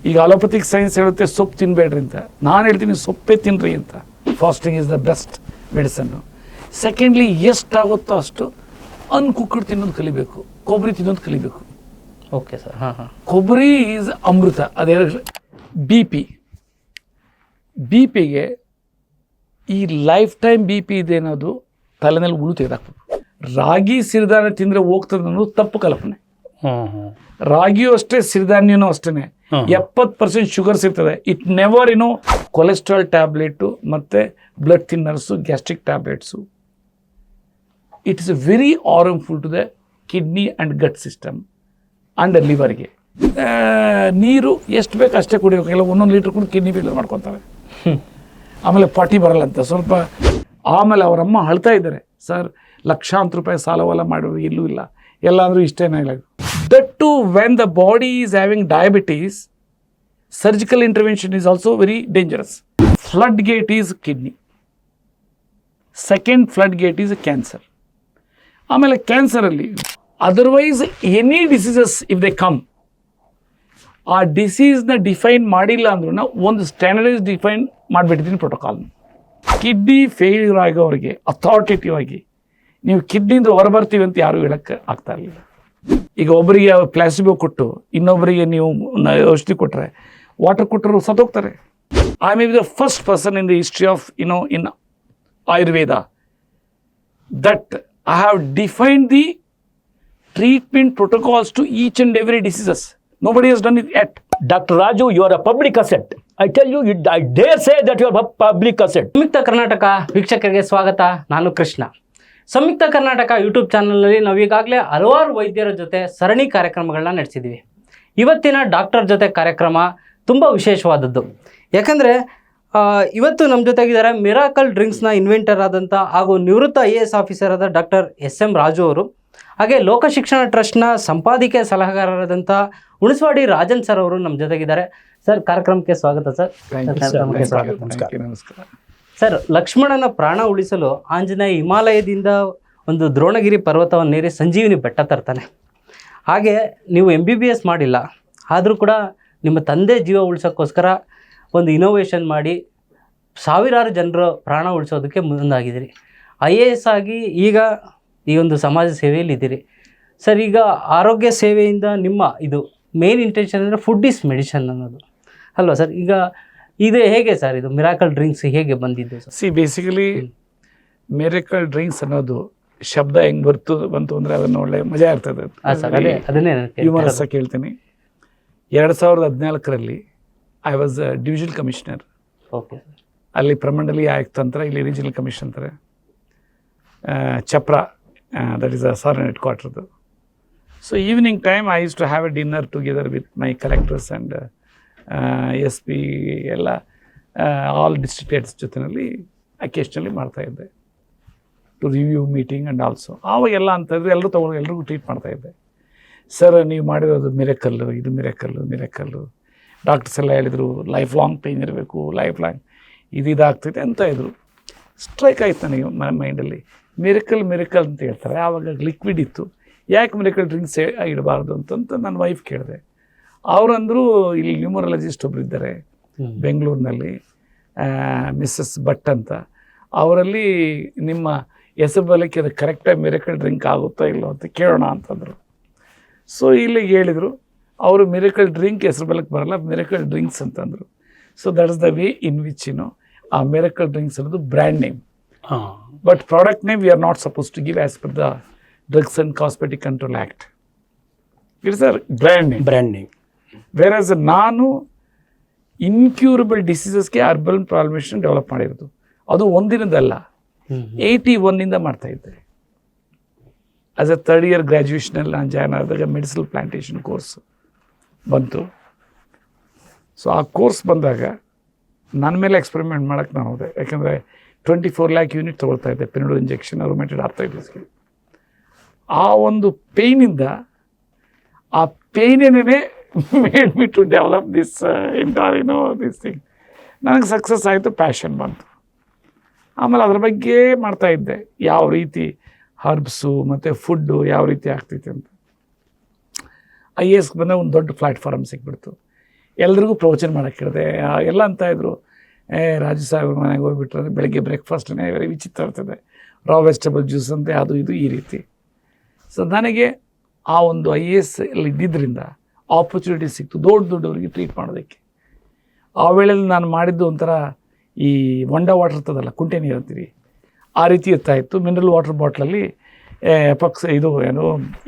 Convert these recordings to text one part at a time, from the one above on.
ಈಗ allopathic science ಹೇಳುತ್ತೆ ಸೊಪ್ಪು ತಿನ್ನಬೇಡ್ರಿ ಅಂತ, ನಾನು ಹೇಳ್ತೀನಿ ಸೊಪ್ಪೇ ತಿನ್ನಿರಿ ಅಂತ. Fasting is the best medicine. Secondly ಎಷ್ಟಾಗುತ್ತೋ ಅಷ್ಟು ಅನ್ಕುಕ್ಕಡ್ ತಿನ್ನೋದು ಕಲಿಬೇಕು, ಕೊಬ್ಬರಿ ತಿನ್ನೋದು ಕಲಿಬೇಕು. Okay sir. ಹಾಂ ಹಾಂ. ಕೊಬ್ಬರಿ ಈಸ್ ಅಮೃತ. ಅದೇ ಬಿ ಪಿಗೆ ಈ ಲೈಫ್ ಟೈಮ್ ಬಿ ಪಿ ಇದೆ ಅನ್ನೋದು ತಲೆನಲ್ಲಿ ಉಳು ತೆಗೆದಾಕ್ಬೇಕು. ರಾಗಿ ಸಿರಿಧಾನ್ಯ ತಿಂದರೆ ಹೋಗ್ತದೆ ಅನ್ನೋದು ತಪ್ಪು ಕಲ್ಪನೆ. ರಾಗಿಯೂ ಅಷ್ಟೇ, ಸಿರಿಧಾನ್ಯನೂ ಅಷ್ಟೇ. 70% ಶುಗರ್ಸ್ ಇರ್ತದೆ. ಇಟ್ ನೆವರ್ ಕೊಲೆಸ್ಟ್ರಾಲ್ ಟ್ಯಾಬ್ಲೆಟು ಮತ್ತು blood thinners, gastric tablets. It is very harmful to the kidney and gut system and ಲಿವರ್ಗೆ. ನೀರು ಎಷ್ಟು ಬೇಕು ಅಷ್ಟೇ ಕುಡಿಬೇಕು. ಇಲ್ಲ 1 ಲೀಟ್ರ್ ಕೂಡ ಕಿಡ್ನಿ ಫೇಲ್ಯೂರ್ ಮಾಡ್ಕೊತಾರೆ. ಆಮೇಲೆ ಪಾಟಿ ಬರಲ್ಲಂತ ಸ್ವಲ್ಪ. ಆಮೇಲೆ ಅವರಮ್ಮ ಅಳ್ತಾ ಇದ್ದಾರೆ, ಸರ್ ಲಕ್ಷಾಂತರ ರೂಪಾಯಿ ಸಾಲವೆಲ್ಲ ಮಾಡೋದು ಎಲ್ಲೂ ಇಲ್ಲ, ಎಲ್ಲಾದರೂ ಇಷ್ಟೇನೇ ಇಲ್ಲ. That to when the body is having diabetes, surgical intervention is also very dangerous. Flood gate is kidney, second flood gate is cancer. ಆಮೇಲೆ ಕ್ಯಾನ್ಸರಲ್ಲಿ otherwise any diseases if they come, ಆ ಡಿಸೀಸ್ನ ಡಿಫೈನ್ ಮಾಡಿಲ್ಲ ಅಂದ್ರೂ ಒಂದು ಸ್ಟ್ಯಾಂಡರ್ಡೈಸ್ ಡಿಫೈನ್ ಮಾಡಿಬಿಟ್ಟಿದ್ದೀನಿ ಪ್ರೋಟೋಕಾಲ್ನ. Kidney failure ಆಗೋರಿಗೆ ಅಥಾರಿಟೇಟಿವ್ ಆಗಿ ನೀವು ಕಿಡ್ನಿಯಿಂದ ಹೊರಬರ್ತೀವಿ ಅಂತ ಯಾರೂ ಹೇಳಕ್ಕೆ ಆಗ್ತಾ ಇರಲಿಲ್ಲ. ಈಗ ಒಬ್ಬರಿಗೆ ಪ್ಲಾಸಿಬೋ ಕೊಟ್ಟು ಇನ್ನೊಬ್ಬರಿಗೆ ನೀವು ಔಷಧಿ ಕೊಟ್ಟರೆ, ವಾಟರ್ ಕೊಟ್ಟರು ಸತ್ತೋಗ್ತಾರೆ. I may be the first person in the history of in Ayurveda that I have defined the treatment protocols to each and every diseases. Nobody has done it yet. Dr. Raju, you are a public asset. I tell you, I dare say that you are a public asset. ಸಂಯುಕ್ತ ಕರ್ನಾಟಕ ವೀಕ್ಷಕರಿಗೆ ಸ್ವಾಗತ. ನಾನು ಕೃಷ್ಣ. ಸಂಯುಕ್ತ Karnataka YouTube ಚಾನಲ್ನಲ್ಲಿ ನಾವು ಈಗಾಗಲೇ ಹಲವಾರು ವೈದ್ಯರ ಜೊತೆ ಸರಣಿ ಕಾರ್ಯಕ್ರಮಗಳನ್ನ ನಡೆಸಿದ್ದೀವಿ. ಇವತ್ತಿನ ಡಾಕ್ಟರ್ ಜೊತೆ ಕಾರ್ಯಕ್ರಮ ತುಂಬ ವಿಶೇಷವಾದದ್ದು. ಯಾಕಂದರೆ ಇವತ್ತು ನಮ್ಮ ಜೊತೆಗಿದ್ದಾರೆ ಮಿರಾಕಲ್ ಡ್ರಿಂಕ್ಸ್ನ ಇನ್ವೆಂಟರ್ ಆದಂಥ ಹಾಗೂ ನಿವೃತ್ತ IAS ಆಫೀಸರ್ ಆದ ಡಾಕ್ಟರ್ SM ರಾಜು ಅವರು, ಹಾಗೆ ಲೋಕಶಿಕ್ಷಣ ಟ್ರಸ್ಟ್ನ ಸಂಪಾದಕೀಯ ಸಲಹೆಗಾರರಾದಂಥ ಹುಣಸವಾಡಿ ರಾಜನ್ ಸರ್ ಅವರು ನಮ್ಮ ಜೊತೆಗಿದ್ದಾರೆ. ಸರ್, ಕಾರ್ಯಕ್ರಮಕ್ಕೆ ಸ್ವಾಗತ ಸರ್. ನಮಸ್ಕಾರ ಸರ್, ಲಕ್ಷ್ಮಣನ ಪ್ರಾಣ ಉಳಿಸಲು ಆಂಜನೇಯ ಹಿಮಾಲಯದಿಂದ ಒಂದು ದ್ರೋಣಗಿರಿ ಪರ್ವತವನ್ನೇರಿ ಸಂಜೀವಿನಿ ಬೆಟ್ಟ ತರ್ತಾನೆ. ಹಾಗೆ ನೀವು MBBS ಮಾಡಿಲ್ಲ, ಆದರೂ ಕೂಡ ನಿಮ್ಮ ತಂದೆ ಜೀವ ಉಳಿಸೋಕ್ಕೋಸ್ಕರ ಒಂದು ಇನೋವೇಷನ್ ಮಾಡಿ ಸಾವಿರಾರು ಜನರ ಪ್ರಾಣ ಉಳಿಸೋದಕ್ಕೆ ಮುಂದಾಗಿದ್ದೀರಿ. IAS ಆಗಿ ಈಗ ಈ ಒಂದು ಸಮಾಜ ಸೇವೆಯಲ್ಲಿ ಇದ್ದೀರಿ. ಸರ್, ಈಗ ಆರೋಗ್ಯ ಸೇವೆಯಿಂದ ನಿಮ್ಮ ಇದು ಮೇನ್ ಇಂಟೆನ್ಷನ್ ಅಂದರೆ ಫುಡ್ ಈಸ್ ಮೆಡಿಷನ್ ಅನ್ನೋದು ಅಲ್ವಾ ಸರ್? ಈಗ ಇದು ಹೇಗೆ ಸರ್, ಇದು ಮಿರಾಕಲ್ ಡ್ರಿಂಕ್ಸ್ ಹೇಗೆ ಬಂದಿದ್ದು ಸರ್? ಬೇಸಿಕಲಿ ಮಿರಾಕಲ್ ಡ್ರಿಂಕ್ಸ್ ಅನ್ನೋದು ಶಬ್ದ ಹೆಂಗೆ ಬಂತು ಅಂದರೆ ಅದನ್ನು ಒಳ್ಳೆ ಮಜಾ ಇರ್ತದೆ. ಅದನ್ನೇ ಹ್ಯೂಮರಸ್ ಕೇಳ್ತೀನಿ. 2014 I was divisional commissioner. Okay. ಅಲ್ಲಿ ಪ್ರಮಂಡಲಿ ಆಯುಕ್ತ ಅಂತಾರೆ, ಇಲ್ಲಿ ರೀಜನಲ್ ಕಮಿಷನ್ ಅಂತಾರೆ. Chapra, that is a Saran ಹೆಡ್ ಕ್ವಾರ್ಟರ್ದು. So evening time I use to have a dinner together with my collectors and SP ಎಲ್ಲ ಆಲ್ ಡಿಸ್ಟ್ರಿಕ್ಟ್ ಹೆಡ್ಸ್ ಜೊತೆಯಲ್ಲಿ ಅಕೇಶ್ನಲಿ ಮಾಡ್ತಾಯಿದ್ದೆ to review meeting and also. ಆವಾಗೆಲ್ಲ ಅಂತಂದರೆ ಎಲ್ಲರೂ ತೊಗೊಂಡು ಎಲ್ರಿಗೂ ಟ್ರೀಟ್ ಮಾಡ್ತಾಯಿದ್ದೆ. ಸರ್, ನೀವು ಮಾಡಿರೋದು ಮಿರಾಕಲ್ಲು, ಇದು ಮಿರಾಕಲ್ಲು. ಡಾಕ್ಟರ್ಸ್ ಎಲ್ಲ ಹೇಳಿದರು ಲೈಫ್ ಲಾಂಗ್ ಪೇಯ್ನ್ ಇರಬೇಕು, ಲೈಫ್ ಲಾಂಗ್ ಇದಾಗ್ತೈತೆ ಅಂತ ಇದ್ರು. ಸ್ಟ್ರೈಕ್ ಆಯ್ತು ನನಗೆ ಮೈಂಡಲ್ಲಿ. ಮಿರಾಕಲ್ ಅಂತ ಹೇಳ್ತಾರೆ. ಆವಾಗ ಲಿಕ್ವಿಡ್ ಇತ್ತು, ಯಾಕೆ ಮಿರಾಕಲ್ ಡ್ರಿಂಕ್ಸ್ ಇಡಬಾರ್ದು ಅಂತಂತ ನನ್ನ ವೈಫ್ ಕೇಳಿದೆ. ಅವರಂದರು, ಇಲ್ಲಿ ನ್ಯೂಮರಾಲಜಿಸ್ಟ್ ಒಬ್ರು ಇದ್ದಾರೆ ಬೆಂಗಳೂರಿನಲ್ಲಿ, ಮಿಸ್ಸಸ್ ಭಟ್ ಅಂತ, ಅವರಲ್ಲಿ ನಿಮ್ಮ ಹೆಸರು ಬಲಕ್ಕೆ ಅದು ಕರೆಕ್ಟಾಗಿ ಮಿರಾಕಲ್ ಡ್ರಿಂಕ್ ಆಗುತ್ತಾ ಇಲ್ಲೋ ಅಂತ ಕೇಳೋಣ ಅಂತಂದರು. ಸೊ ಇಲ್ಲಿಗೆ ಹೇಳಿದರು ಅವರು, ಮಿರಾಕಲ್ ಡ್ರಿಂಕ್ ಹೆಸರು ಬಲಕ್ಕೆ ಬರಲ್ಲ, ಮಿರಾಕಲ್ ಡ್ರಿಂಕ್ಸ್ ಅಂತಂದರು. So that is the way in which ಆ ಮಿರಾಕಲ್ ಡ್ರಿಂಕ್ಸ್ ಅನ್ನೋದು brand name. But product name we are not supposed to give as per the Drugs and Cosmetic Control Act. It is a brand name. Whereas ನಾನು incurable ಡಿಸೀಸಸ್ಗೆ urban ಪ್ರಾಲ್ಮೇಷನ್ develop ಮಾಡಿರೋದು. ಅದು ಒಂದಿನದಲ್ಲ, 81 ಮಾಡ್ತಾಯಿದ್ದೆ. As A 3rd year ಗ್ರ್ಯಾಜುಯೇಷನಲ್ಲಿ ನಾನು join ಆದಾಗ medicinal plantation course ಬಂತು. So ಆ course ಬಂದಾಗ ನನ್ನ ಮೇಲೆ ಎಕ್ಸ್ಪೆರಿಮೆಂಟ್ ಮಾಡೋಕ್ಕೆ ನಾನು ಹೋದೆ. ಯಾಕೆಂದರೆ 24 lakh ಯೂನಿಟ್ ತೊಗೊಳ್ತಾ ಇದ್ದೆ ಪೆನಿಡೋಲ್ ಇಂಜೆಕ್ಷನ್, ರುಮೆಟೆಡ್ ಆರ್ಥರೈಟಿಸ್ಗೆ. ಆ ಒಂದು ಪೇಯ್ನಿಂದ, ಆ ಪೇಯ್ನೇನೇ made me to develop this this thing. ನನಗೆ ಸಕ್ಸಸ್ ಆಯಿತು, ಪ್ಯಾಷನ್ ಬಂತು. ಆಮೇಲೆ ಅದ್ರ ಬಗ್ಗೆ ಮಾಡ್ತಾಯಿದ್ದೆ, ಯಾವ ರೀತಿ ಹರ್ಬ್ಸು ಮತ್ತು ಫುಡ್ಡು ಯಾವ ರೀತಿ ಆಗ್ತೈತೆ ಅಂತ. IAS ಬಂದಾಗ ಒಂದು ದೊಡ್ಡ ಪ್ಲ್ಯಾಟ್ಫಾರ್ಮ್ ಸಿಕ್ಬಿಡ್ತು. ಎಲ್ರಿಗೂ ಪ್ರವಚನ ಮಾಡೋಕ್ಕೆ ಹೇಳಿದೆ. ಎಲ್ಲ ಅಂತ ಇದ್ರು, ರಾಜು ಸಾಹೇಬ್ರ ಮನೆಗೆ ಹೋಗ್ಬಿಟ್ರೆ ಬೆಳಗ್ಗೆ ಬ್ರೇಕ್ಫಾಸ್ಟ್ನೇ ವಿಚಿತ್ರ ಇರ್ತದೆ, ರಾ ವೆಜಿಟೇಬಲ್ ಜ್ಯೂಸ್ ಅಂತೆ, ಅದು ಇದು ಈ ರೀತಿ. ಸೊ ನನಗೆ ಆ ಒಂದು IAS ಇದ್ದಿದ್ದರಿಂದ ಆಪರ್ಚುನಿಟಿ ಸಿಕ್ತು ದೊಡ್ಡವರಿಗೆ ಟ್ರೀಟ್ ಮಾಡೋದಕ್ಕೆ. ಆ ವೇಳೆಯಲ್ಲಿ ನಾನು ಮಾಡಿದ್ದು ಒಂಥರ ಈ ವಂಡಾ ವಾಟರ್ ಇರ್ತದಲ್ಲ, ಕುಂಟೆ ನೀರು ಅಂತೀವಿ, ಆ ರೀತಿ ಇರ್ತಾಯಿತ್ತು. ಮಿನರಲ್ ವಾಟರ್ ಬಾಟ್ಲಲ್ಲಿ ಇದು ಏನು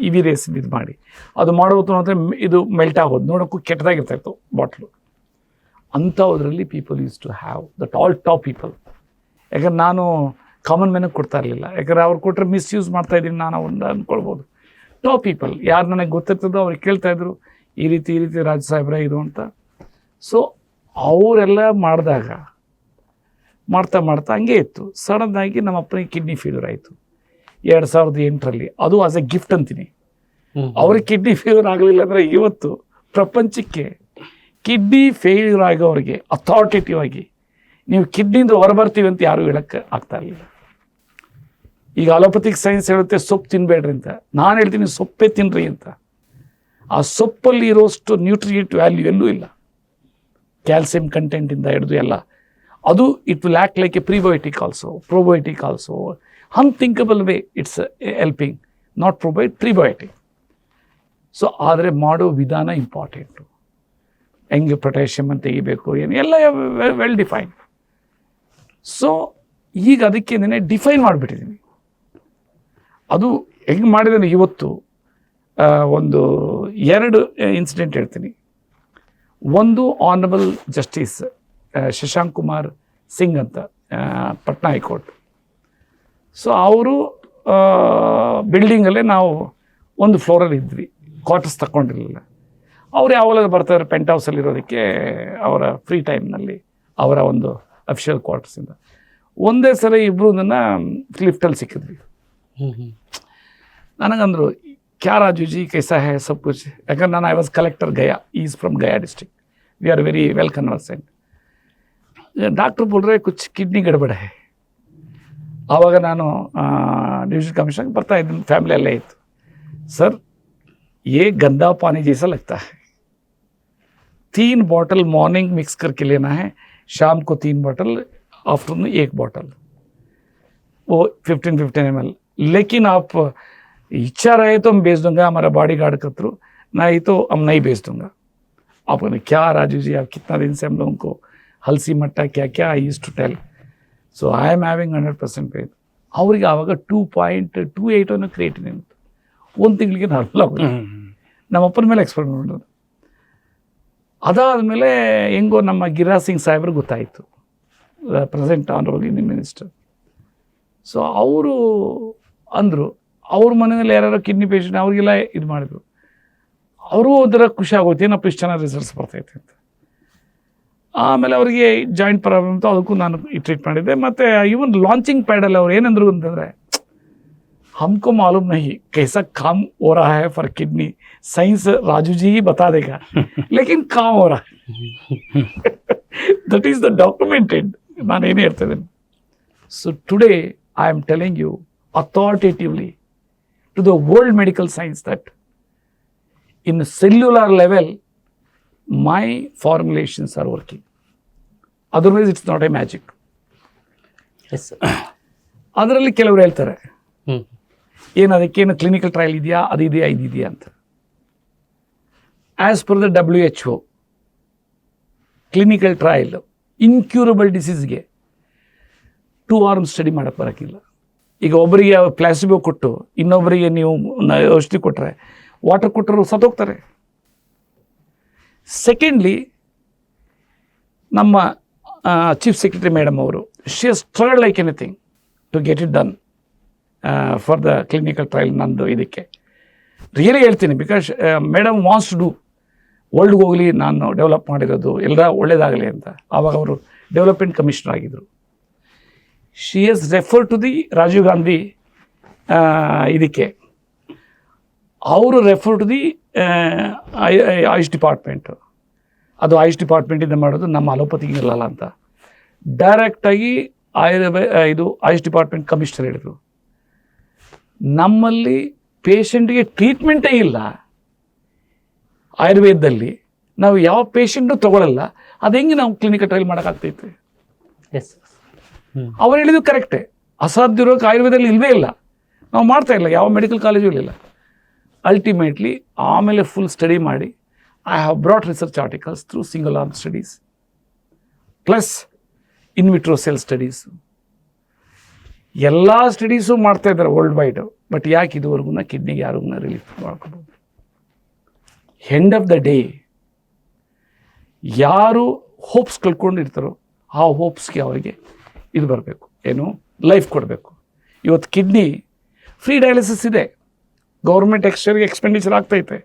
EV ರೇಸ್ ಇದು ಮಾಡಿ ಅದು ಮಾಡೋದು ಅಂದರೆ ಇದು ಮೆಲ್ಟ್ ಆಗೋದು ನೋಡೋಕ್ಕೂ ಕೆಟ್ಟದಾಗಿರ್ತಾಯಿತ್ತು ಬಾಟ್ಲು. ಅಂಥದ್ರಲ್ಲಿ people use to have that all top people. ಯಾಕಂದ್ರೆ ನಾನು ಕಾಮನ್ ಮ್ಯಾನಿಗೆ ಕೊಡ್ತಾ ಇರಲಿಲ್ಲ, ಯಾಕಂದ್ರೆ ಅವ್ರು ಕೊಟ್ಟರೆ ಮಿಸ್ಯೂಸ್ ಮಾಡ್ತಾಯಿದ್ದೀನಿ ನಾನು ಒಂದು ಅಂದ್ಕೊಳ್ಬೋದು. ಟಾಪ್ ಪೀಪಲ್ ಯಾರು ನನಗೆ ಗೊತ್ತಿರ್ತದೋ ಅವ್ರಿಗೆ ಕೇಳ್ತಾಯಿದ್ರು, ಈ ರೀತಿ ರಾಜು ಸಾಹೇಬ್ರೆ ಇದು ಅಂತ. ಸೊ ಅವರೆಲ್ಲ ಮಾಡಿದಾಗ ಮಾಡ್ತಾ ಹಂಗೆ ಇತ್ತು. ಸಡನ್ನಾಗಿ ನಮ್ಮ ಅಪ್ಪನಿಗೆ ಕಿಡ್ನಿ ಫೇಲ್ಯೂರ್ ಆಯಿತು 2008ರಲ್ಲಿ. ಅದು ಆಸ್ ಎ ಗಿಫ್ಟ್ ಅಂತೀನಿ. ಅವ್ರಿಗೆ ಕಿಡ್ನಿ ಫೇಲ್ಯೂರ್ ಆಗಲಿಲ್ಲ ಅಂದರೆ ಇವತ್ತು ಪ್ರಪಂಚಕ್ಕೆ ಕಿಡ್ನಿ ಫೇಲ್ಯೂರ್ ಆಗೋರಿಗೆ ಅಥಾರಿಟೇಟಿವ್ ಆಗಿ ನೀವು ಕಿಡ್ನಿಯಿಂದ ಹೊರಬರ್ತೀವಿ ಅಂತ ಯಾರೂ ಹೇಳಕ್ಕೆ ಆಗ್ತಾ ಇರಲಿಲ್ಲ. ಈಗ ಅಲೋಪತಿಕ್ ಸೈನ್ಸ್ ಹೇಳುತ್ತೆ ಸೊಪ್ಪು ತಿನ್ನಬೇಡ್ರಿ ಅಂತ, ನಾನು ಹೇಳ್ತೀನಿ ಸೊಪ್ಪೇ ತಿನ್ನಿರಿ ಅಂತ. ಆ ಸೊಪ್ಪಲ್ಲಿ ಇರೋಷ್ಟು ನ್ಯೂಟ್ರಿಯೆಂಟ್ ವ್ಯಾಲ್ಯೂ ಎಲ್ಲೂ ಇಲ್ಲ, ಕ್ಯಾಲ್ಸಿಯಂ ಕಂಟೆಂಟಿಂದ ಹಿಡಿದು ಎಲ್ಲ. ಅದು it will act like a prebiotic also, probiotic also. Unthinkable way it's helping, not prebiotic. So ಆದರೆ ಮಾಡೋ ವಿಧಾನ ಇಂಪಾರ್ಟೆಂಟು. ಹೆಂಗೆ ಪೊಟ್ಯಾಷಿಯಮ್ ಅಂತ ತೆಗಿಬೇಕು ಏನು ಎಲ್ಲ ವೆಲ್ ಡಿಫೈನ್. ಸೊ ಈಗ ಅದಕ್ಕೆ ಡಿಫೈನ್ ಮಾಡಿಬಿಟ್ಟಿದ್ದೀನಿ. ಅದು ಹೆಂಗೆ ಮಾಡಿದ್ದೇನೆ ಇವತ್ತು ಒಂದು 2 ಇನ್ಸಿಡೆಂಟ್ ಹೇಳ್ತೀನಿ. ಒಂದು ಆನರಬಲ್ ಜಸ್ಟಿಸ್ ಶಶಾಂಕ್ ಕುಮಾರ್ ಸಿಂಗ್ ಅಂತ, ಪಟ್ನಾ ಹೈಕೋರ್ಟ್. ಸೊ ಅವರು ಬಿಲ್ಡಿಂಗಲ್ಲೇ ನಾವು ಒಂದು ಫ್ಲೋರಲ್ಲಿ ಇದ್ವಿ, ಕ್ವಾರ್ಟರ್ಸ್ ತಗೊಂಡಿರಲಿಲ್ಲ. ಅವ್ರು ಯಾವಾಗ ಬರ್ತಾರೆ ಪೆಂಟ್ ಹೌಸಲ್ಲಿ ಇರೋದಕ್ಕೆ ಅವರ ಫ್ರೀ ಟೈಮ್ನಲ್ಲಿ ಅವರ ಒಂದು ಅಫಿಷಿಯಲ್ ಕ್ವಾರ್ಟರ್ಸಿಂದ. ಒಂದೇ ಸಲ ಇಬ್ಬರು ನನ್ನ ಲಿಫ್ಟಲ್ಲಿ ಸಿಕ್ಕಿದ್ವಿ. ನನಗಂದರು ಕ್ಯಾ ರಾಜುಜಿ ಕೈಸಾ ಹೈ ಸಬ್ ಕುಚ್, ಯಾಕಂದ್ರೆ ನಾನು I was collector Gaya, is from Gaya district, we are very well conversant. Doctor ಬೋಲ್ರೆ ಕುಚ್ ಕಿಡ್ನಿ ಗಡ್ಬಡ ಹೈ. ಆವಾಗ ನಾನು ಡಿವಿಷನ್ ಕಮಿಷನ್ಗೆ ಬರ್ತಾ ಇದ್ದೀನಿ, ಫ್ಯಾಮಿಲಿ ಅಲ್ಲೇ ಇತ್ತು. ಸರ್ ये गंदा पानी जैसा लगता है, 3 बॉटल मॉर्निंग मिक्स करके लेना है, शाम को 3 बॉटल, आफ्टरनून 1 बॉटल, वो 15 ml. लेकिन आप इच्छा रहे तो हम भेज दूंगा हमारा बॉडी गार्ड के थ्रू, नहीं तो हम नहीं भेज दूंगा. आप क्या राजू जी, आप कितना दिन से हम लोगों को हलसी मट्टा क्या क्या I used to tell. So I am having 100% faith. ಅವ್ರಿಗೆ ಆವಾಗ 2.28 ಅನ್ನೋ ಕ್ರಿಯೇಟಿನ್ ಅಂತ 1 ತಿಂಗಳಿಗೆ 4 ನಮ್ಮ ಅಪ್ಪನ ಮೇಲೆ ಎಕ್ಸ್ಪೆರಿಮೆಂಟ್ ಮಾಡೋದು. ಅದಾದಮೇಲೆ ಹೆಂಗೋ ನಮ್ಮ ಗಿರಿರಾಜ್ ಸಿಂಗ್ ಸಾಹೇಬ್ರಿಗೆ ಗೊತ್ತಾಯಿತು, present honourable Indian minister. So ಅವರು ಅಂದರು, ಅವ್ರ ಮನೆಯಲ್ಲಿ ಯಾರ್ಯಾರೋ ಕಿಡ್ನಿ ಪೇಷಂಟ್ ಅವ್ರಿಗೆಲ್ಲ ಇದು ಮಾಡಿದ್ರು. ಅವರು ಒಂಥರ ಖುಷಿ ಆಗೋಯ್ತು, ಏನಪ್ಪ ಇಷ್ಟು ಚೆನ್ನಾಗಿ ರಿಸಲ್ಟ್ಸ್ ಬರ್ತೈತೆ ಅಂತ. ಆಮೇಲೆ ಅವರಿಗೆ ಜಾಯಿಂಟ್ ಪ್ರಾಬ್ಲಮ್ ಅಂತ ಅದಕ್ಕೂ ನಾನು ಟ್ರೀಟ್ ಮಾಡಿದ್ದೆ. ಮತ್ತು ಈವನ್ ಲಾಂಚಿಂಗ್ ಪ್ಯಾಡಲ್ಲಿ ಅವ್ರು ಏನಂದ್ರು ಅಂತಂದರೆ, हमको मालूम नहीं कैसा काम हो रहा है for kidney, science Raju ji ही बता देगा, लेकिन काम हो रहा है. That is the documented. ನಾನು ಏನೇ ಹೇಳ್ತಿದ್ದೆ. So today I am telling you authoritatively to the world medical science that in a cellular level my formulations are working. Otherwise it's not a magic. Yes sir. ಅದರಲ್ಲಿ ಕೆಲವರು ಹೇಳ್ತಾರೆ ಏನು ಅದಕ್ಕೇನು clinical trial ಇದೆಯಾ, ಅದಿದೆಯಾ ಇದಿದೆಯಾ ಅಂತ. As per the WHO clinical trial incurable ಡಿಸೀಸ್ಗೆ 2 arm ಸ್ಟಡಿ ಮಾಡೋಕ್ಕೆ ಬರೋಕ್ಕಿಲ್ಲ. ಈಗ ಒಬ್ಬರಿಗೆ ಪ್ಲಾಸಿಬೋ ಕೊಟ್ಟು ಇನ್ನೊಬ್ಬರಿಗೆ ನೀವು ಔಷಧಿ ಕೊಟ್ಟರೆ, ವಾಟರ್ ಕೊಟ್ಟರು ಸತ್ತೋಗ್ತಾರೆ. ಸೆಕೆಂಡ್ಲಿ, ನಮ್ಮ ಚೀಫ್ ಸೆಕ್ರೆಟರಿ ಮೇಡಮ್ ಅವರು, she has tried like anything to get it done for the clinical trial. ನಂದು ಇದಕ್ಕೆ ರಿಯಲಿ ಹೇಳ್ತೀನಿ, because madam wants to do ವರ್ಲ್ಡ್ಗೆ ಹೋಗಲಿ, ನಾನು ಡೆವಲಪ್ ಮಾಡಿರೋದು ಎಲ್ಲ ಒಳ್ಳೇದಾಗಲಿ ಅಂತ. ಆವಾಗ ಅವರು ಡೆವಲಪ್ಮೆಂಟ್ ಕಮಿಷನರ್ ಆಗಿದ್ದರು. She has refer to the Rajiv Gandhi ಇದಕ್ಕೆ, ಅವರು refer to the Ayush department. ಅದು ಆಯುಷ್ ಡಿಪಾರ್ಟ್ಮೆಂಟಿಂದ ಮಾಡೋದು, ನಮ್ಮ ಅಲೋಪತಿಗೆ ಇರಲ್ಲ ಅಂತ. ಡೈರೆಕ್ಟಾಗಿ ಇದು ಆಯುಷ್ ಡಿಪಾರ್ಟ್ಮೆಂಟ್ ಕಮಿಷನರ್ ಹೇಳಿದರು, ನಮ್ಮಲ್ಲಿ ಪೇಷಂಟ್ಗೆ ಟ್ರೀಟ್ಮೆಂಟೇ ಇಲ್ಲ ಆಯುರ್ವೇದದಲ್ಲಿ, ನಾವು ಯಾವ ಪೇಷಂಟು ತೊಗೊಳ್ಳಲ್ಲ, ಅದು ಹೆಂಗೆ ನಾವು ಕ್ಲಿನಿಕಲ್ ಟ್ರಯಲ್ ಮಾಡೋಕ್ಕಾಗ್ತೈತೆ? ಎಸ್. ಅವ್ರು ಹೇಳಿದ್ದು ಕರೆಕ್ಟೇ. ಅಸಾಧ್ಯ ಇರೋಕೆ ಆಯುರ್ವೇದದಲ್ಲಿ ಇಲ್ಲವೇ ಇಲ್ಲ, ನಾವು ಮಾಡ್ತಾ ಇಲ್ಲ, ಯಾವ ಮೆಡಿಕಲ್ ಕಾಲೇಜು ಇಲ್ಲ. ಅಲ್ಟಿಮೇಟ್ಲಿ ಆಮೇಲೆ ಫುಲ್ ಸ್ಟಡಿ ಮಾಡಿ I have brought research articles through single arm studies plus in vitro cell studies, ಎಲ್ಲ ಸ್ಟಡೀಸು ಮಾಡ್ತಾ ಇದ್ದಾರೆ ವರ್ಲ್ಡ್ ವೈಡ್. ಬಟ್ ಯಾಕೆ ಇದುವರೆಗೂ ಕಿಡ್ನಿಗೆ ಯಾರಿಗೂ ರಿಲೀಫ್ ಮಾಡ್ಕೋಬೋದು? ಎಂಡ್ ಆಫ್ ದ ಡೇ ಯಾರು ಹೋಪ್ಸ್ ಕಳ್ಕೊಂಡಿರ್ತಾರೋ ಆ ಹೋಪ್ಸ್ಗೆ ಅವರಿಗೆ ಇದು ಬರಬೇಕು, ಏನು ಲೈಫ್ ಕೊಡಬೇಕು. ಇವತ್ತು ಕಿಡ್ನಿ ಫ್ರೀ ಡಯಾಲಿಸಿಸ್ ಇದೆ, ಗೌರ್ಮೆಂಟ್ ಎಕ್ಸ್ಪೆಂಡಿಚರ್ ಆಗ್ತೈತೆ.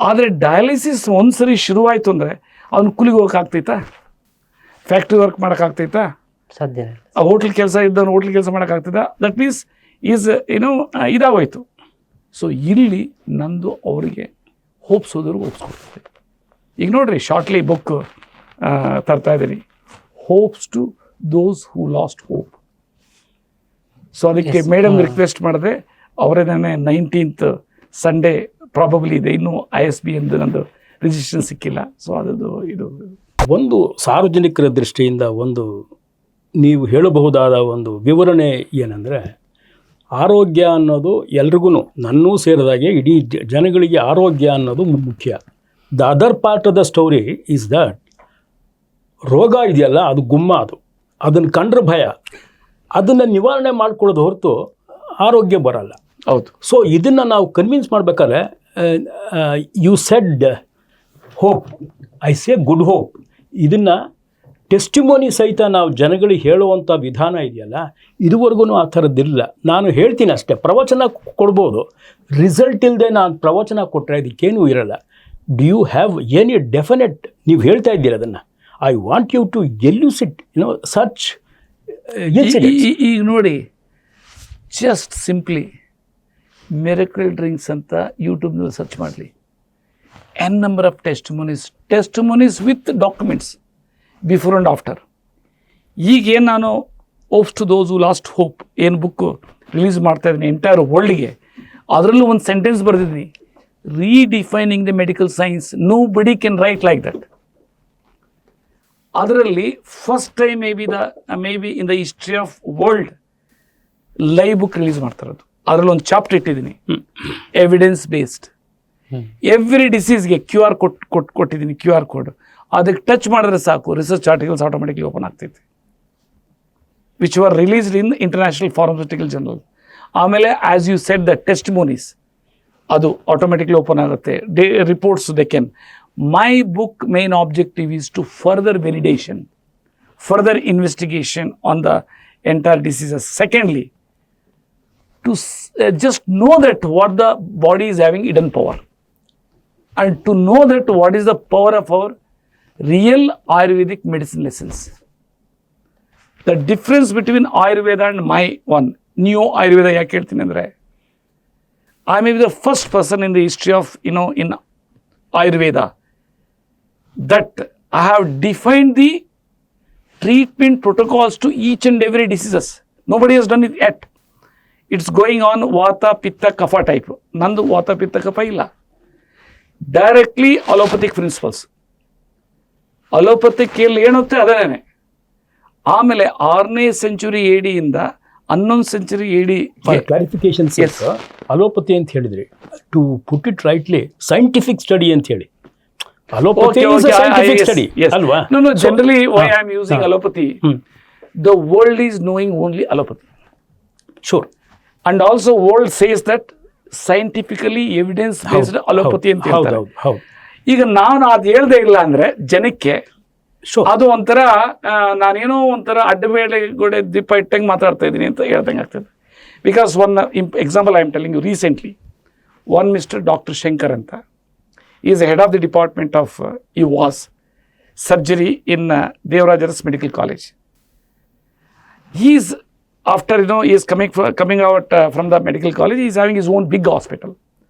ಆದರೆ ಡಯಾಲಿಸಿಸ್ ಒಂದ್ಸರಿ ಶುರುವಾಯಿತು ಅಂದರೆ ಅವ್ನು ಕೂಲಿಗೆ ಹೋಗೋಕ್ಕಾಗ್ತೈತಾ? Factory work ಮಾಡೋಕ್ಕಾಗ್ತೈತಾ? ಸಾಧ್ಯ. ಆ ಹೋಟ್ಲ್ ಕೆಲಸ ಇದ್ದವನು ಹೋಟ್ಲ್ ಕೆಲಸ ಮಾಡೋಕ್ಕಾಗ್ತದ? ದಟ್ ಮೀನ್ಸ್ ಈಸ್ ಇದಾಗೋಯ್ತು. ಸೊ ಇಲ್ಲಿ ನಂದು ಅವರಿಗೆ ಹೋಪ್ಸೋದ್ರಿಗೆ ಹೋಪ್ಸ್ಕೊಡ್ತದೆ. ಈಗ ನೋಡ್ರಿ, ಶಾರ್ಟ್ಲಿ ಬುಕ್ ತರ್ತಾ ಇದ್ದೀನಿ, hopes to those who lost hope. So ಅದಕ್ಕೆ ಮೇಡಮ್ ರಿಕ್ವೆಸ್ಟ್ ಮಾಡಿದೆ, ಅವರೇನೇ 19th ಸಂಡೇ ಪ್ರಾಬಬ್ಲಿ ಇದೆ, ಇನ್ನೂ ISB ಎಂದು ನಂದು ರಿಜಿಸ್ಟ್ರೇಷನ್ ಸಿಕ್ಕಿಲ್ಲ. ಸೊ ಅದು ಇದು ಒಂದು ಸಾರ್ವಜನಿಕರ ದೃಷ್ಟಿಯಿಂದ ಒಂದು ನೀವು ಹೇಳಬಹುದಾದ ಒಂದು ವಿವರಣೆ ಏನಂದರೆ, ಆರೋಗ್ಯ ಅನ್ನೋದು ಎಲ್ರಿಗೂ, ನನ್ನೂ ಸೇರಿದಾಗೆ ಇಡೀ ಜನಗಳಿಗೆ ಆರೋಗ್ಯ ಅನ್ನೋದು ಮುಖ್ಯ. The other part of the story is that ರೋಗ ಇದೆಯಲ್ಲ, ಅದು ಗುಮ್ಮ, ಅದನ್ನು ಕಂಡ್ರೆ ಭಯ, ಅದನ್ನು ನಿವಾರಣೆ ಮಾಡ್ಕೊಳ್ಳೋದು ಹೊರತು ಆರೋಗ್ಯ ಬರಲ್ಲ. ಹೌದು. ಸೊ ಇದನ್ನು ನಾವು ಕನ್ವಿನ್ಸ್ ಮಾಡಬೇಕಾದ್ರೆ, you said hope, I say good hope. ಇದನ್ನು ಟೆಸ್ಟಿಮೋನಿ ಸಹಿತ ನಾವು ಜನಗಳಿಗೆ ಹೇಳುವಂಥ ವಿಧಾನ ಇದೆಯಲ್ಲ, ಇದುವರೆಗೂ ಆ ಥರದ್ದಿಲ್ಲ. ನಾನು ಹೇಳ್ತೀನಿ ಅಷ್ಟೇ, ಪ್ರವಚನ ಕೊಡ್ಬೋದು, ರಿಸಲ್ಟ್ ಇಲ್ಲದೆ ನಾನು ಪ್ರವಚನ ಕೊಟ್ಟರೆ ಅದಕ್ಕೇನೂ ಇರಲ್ಲ. Do you have any definite, ನೀವು ಹೇಳ್ತಾ ಇದ್ದೀರ ಅದನ್ನು, I want you to elucidate such incidents. ಈಗ ನೋಡಿ, ಜಸ್ಟ್ ಸಿಂಪ್ಲಿ ಮಿರಕಲ್ ಡ್ರಿಂಕ್ಸ್ ಅಂತ ಯೂಟ್ಯೂಬ್ನಲ್ಲಿ ಸರ್ಚ್ ಮಾಡಲಿ, n number of testimonies with documents before and after. ಈಗೇನು ನಾನು hopes to those who lost hope ಏನು ಬುಕ್ಕು ರಿಲೀಸ್ ಮಾಡ್ತಾ ಇದ್ದೀನಿ ಎಂಟೈರ್ ವರ್ಲ್ಡ್ಗೆ, ಅದರಲ್ಲೂ ಒಂದು ಸೆಂಟೆನ್ಸ್ ಬರೆದಿದ್ದೀನಿ, redefining the medical science, nobody can write like that. ಅದರಲ್ಲಿ first time may be in the history of world live book release ಮಾಡ್ತಾ ಇರೋದು. ಅದರಲ್ಲಿ ಒಂದು ಚಾಪ್ಟರ್ ಇಟ್ಟಿದ್ದೀನಿ, ಎವಿಡೆನ್ಸ್ ಬೇಸ್ಡ್. ಎವ್ರಿ ಡಿಸೀಸ್ಗೆ QR ಕೊಟ್ಟಿದ್ದೀನಿ, QR ಕೋಡ್. ಅದಕ್ಕೆ ಟಚ್ ಮಾಡಿದ್ರೆ ಸಾಕು, ರಿಸರ್ಚ್ ಆರ್ಟಿಕಲ್ಸ್ ಆಟೋಮೆಟಿಕ್ಲಿ ಓಪನ್ ಆಗ್ತೈತೆ, which were released in international pharmaceutical journal. ಆಮೇಲೆ as you said the testimonies, ಅದು ಆಟೋಮೆಟಿಕ್ಲಿ ಓಪನ್ ಆಗುತ್ತೆ. Reports they can. My book main objective is to further validation, further investigation on the entire diseases. Secondly, to just know that what the body is having hidden power, and to know that what is the power of our real Ayurvedic medicine lessons. The difference between Ayurveda and my one new Ayurveda ಯಾಕೆ ಹೇಳ್ತೀನಿ ಅಂದರೆ, I may be the first person in the history of in Ayurveda that I have defined the treatment protocols to each and every diseases. Nobody has done it yet. It's going on ವಾತ ಪಿತ್ತ ಕಫ type. ನಂದು ವಾತ ಪಿತ್ತ ಕಫ ಇಲ್ಲ, directly allopathic principles. Allopathic ಎಲ್ಲಿ ಏನುತ್ತೆ ಅದೇನೆ. ಆಮೇಲೆ 6ನೇ ಸೆಂಚುರಿ AD ಇಂದ 11th century AD clarification. Allopathy ಅಂತ ಹೇಳಿದ್ರಿ, to put it rightly, scientific study ಅಂತ ಹೇಳಿ. Allopathy is a scientific study ಅಲ್ವಾ? No, generally why I am using allopathy, the world is knowing only allopathy. Sure. And also world says that scientifically evidence based allopathy ಅಂತ ಹೇಳ್ತಾರೆ. ಈಗ ನಾನು ಅದು ಹೇಳ್ದೇ ಇಲ್ಲ ಅಂದರೆ ಜನಕ್ಕೆ ಅದು ಒಂಥರ ನಾನೇನೋ ಒಂಥರ ಅಡ್ಡಬೇಳೆಗೋಡೆ ದೀಪ ಇಟ್ಟಂಗೆ ಮಾತಾಡ್ತಾ ಇದ್ದೀನಿ ಅಂತ ಹೇಳ್ದಂಗೆ ಆಗ್ತದೆ. Because one example I am telling you, recently one mister doctor Shankar ಅಂತ, is head of the department of was surgery in Devaraja Urs medical college. Is after he is coming out from the medical college, he is having his own big hospital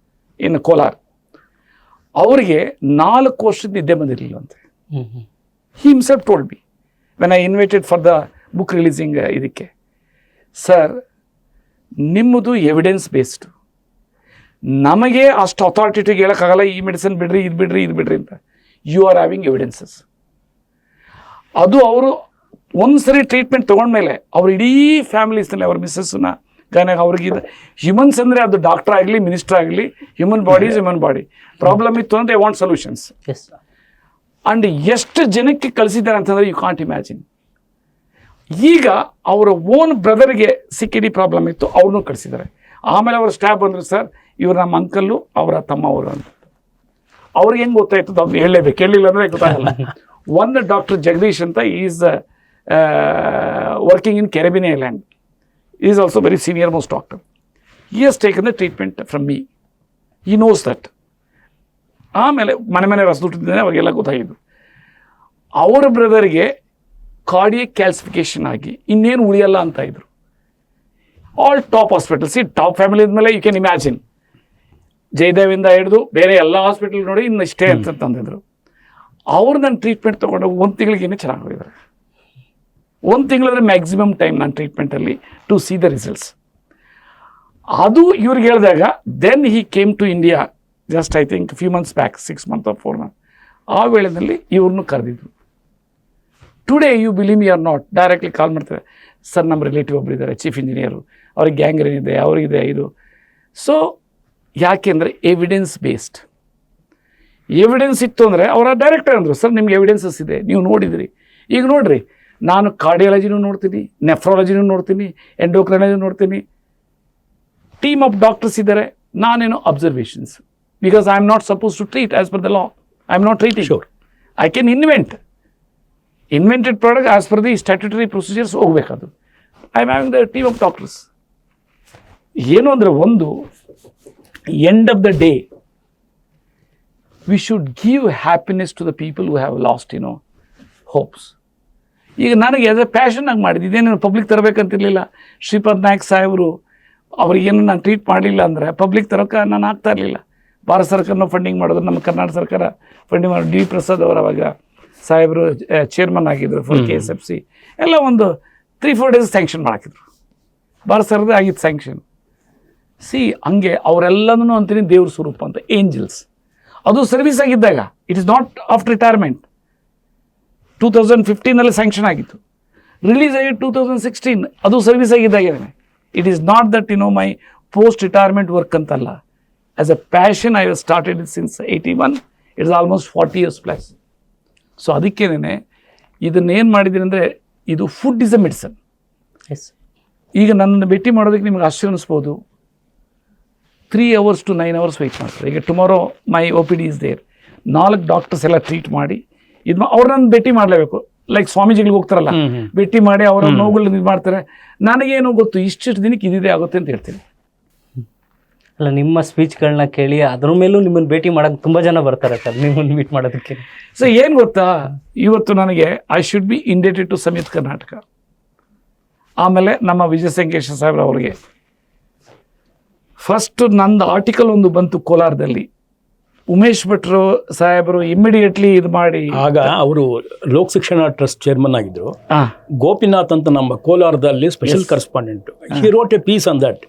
in Kolar. ಅವರಿಗೆ 4 ವರ್ಷದ ನಿದ್ದೆ ಬಂದಿರಲಿಲ್ಲಂತೆ. He himself told me when I invited for the book releasing ಇದಕ್ಕೆ, sir ನಿಮ್ಮದು evidence based, ನಮಗೆ ಅಷ್ಟು ಅಥಾರಿಟಿಗೆ ಹೇಳೋಕ್ಕಾಗಲ್ಲ ಈ medicine ಬಿಡ್ರಿ ಇದು ಬಿಡ್ರಿ ಅಂತ. You are having evidences. ಅದು ಅವರು ಒಂದು ಸರಿ ಟ್ರೀಟ್ಮೆಂಟ್ ತೊಗೊಂಡ್ಮೇಲೆ ಅವ್ರ ಇಡೀ ಫ್ಯಾಮಿಲೀಸ್ನಲ್ಲಿ ಅವ್ರ ಮಿಸ್ಸಸ್ನ ಗನಾಗ ಅವ್ರಿಗೆ ಹ್ಯೂಮನ್ಸ್ ಅಂದರೆ ಅದು ಡಾಕ್ಟರ್ ಆಗಲಿ ಮಿನಿಸ್ಟರ್ ಆಗಲಿ, human body is human body. Problem ಇತ್ತು ಅಂದರೆ I want solutions. Yes and ಎಷ್ಟು ಜನಕ್ಕೆ ಕಳಿಸಿದ್ದಾರೆ ಅಂತಂದರೆ ಯು ಕಾಂಟ್ ಇಮ್ಯಾಜಿನ್. ಈಗ ಅವರ ಓನ್ ಬ್ರದರ್ಗೆ ಸಿಕ್ಕಿಡಿ ಪ್ರಾಬ್ಲಮ್ ಇತ್ತು, ಅವ್ರನ್ನೂ ಕಳಿಸಿದ್ದಾರೆ. ಆಮೇಲೆ ಅವ್ರ ಸ್ಟಾಫ್ ಬಂದರು, ಸರ್ ಇವ್ರು ನಮ್ಮ ಅಂಕಲ್ಲು ಅವರ ತಮ್ಮ ಅವರು ಅಂತ. ಅವ್ರಿಗೆ ಹೆಂಗೆ ಗೊತ್ತಾಯ್ತು ಅದು ಹೇಳಲೇಬೇಕು, ಹೇಳಿಲ್ಲ ಅಂದರೆ ಗೊತ್ತಾಗಲ್ಲ. ಒಂದು ಡಾಕ್ಟರ್ ಜಗದೀಶ್ ಅಂತ is working in Caribbean island, is also very senior most doctor. He has taken the treatment from me, he knows that. ಆಮೇಲೆ ಮನೆ ರಸದುಟ್ಟಿದ್ದೇನೆ ಅವಾಗೆಲ್ಲ ಗೊತ್ತಾಗಿದ್ದು. ಅವರ ಬ್ರದರ್ಗೆ ಕಾರ್ಡಿಯಕ್ ಕ್ಯಾಲ್ಸಿಫಿಕೇಶನ್ ಆಗಿ ಇನ್ನೇನು ಉಳಿಯಲ್ಲ ಅಂತ ಇದ್ರು. ಆಲ್ ಟಾಪ್ ಹಾಸ್ಪಿಟಲ್ಸ್, ಈ ಟಾಪ್ ಫ್ಯಾಮಿಲಿ ಇದ್ಮೇಲೆ ಯು ಕ್ಯಾನ್ ಇಮ್ಯಾಜಿನ್, ಜಯದೇವಿಂದ ಹಿಡಿದು ಬೇರೆ ಎಲ್ಲ ಹಾಸ್ಪಿಟಲ್ ನೋಡಿ ಇನ್ನು ಇಷ್ಟೇ ಅಂತ ತಂದಿದ್ರು. ಅವ್ರು ನನ್ನ ಟ್ರೀಟ್ಮೆಂಟ್ ತೊಗೊಂಡು 1 ತಿಂಗಳಿಗೇನೆ ಚೆನ್ನಾಗಿ ಹೋಗಿದ್ದಾರೆ. 1 ತಿಂಗಳಂದ್ರೆ ಮ್ಯಾಕ್ಸಿಮಮ್ ಟೈಮ್ ನಾನು ಟ್ರೀಟ್ಮೆಂಟಲ್ಲಿ ಟು ಸಿ ದ ರಿಸಲ್ಟ್ಸ್. ಅದು ಇವ್ರಿಗೆ ಹೇಳಿದಾಗ then he came to India just I think few months back, 6 months or 4 months. ಆ ವೇಳೆಯಲ್ಲಿ ಇವ್ರನ್ನೂ ಕರೆದಿದ್ರು. Today you believe me or not, directly call ಮಾಡ್ತಾರೆ, ಸರ್ ನಮ್ಮ ರಿಲೇಟಿವ್ ಒಬ್ಬರು ಇದ್ದಾರೆ ಚೀಫ್ ಇಂಜಿನಿಯರು, ಅವ್ರಿಗೆ ಗ್ಯಾಂಗ್ರೇನ್ ಇದೆ, ಅವರಿಗಿದೆ ಇದು. ಸೊ ಯಾಕೆಂದರೆ ಎವಿಡೆನ್ಸ್ ಬೇಸ್ಡ್. ಎವಿಡೆನ್ಸ್ ಇತ್ತು ಅಂದರೆ ಅವರ ಡೈರೆಕ್ಟರ್ ಅಂದರು, ಸರ್ ನಿಮ್ಗೆ ಎವಿಡೆನ್ಸಸ್ ಇದೆ, ನೀವು ನೋಡಿದಿರಿ. ಈಗ ನೋಡಿರಿ, ನಾನು ಕಾರ್ಡಿಯಾಲಜಿನೂ ನೋಡ್ತೀನಿ, ನೆಫ್ರಾಲಜಿನೂ ನೋಡ್ತೀನಿ, ಎಂಡೋಕ್ರೈನಾಲಜಿ ನೋಡ್ತೀನಿ, ಟೀಮ್ ಆಫ್ ಡಾಕ್ಟರ್ಸ್ ಇದ್ದಾರೆ, ನಾನೇನು observations. Because I am not suppose to treat as per the law, I am not treating. Sure. I can invented product as per the statutory procedures ಹೋಗ್ಬೇಕದು. I am having the team of doctors. ಏನು ಅಂದರೆ, ಒಂದು end of the day we should give happiness to the people who have lost hopes. ಈಗ ನನಗೆ as a ಪ್ಯಾಷನ್ನಾಗಿ ಮಾಡಿದ್ದು, ಇದೇನೇನು public ತರಬೇಕಂತಿರಲಿಲ್ಲ. ಶ್ರೀಪಾದ್ ನಾಯಕ್ ಸಾಹೇಬರು ಅವ್ರಿಗೇನು ನಾನು ಟ್ರೀಟ್ ಮಾಡಲಿಲ್ಲ ಅಂದರೆ ಪಬ್ಲಿಕ್ ತರೋಕೆ ನಾನು ಆಗ್ತಾ ಇರಲಿಲ್ಲ. ಭಾರತ ಸರ್ಕಾರನ ಫಂಡಿಂಗ್ ಮಾಡೋದು, ನಮ್ಮ ಕರ್ನಾಟಕ ಸರ್ಕಾರ ಫಂಡಿಂಗ್ ಮಾಡೋದು. ಡಿ ಪ್ರಸಾದ್ ಅವರು ಅವಾಗ ಸಾಹೇಬರು ಚೇರ್ಮನ್ ಆಗಿದ್ದರು ಫಾರ್ KSFC. ಎಲ್ಲ ಒಂದು 3-4 days ಸ್ಯಾಂಕ್ಷನ್ ಮಾಡಾಕಿದ್ರು, ಭಾರತ ಸರ್ಕಾರದ ಆಗಿತ್ತು ಸ್ಯಾಂಕ್ಷನ್. ಹಂಗೆ ಅವರೆಲ್ಲನೂ ಅಂತೀನಿ ದೇವ್ರ ಸ್ವರೂಪ ಅಂತ, ಏಂಜಲ್ಸ್. ಅದು ಸರ್ವಿಸ್ ಆಗಿದ್ದಾಗ, it is not after retirement. 2015 sanction ಆಗಿತ್ತು, ರಿಲೀಸ್ ಆಗಿದ್ದು 2016, ಅದು ಸರ್ವಿಸ್ ಆಗಿದ್ದಾಗೇನೆ. It is not that my post retirement work ಅಂತಲ್ಲ. As a passion I have started it since 81. It's almost 40 years plus. So ಅದಕ್ಕೇನೆ ಇದನ್ನೇನು ಮಾಡಿದ್ದೀನಿ ಅಂದರೆ, ಇದು food is a medicine. Yes. ಈಗ ನನ್ನನ್ನು ಭೇಟಿ ಮಾಡೋದಕ್ಕೆ ನಿಮ್ಗೆ ಆಶ್ಚರ್ಯ ಅನಿಸ್ಬೋದು, 3 hours to 9 hours ವೆಯ್ಟ್ ಮಾಡ್ತಾರೆ. ಈಗ tomorrow my OPD is there, 4 doctors ಎಲ್ಲ ಟ್ರೀಟ್ ಮಾಡಿ ಅವ್ರನ್ನ ಭೇಟಿ ಮಾಡಲೇಬೇಕು. ಲೈಕ್ ಸ್ವಾಮೀಜಿಗಳಿಗೆ ಹೋಗ್ತಾರಲ್ಲ, ಭೇಟಿ ಮಾಡಿ ಅವರ ನೋವುಗಳನ್ನ ಇದು ಮಾಡ್ತಾರೆ. ನನಗೇನು ಗೊತ್ತು, ಇಷ್ಟು ದಿನಕ್ಕೆ ಇದಿದೆ ಆಗುತ್ತೆ ಅಂತ ಹೇಳ್ತೀನಿ. ಅಲ್ಲ, ನಿಮ್ಮ ಸ್ಪೀಚ್ಗಳನ್ನ ಕೇಳಿ ಅದ್ರ ಮೇಲೂ ನಿಮ್ಮನ್ನು ಭೇಟಿ ಮಾಡೋಕ್ಕೆ ತುಂಬ ಜನ ಬರ್ತಾರೆ ಸರ್, ನಿಮ್ಮನ್ನು ಮೀಟ್ ಮಾಡೋದಕ್ಕೆ. ಸೊ ಏನು ಗೊತ್ತಾ, ಇವತ್ತು ನನಗೆ I should be indebted to ಸಮಿತ್ ಕರ್ನಾಟಕ. ಆಮೇಲೆ ನಮ್ಮ ವಿಜಯ ಸಂಕೇಶ ಸಾಹೇಬ್ರ ಅವರಿಗೆ ಫಸ್ಟ್ ನಂದು ಆರ್ಟಿಕಲ್ ಒಂದು ಬಂತು ಕೋಲಾರದಲ್ಲಿ. ಉಮೇಶ್ ಭಟ್ರು ಸಾಹೇಬರು ಇಮ್ಮಿಡಿಯೇಟ್ಲಿ ಇದು ಮಾಡಿ, ಆಗ ಅವರು ಲೋಕ್ ಶಿಕ್ಷಣ ಟ್ರಸ್ಟ್ ಚೇರ್ಮನ್ ಆಗಿದ್ರು. ಗೋಪಿನಾಥ್ ಅಂತ ನಮ್ಮ ಕೋಲಾರದಲ್ಲಿ special correspondent, he wrote a piece on that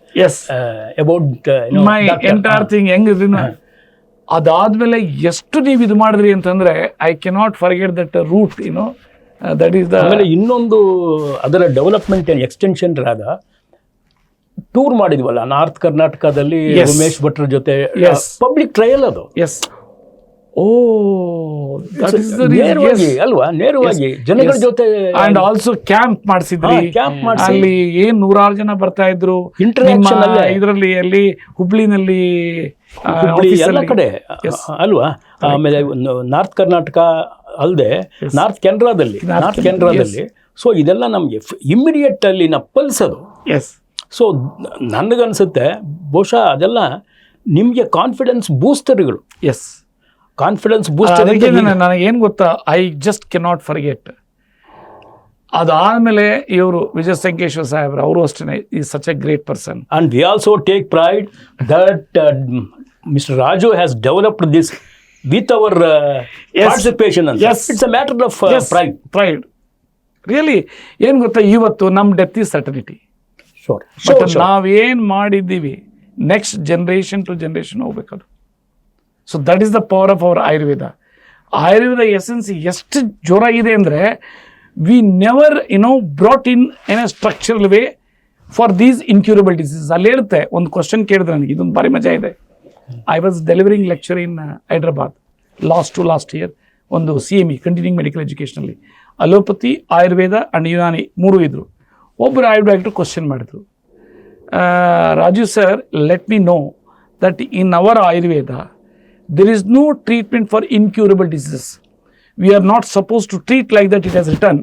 about my entire thing. ಹೆಂಗಿದ್ರಿ ಅದಾದ್ಮೇಲೆ ಎಷ್ಟು ನೀವು ಇದು ಮಾಡಿದ್ರಿ ಅಂತಂದ್ರೆ, I cannot forget that route, that is the. ಆಮೇಲೆ ಇನ್ನೊಂದು ಅದರ ಡೆವಲಪ್ಮೆಂಟ್ ಎಕ್ಸ್ಟೆನ್ಷನ್ ರಾದ ಟೂರ್ ಮಾಡಿದ್ವಲ್ಲ ನಾರ್ತ್ ಕರ್ನಾಟಕದಲ್ಲಿ ಉಮೇಶ್ ಭಟ್ರ ಜೊತೆ, ಪಬ್ಲಿಕ್ ಟ್ರಯಲ್ ಅದು. ಎಸ್. ಓ, ಅಲ್ವಾ, ನೇರವಾಗಿ ಜನಗಳ ಜೊತೆ. ಅಂಡ್ ಆಲ್ಸೋ ಕ್ಯಾಂಪ್ ಮಾಡಿಸಿದ್ರಿ. ಅಲ್ಲಿ 100 ಜನ ಬರ್ತಾ ಇದ್ರು ಇದರಲ್ಲಿ, ಅಲ್ಲಿ ಹುಬ್ಳಿನಲ್ಲಿ ಎಲ್ಲ ಕಡೆ ಅಲ್ವಾ. ಆಮೇಲೆ ನಾರ್ತ್ ಕರ್ನಾಟಕ ಅಲ್ಲದೆ ನಾರ್ತ್ ಕೆನರಾದಲ್ಲಿ. ಸೊ ಇದೆಲ್ಲ ನಮಗೆ ಇಮ್ಮಿಡಿಯೇಟ್ ಅಲ್ಲಿ ಪಲ್ಸ್ ಅದು. ಎಸ್. ಸೊ ನನಗನ್ಸುತ್ತೆ ಬಹುಶಃ ಅದೆಲ್ಲ ನಿಮಗೆ ಕಾನ್ಫಿಡೆನ್ಸ್ ಬೂಸ್ಟರ್ಗಳು. Yes, confidence booster. ನನಗೇನು ಗೊತ್ತಾ, ಐ ಜಸ್ಟ್ ಕೆನಾಟ್ ಫರ್ಗೆಟ್. ಅದಾದಮೇಲೆ ಇವರು ವಿಜಯ ಸಂಕೇಶ್ವರ ಸಾಹೇಬ್ರು, ಅವರು ಅಷ್ಟೇ is such a great person. And we also take pride that mister Raju has developed this with our participation. It's a matter of pride. Really ಏನು ಗೊತ್ತಾ, ಇವತ್ತು ನಮ್ಮ ಡೆತ್ ಈಸ್ ಸರ್ಟನಿಟಿ. ನಾವೇನು ಮಾಡಿದ್ದೀವಿ ನೆಕ್ಸ್ಟ್ ಜನರೇಷನ್ ಟು ಜನರೇಷನ್ ಹೋಗ್ಬೇಕದು. So that is the power of our Ayurveda. Ayurveda essence ಎಷ್ಟು ಜೋರಾಗಿದೆ ಅಂದರೆ we never brought in a structural way for these incurable diseases. ಅಲ್ಲಿ ಹೇಳುತ್ತೆ, ಒಂದು ಕ್ವಶನ್ ಕೇಳಿದ್ರೆ ನನಗೆ ಇದೊಂದು ಭಾರಿ ಮಜಾ ಇದೆ. I was delivering lecture in Hyderabad last year, ಒಂದು CME ಕಂಟಿನ್ಯೂಯಿಂಗ್ ಮೆಡಿಕಲ್ ಎಜುಕೇಷನಲ್ಲಿ. ಅಲೋಪತಿ, ಆಯುರ್ವೇದ ಆ್ಯಂಡ್ ಯುನಾನಿ 3 ಇದ್ದರು. ಒಬ್ಬರು ಆಯುರ್ವೇದ ಡಾಕ್ಟರ್ ಕ್ವಶನ್ ಮಾಡಿದ್ರು, Raju sir, let me know that in our Ayurveda there is no treatment for incurable diseases. We are not supposed to treat like that, it has written.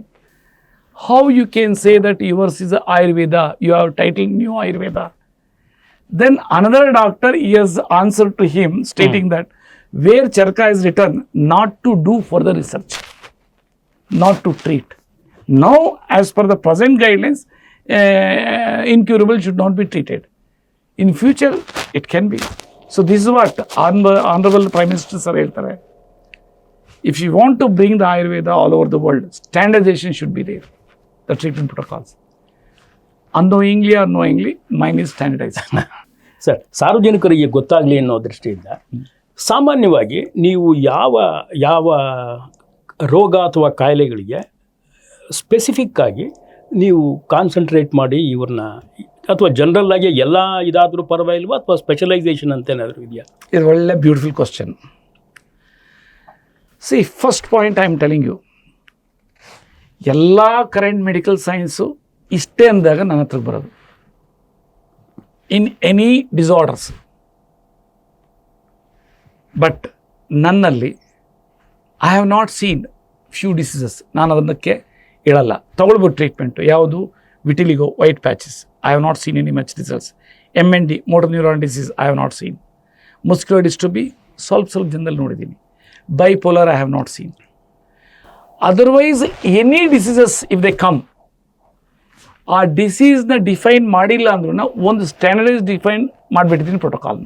How you can say that yours is a Ayurveda, you have titled New Ayurveda? Then another doctor, he has answered to him stating that where Charka is written not to do further research, not to treat. Now as per the present guidelines, incurable should not be treated. In future it can be. So this is what Honorable Prime Minister sir ಹೇಳ್ತಾರೆ. If you want to bring the Ayurveda all over the world, standardization should be there, the treatment protocols. Unknowingly or knowingly, mine is standardized. Sir, ಸಾರ್ವಜನಿಕರಿಗೆ ಗೊತ್ತಾಗಲಿ ಅನ್ನೋ ದೃಷ್ಟಿಯಿಂದ ಸಾಮಾನ್ಯವಾಗಿ ನೀವು ಯಾವ ರೋಗ ಅಥವಾ ಕಾಯಿಲೆಗಳಿಗೆ ಸ್ಪೆಸಿಫಿಕ್ ಆಗಿ ನೀವು ಕಾನ್ಸಂಟ್ರೇಟ್ ಮಾಡಿ ಇವ್ರನ್ನ, ಅಥವಾ ಜನರಲ್ ಆಗಿ ಎಲ್ಲ ಇದಾದರೂ ಪರವಾಗಿಲ್ವಾ, ಅಥವಾ ಸ್ಪೆಷಲೈಸೇಷನ್ ಅಂತ ಏನಾದರೂ ಇದೆಯಾ? ಇದು ಒಳ್ಳೆ beautiful question. See, first point I am telling you, ಎಲ್ಲ ಕರೆಂಟ್ ಮೆಡಿಕಲ್ ಸೈನ್ಸು ಇಷ್ಟೇ ಅಂದಾಗ ನನ್ನ ಹತ್ರಕ್ಕೆ ಬರೋದು. ಇನ್ ಎನಿ ಡಿಸಾರ್ಡರ್ಸ್, ಬಟ್ ನನ್ನಲ್ಲಿ I have not seen few diseases. ನಾನು ಅದಕ್ಕೆ ಹೇಳಲ್ಲ, ತಗೊಳ್ಬೋದು ಟ್ರೀಟ್ಮೆಂಟು. ಯಾವುದು? Vitiligo, white patches, I have not seen any much results. MND, motor neuron disease, I have not seen. Muscular dystrophy, ಸ್ವಲ್ಪ ಜನದಲ್ಲಿ ನೋಡಿದ್ದೀನಿ. Bipolar, I have not seen. Otherwise, any diseases if they come, ಆ ಡಿಸೀಸ್ನ define ಮಾಡಿಲ್ಲ ಅಂದ್ರೂ ಒಂದು standardise define ಮಾಡಿಬಿಟ್ಟಿದ್ದೀನಿ ಪ್ರೋಟೋಕಾಲ್ನ,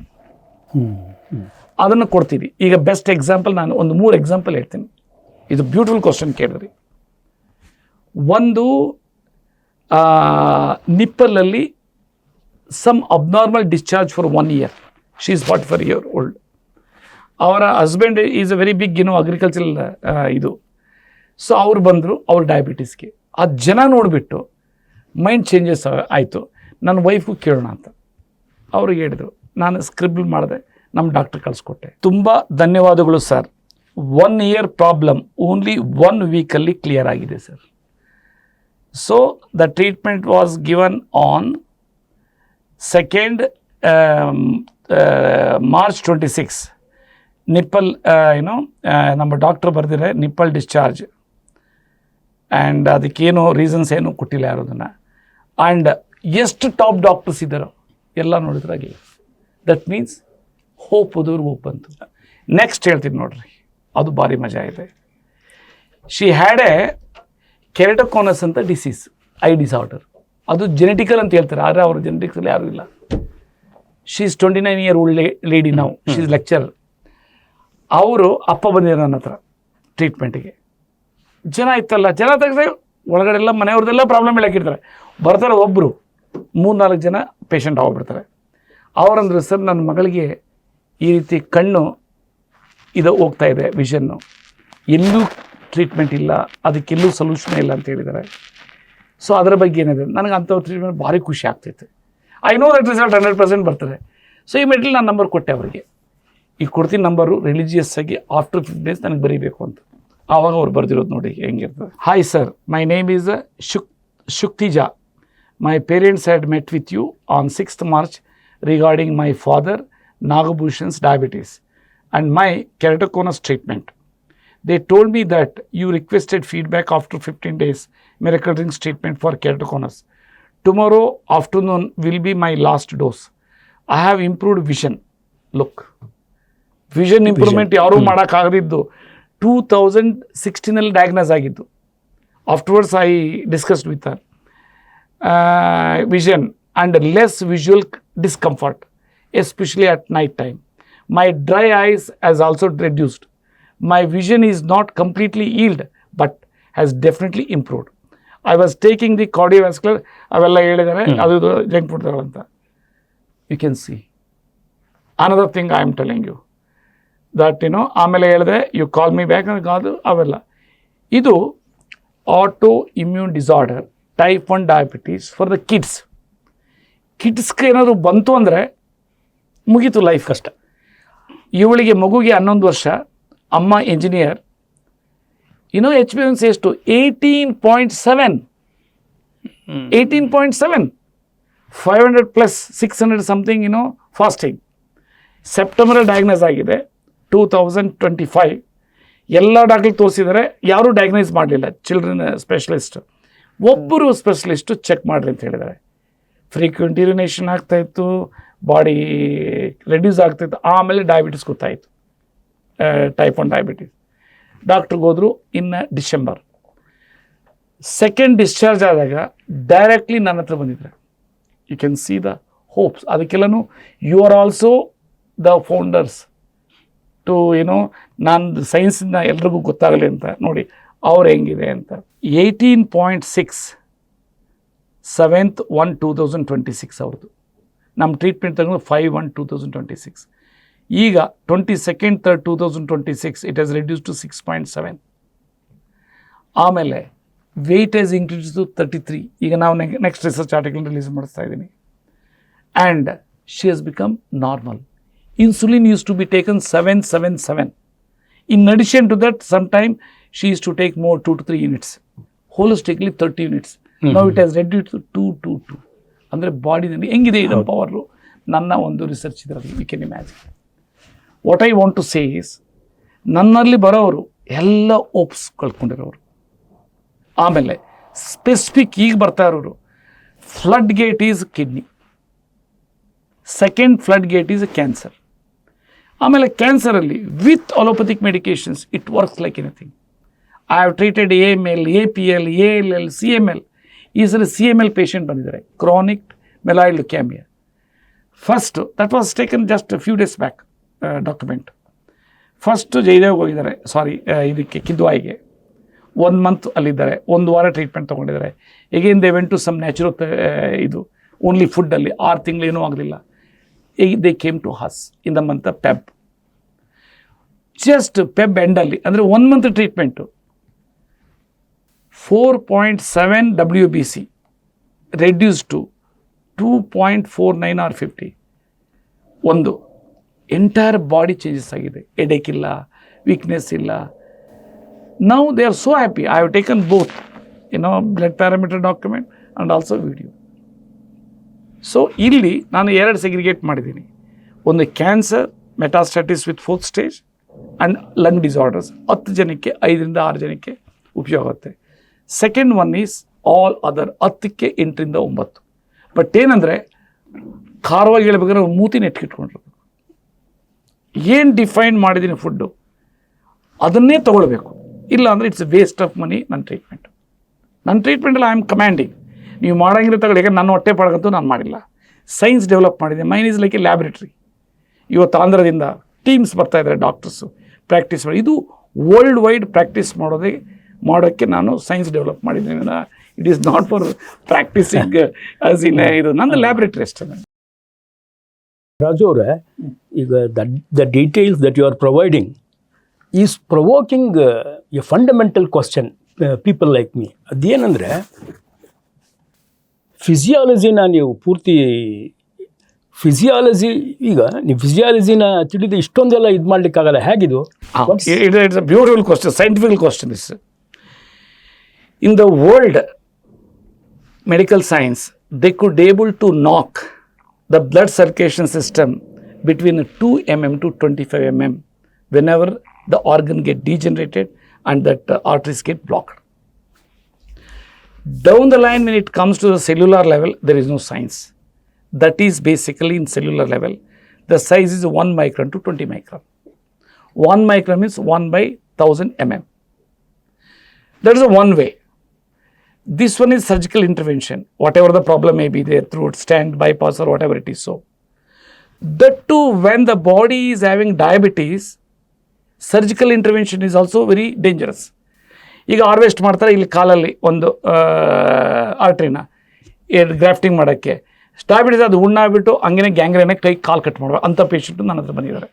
ಅದನ್ನು ಕೊಡ್ತೀವಿ. ಈಗ ಬೆಸ್ಟ್ ಎಕ್ಸಾಂಪಲ್, ನಾನು ಒಂದು 3 ಎಕ್ಸಾಂಪಲ್ ಹೇಳ್ತೀನಿ. ಇದು ಬ್ಯೂಟಿಫುಲ್ ಕ್ವಶನ್ ಕೇಳಿದ್ರಿ. ಒಂದು, ನಿಪ್ಪಲಲ್ಲಿ some abnormal discharge for 1 year. She is 44 years old. ಅವರ husband is a very big agricultural ಇದು. ಸೊ ಅವ್ರು ಬಂದರು ಅವ್ರ ಡಯಾಬಿಟೀಸ್ಗೆ. ಆ ಜನ ನೋಡಿಬಿಟ್ಟು ಮೈಂಡ್ ಚೇಂಜಸ್ ಆಯಿತು. ನನ್ನ ವೈಫು ಕೇಳೋಣ ಅಂತ ಅವ್ರಿಗೆ ಹೇಳಿದರು. ನಾನು ಸ್ಕ್ರಿಬಲ್ ಮಾಡಿದೆ, ನಮ್ಮ ಡಾಕ್ಟ್ರ್ ಕಳಿಸ್ಕೊಟ್ಟೆ. ತುಂಬ ಧನ್ಯವಾದಗಳು ಸರ್. 1 year ಪ್ರಾಬ್ಲಮ್ ಓನ್ಲಿ 1 weekಲ್ಲಿ ಕ್ಲಿಯರ್ ಆಗಿದೆ sir. So the treatment was given on 2nd March 26. Nipple, ನಮ್ಮ ಡಾಕ್ಟ್ರ್ ಬರೆದಿದ್ದಾರೆ ನಿಪ್ಪಲ್ ಡಿಸ್ಚಾರ್ಜ್, ಆ್ಯಂಡ್ ಅದಕ್ಕೇನು ರೀಸನ್ಸ್ ಏನು ಕೊಟ್ಟಿಲ್ಲ ಯಾರು ಅದನ್ನು. ಆ್ಯಂಡ್ ಎಷ್ಟು ಟಾಪ್ ಡಾಕ್ಟರ್ಸ್ ಇದ್ದಾರೋ ಎಲ್ಲ ನೋಡಿದ್ರಾಗೆ, ದಟ್ ಮೀನ್ಸ್ ಹೋಪ್ ಹೋದವ್ರು ಹೋಪ್ ಅಂತು. ನೆಕ್ಸ್ಟ್ ಹೇಳ್ತೀನಿ ನೋಡ್ರಿ, ಅದು ಭಾರಿ ಮಜಾ ಇದೆ. ಶಿ ಹ್ಯಾಡ್ ಎ ಕೆರಟೋಕೋನಸ್ ಅಂತ ಡಿಸೀಸ್, ಐ ಡಿಸಾರ್ಡರ್. ಅದು ಜೆನೆಟಿಕಲ್ ಅಂತ ಹೇಳ್ತಾರೆ, ಆದರೆ ಅವ್ರ ಜೆನೆಟಿಕ್ಸಲ್ಲಿ ಯಾರೂ ಇಲ್ಲ. She is 29 year old lady ನಾವು, ಶಿ ಈಸ್ ಲೆಕ್ಚರರ್. ಅವರು ಅಪ್ಪ ಬಂದಿದ್ದಾರೆ ನನ್ನ ಹತ್ರ ಟ್ರೀಟ್ಮೆಂಟಿಗೆ. ಜನ ಇತ್ತಲ್ಲ, ಜನ ತೆಗೆದ್ರೆ ಒಳಗಡೆಲ್ಲ ಮನೆಯವ್ರದ್ದೆಲ್ಲ ಪ್ರಾಬ್ಲಮ್ ಹೇಳಕ್ಕಿರ್ತಾರೆ. ಬರ್ತಾರೆ ಒಬ್ಬರು 3-4 ಜನ ಪೇಷಂಟ್ ಹೋಗ್ಬಿಡ್ತಾರೆ. ಅವರಂದ್ರೆ, ಸರ್ ನನ್ನ ಮಗಳಿಗೆ ಈ ರೀತಿ ಕಣ್ಣು ಇದು ಹೋಗ್ತಾ ಇದೆ, ವಿಷನ್ನು, ಎಲ್ಲೂ ಟ್ರೀಟ್ಮೆಂಟ್ ಇಲ್ಲ, ಅದಕ್ಕೆಲ್ಲೂ ಸೊಲ್ಯೂಷನ್ ಇಲ್ಲ ಅಂತ ಹೇಳಿದ್ದಾರೆ. ಸೊ ಅದರ ಬಗ್ಗೆ ಏನಿದೆ, ನನಗೆ ಅಂಥ ಟ್ರೀಟ್ಮೆಂಟ್ ಭಾರಿ ಖುಷಿ ಆಗ್ತೈತೆ. ಐ ನೋ ದಟ್ ರಿಸಲ್ಟ್ 100% ಬರ್ತದೆ. ಸೊ ಈ ಮೆಟಲ್ ನಾನು ನಂಬರ್ ಕೊಟ್ಟೆ ಅವರಿಗೆ. ಈಗ ಕೊಡ್ತೀನಿ ನಂಬರು, ರಿಲಿಜಿಯಸ್ ಆಗಿ ಆಫ್ಟರ್ 15 days ನನಗೆ ಬರೀಬೇಕು ಅಂತ. ಆವಾಗ ಅವ್ರು ಬರ್ದಿರೋದು ನೋಡಿ ಹೆಂಗಿರ್ತದೆ. Hi sir, my name is Shuktija. My parents had met with you on 6th March regarding my father Nagabhushan's diabetes and my keratoconus treatment. They told me that you requested feedback after 15 days miracle rings treatment for keratoconus. Tomorrow afternoon will be my last dose. I have improved vision. Look, vision improvement ಯಾರೂ ಮಾಡೋಕ್ಕಾಗದಿದ್ದು 2016 diagnose ಆಗಿದ್ದು. Afterwards I discussed with her. Vision and less visual discomfort, especially at night time. My dry eyes has also reduced. My vision is not completely healed, but has definitely improved. I was taking the cardiovascular, ಅವೆಲ್ಲ ಹೇಳಿದ್ದಾರೆ, ಅದು junk ಫುಡ್ಗಳಂತ. You can see. Another thing I am telling you, that ಆಮೇಲೆ ಹೇಳಿದೆ you call me back ಅದು ಅವೆಲ್ಲ. ಇದು auto immune disorder type 1 diabetes for the ಕಿಡ್ಸ್ಗೆ ಏನಾದರೂ ಬಂತು ಅಂದರೆ ಮುಗೀತು ಲೈಫ್ ಕಷ್ಟ. ಇವಳಿಗೆ ಮಗುಗೆ 11 ವರ್ಷ, ಅಮ್ಮ ಇಂಜಿನಿಯರ್, HbA1c ಎಷ್ಟು 18.7, 500 plus 600 something fasting. September diagnose ಆಗಿದೆ 2025. ಎಲ್ಲ ಡಾಕ್ಟರ್ ತೋರಿಸಿದ್ದಾರೆ, ಯಾರೂ ಡಯಾಗ್ನೈಸ್ ಮಾಡಲಿಲ್ಲ. ಚಿಲ್ಡ್ರನ್ ಸ್ಪೆಷಲಿಸ್ಟ್ ಒಬ್ಬರು ಸ್ಪೆಷಲಿಸ್ಟು ಚೆಕ್ ಮಾಡಿರಿ ಅಂತ ಹೇಳಿದ್ದಾರೆ. ಫ್ರೀಕ್ವೆಂಟ್ ಯೂರಿನೇಷನ್ ಆಗ್ತಾಯಿತ್ತು, ಬಾಡಿ ರೆಡ್ಯೂಸ್ ಆಗ್ತಾಯಿತ್ತು. ಆಮೇಲೆ ಡಯಾಬಿಟಿಸ್ ಗೊತ್ತಾಯಿತು, ಟೈಪ್ 1 ಡಯಾಬಿಟಿಸ್. ಡಾಕ್ಟ್ರಿಗೆ ಹೋದರು ಇನ್ನು ಡಿಸೆಂಬರ್. ಸೆಕೆಂಡ್ ಡಿಸ್ಚಾರ್ಜ್ ಆದಾಗ ಡೈರೆಕ್ಟ್ಲಿ ನನ್ನ ಹತ್ರ ಬಂದಿದ್ದಾರೆ. You can see the hopes. ಅದಕ್ಕೆಲ್ಲನೂ you are also the founders to ನಾನು ಸೈನ್ಸಿಂದ ಎಲ್ರಿಗೂ ಗೊತ್ತಾಗಲಿ ಅಂತ ನೋಡಿ ಅವ್ರು ಹೆಂಗಿದೆ ಅಂತ. 18.6 7th 1 2026 ಅವ್ರದ್ದು. ನಮ್ಮ ಟ್ರೀಟ್ಮೆಂಟ್ ತಗೊಂಡು 5/1/2026. ಈಗ 22nd 3rd 2026 it has reduce to 6.7. ಆಮೇಲೆ ವೆಯ್ಟ್ ಹ್ಯಾಸ್ ಇನ್ಕ್ರೀಸ್ ಟು 33. ಈಗ ನಾವು ನೆಕ್ಸ್ಟ್ ರಿಸರ್ಚ್ ಆರ್ಟಿಕಲ್ ರಿಲೀಸ್ ಮಾಡಿಸ್ತಾ ಇದ್ದೀನಿ. And she has become normal. Insulin used to be taken 777. In addition to that, sometime she used to take more 2 to 3 units. Holistically 30 units. Now it has reduced to 222. ಅಂದರೆ ಬಾಡಿನಲ್ಲಿ ಹೆಂಗಿದೆ ಇದರ power, ನನ್ನ ಒಂದು research ಇದರಲ್ಲಿ you can imagine. What I want to say is, ನನ್ನಲ್ಲಿ ಬರೋರು ಎಲ್ಲ OOPS ಕಳ್ಕೊಂಡಿರೋರು. ಆಮೇಲೆ ಸ್ಪೆಸಿಫಿಕ್ ಈಗ ಬರ್ತಾ ಇರೋರು, flood gate is kidney, second flood gate is cancer. ಆಮೇಲೆ ಕ್ಯಾನ್ಸರಲ್ಲಿ with allopathic medications it works like anything. I have treated AML, APL, ALL, CML. ಈ ಸರಿ CML ಪೇಷಂಟ್ ಬಂದಿದ್ದಾರೆ, chronic myeloid leukaemia. First that was taken just few days back document. First ಜಯದೇವ್ಗೆ ಹೋಗಿದ್ದಾರೆ, ಇದಕ್ಕೆ ಕಿದ್ವಾಯಿಗೆ 1 month ಅಲ್ಲಿದ್ದಾರೆ, 1 ವಾರ ಟ್ರೀಟ್ಮೆಂಟ್ ತೊಗೊಂಡಿದ್ದಾರೆ. Again they went to some natural ಇದು ಓನ್ಲಿ ಫುಡ್ಡಲ್ಲಿ 6 ತಿಂಗಳು ಏನೂ ಆಗಲಿಲ್ಲ. They came to us in the month Feb. Just Feb ಎಂಡಲ್ಲಿ ಅಂದರೆ 1 month treatment 4.7 WBC reduce to 2.49 or 50. ಒಂದು ಎಂಟೈರ್ ಬಾಡಿ ಚೇಂಜಸ್ ಆಗಿದೆ. ಹೆಡೇಕ್ ಇಲ್ಲ, ವೀಕ್ನೆಸ್ ಇಲ್ಲ. Now they are so happy. I have taken both blood parameter document and also video. So ಇಲ್ಲಿ ನಾನು 2 segregate ಮಾಡಿದ್ದೀನಿ. ಒಂದು cancer metastasis with 4th stage and lung disorders 10 ಜನಕ್ಕೆ 5 ರಿಂದ 6 ಜನಕ್ಕೆ ಉಪಯೋಗ ಆಗುತ್ತೆ. Second one is all other 10ಕ್ಕೆ 8 ರಿಂದ 9. ಬಟ್ ಏನಂದರೆ ಖಾರವಾಗಿ ಹೇಳ್ಬೇಕಾದ್ರೆ ಮೂತಿ ನೆಟ್ಕಿಟ್ಕೊಂಡಿರ್ಬೇಕು. ಏನು ಡಿಫೈನ್ ಮಾಡಿದ್ದೀನಿ ಫುಡ್ಡು ಅದನ್ನೇ ತೊಗೊಳ್ಬೇಕು. ಇಲ್ಲ ಅಂದರೆ ಇಟ್ಸ್ ವೇಸ್ಟ್ ಆಫ್ ಮನಿ. ನನ್ನ ಟ್ರೀಟ್ಮೆಂಟಲ್ಲಿ ಐ ಆಮ್ ಕಮ್ಯಾಂಡಿಂಗ್. ನೀವು ಮಾಡೋಂಗಿರೋ ತಗೊಳ್ಳಿ. ಯಾಕಂದ್ರೆ ನನ್ನ ಹೊಟ್ಟೆ ಪಡಗಂತೂ ನಾನು ಮಾಡಿಲ್ಲ. ಸೈನ್ಸ್ ಡೆವಲಪ್ ಮಾಡಿದೆ. Mine is like a laboratory. ಇವತ್ತು ಆಂಧ್ರದಿಂದ ಟೀಮ್ಸ್ ಬರ್ತಾಯಿದ್ದಾರೆ ಡಾಕ್ಟರ್ಸು ಪ್ರಾಕ್ಟೀಸ್ ಮಾಡಿ. ಇದು ವರ್ಲ್ಡ್ ವೈಡ್ ಪ್ರಾಕ್ಟೀಸ್ ಮಾಡೋಕ್ಕೆ ನಾನು ಸೈನ್ಸ್ ಡೆವಲಪ್ ಮಾಡಿದ್ದೀನಿ. It is not for practicing as in ಇದು ನನ್ನ ಲ್ಯಾಬ್ರೇಟ್ರಿ ಅಷ್ಟೇ. ರಾಜು ಅವರೇ, ಈಗ the details that you are providing is provoking a fundamental question people like me. ಅದೇನೆಂದರೆ, ಫಿಸಿಯಾಲಜಿನ ನೀವು ಪೂರ್ತಿ ಈಗ ನೀವು ಫಿಸಿಯಾಲಜಿನ ತಿಳಿದು ಇಷ್ಟೊಂದೆಲ್ಲ ಇದು ಮಾಡಲಿಕ್ಕಾಗಲ್ಲ, ಹೇಗಿದು? It's a beautiful question, scientific question. Is in the world medical science, they could able to knock the blood circulation system between 2 mm to 25 mm whenever the organ get degenerated and that arteries get blocked. Down the line, when it comes to the cellular level, there is no science. That is basically in cellular level, the size is 1 micron to 20 micron. 1 micron means 1/1000 mm. That is one way. This one is surgical intervention, whatever the problem may be there, through stent, bypass or whatever it is. So that too, when the body is having diabetes, surgical intervention is also very dangerous. ಈಗ harvest ಮಾಡ್ತಾರೆ ಇಲ್ಲಿ ಕಾಲಲ್ಲಿ ಒಂದು ಆರ್ಟ್ರಿನ grafting ಮಾಡೋಕ್ಕೆ. Diabetes ಅದು ಹುಣ್ಣಾಗ್ಬಿಟ್ಟು ಹಂಗೇನೆ ಗ್ಯಾಂಗ್ರೇನೆ ಕೈ ಕಾಲು cut ಮಾಡುವ ಅಂಥ ಪೇಷಂಟು ನನ್ನ ಹತ್ರ ಬಂದಿದ್ದಾರೆ.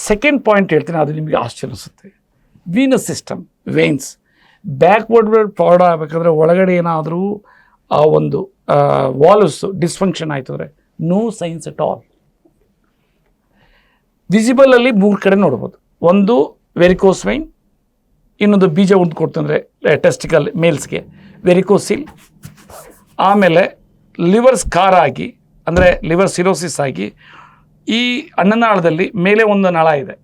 ಸೆಕೆಂಡ್ ಪಾಯಿಂಟ್ ಹೇಳ್ತೀನಿ, ಅದು ನಿಮಗೆ ಆಶ್ಚರ್ಯ ಅನಿಸುತ್ತೆ. Venus system, veins, backward blood forward ಆಗಬೇಕಾದ್ರೆ ಒಳಗಡೆ ಏನಾದರೂ ಆ ಒಂದು ವಾಲ್ವ್ಸ್ ಡಿಸ್ಫಂಕ್ಷನ್ ಆಯಿತು ಅಂದರೆ ನೋ ಸೈನ್ಸ್ ಅಟ್ ಆಲ್. ವಿಸಿಬಲಲ್ಲಿ 3 ಕಡೆ ನೋಡ್ಬೋದು. ಒಂದು ವೆರಿಕೋಸ್ ವೈನ್, ಇನ್ನೊಂದು ಬೀಜ ಉಂಟು ಕೊಡ್ತಂದರೆ ಟೆಸ್ಟಿಕಲ್ ಮೇಲ್ಸ್ಗೆ ವೆರಿಕೋಸಿಲ್, ಆಮೇಲೆ ಲಿವರ್ ಸ್ಕಾರ್ ಆಗಿ ಅಂದರೆ ಲಿವರ್ ಸಿರೋಸಿಸ್ ಆಗಿ ಈ ಅನ್ನನಾಳದಲ್ಲಿ ಮೇಲೆ ಒಂದು ನಳ ಇದೆ,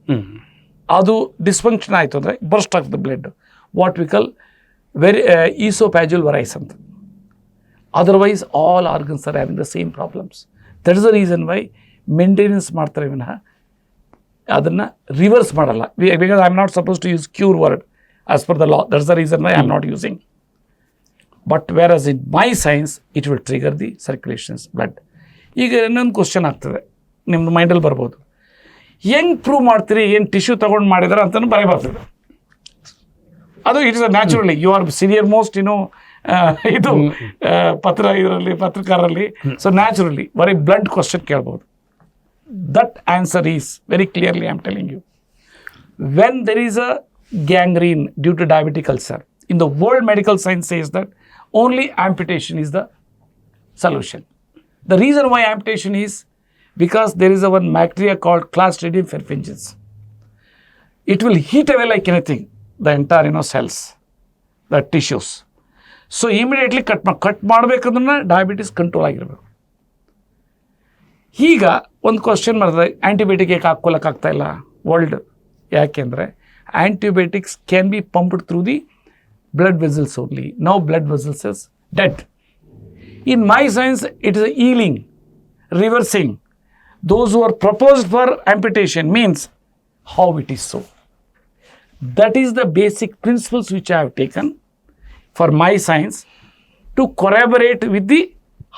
ಅದು ಡಿಸ್ಫಂಕ್ಷನ್ ಆಯಿತು ಅಂದರೆ burst of the blood, what we call oesophageal varices ಅಂತ. Otherwise all organs are having the same problems. That is the reason why maintenance ಮಾಡ್ತಾರೆ ವಿನಃ ಅದನ್ನು ರಿವರ್ಸ್ ಮಾಡಲ್ಲ. Because I am not suppose to use cure word as per the law. That's the reason why I am not using. But where as in my science it will trigger the circulations blood. ಈಗ ಇನ್ನೊಂದು question ಆಗ್ತದೆ ನಿಮ್ಮದು ಮೈಂಡಲ್ಲಿ ಬರ್ಬೋದು, ಹೆಂಗೆ prove ಮಾಡ್ತೀರಿ, ಏನು tissue ತೊಗೊಂಡು ಮಾಡಿದಾರೆ ಅಂತಲೂ ಬರ್ತದೆ. ಅದು it is a naturally you are senior most ಇದು ಪತ್ರಕಾರಲ್ಲಿ. So naturally very blunt question ಕೇಳ್ಬೋದು. That answer is very clearly I am telling you. When there is a gangrene due to diabetic ulcer, in the world medical science says that only amputation is the solution. The reason why amputation is because there is a one bacteria called Clostridium perfringens. It will heat away like anything the entire cells, the tissues. So immediately cut ಮಾಡಬೇಕಂದ್ರೆ diabetes control ಆಗಿರಬೇಕು. ಈಗ ಒಂದು question ಮಾಡಿದ್ರೆ antibiotic ಯಾಕೆ ಹಾಕ್ಕೊಳಕ್ಕಾಗ್ತಾ ಇಲ್ಲ world? ಯಾಕೆಂದರೆ antibiotics can be pumped through the blood vessels only. Now blood vessels is dead. In my science, it is a healing, reversing. Those who are proposed for amputation means how it is so. That is the basic principles which I have taken for my science to corroborate with the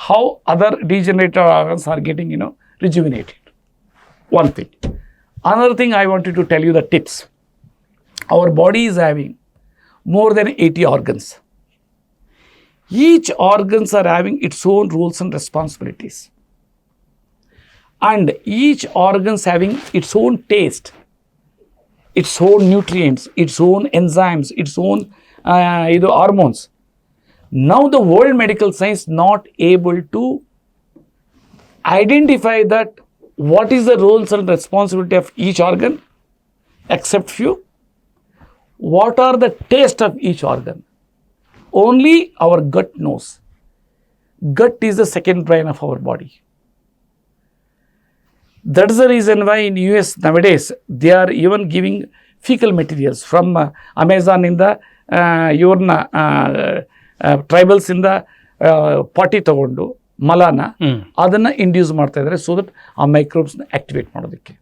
how other degenerative organs are getting, rejuvenated. One thing. Another thing I wanted to tell you the tips. Our body is having more than 80 organs. Each organs are having its own rules and responsibilities. And each organs having its own taste, its own nutrients, its own enzymes, its own hormones. Now the world medical science not able to identify that what is the roles and responsibility of each organ, except few. What are the taste of each organ? Only our gut knows. Gut is the second brain of our body. That is the reason why in US nowadays they are even giving fecal materials from Amazon in the iವ್ರನ್ನ tribals ಇಂದ ಪಾಟಿ ತಗೊಂಡು ಮಲಾನ ಅದನ್ನು induce ಮಾಡ್ತಾ ಇದ್ದಾರೆ so that ಆ ಮೈಕ್ರೋಬ್ಸ್ನ activate ಮಾಡೋದಕ್ಕೆ.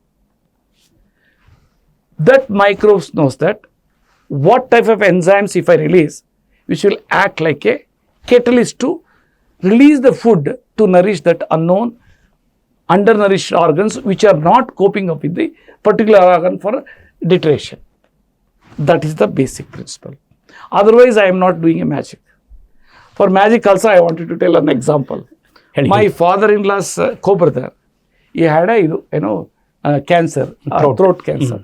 That microbes knows that what type of enzymes if I release which will act like a catalyst to release the food to nourish that unknown undernourished organs which are not coping up with the particular organ for deterioration. That is the basic principle. Otherwise I am not doing a magic. For magic also I wanted to tell an example. My father-in-law's co-brother, he had a cancer, throat cancer.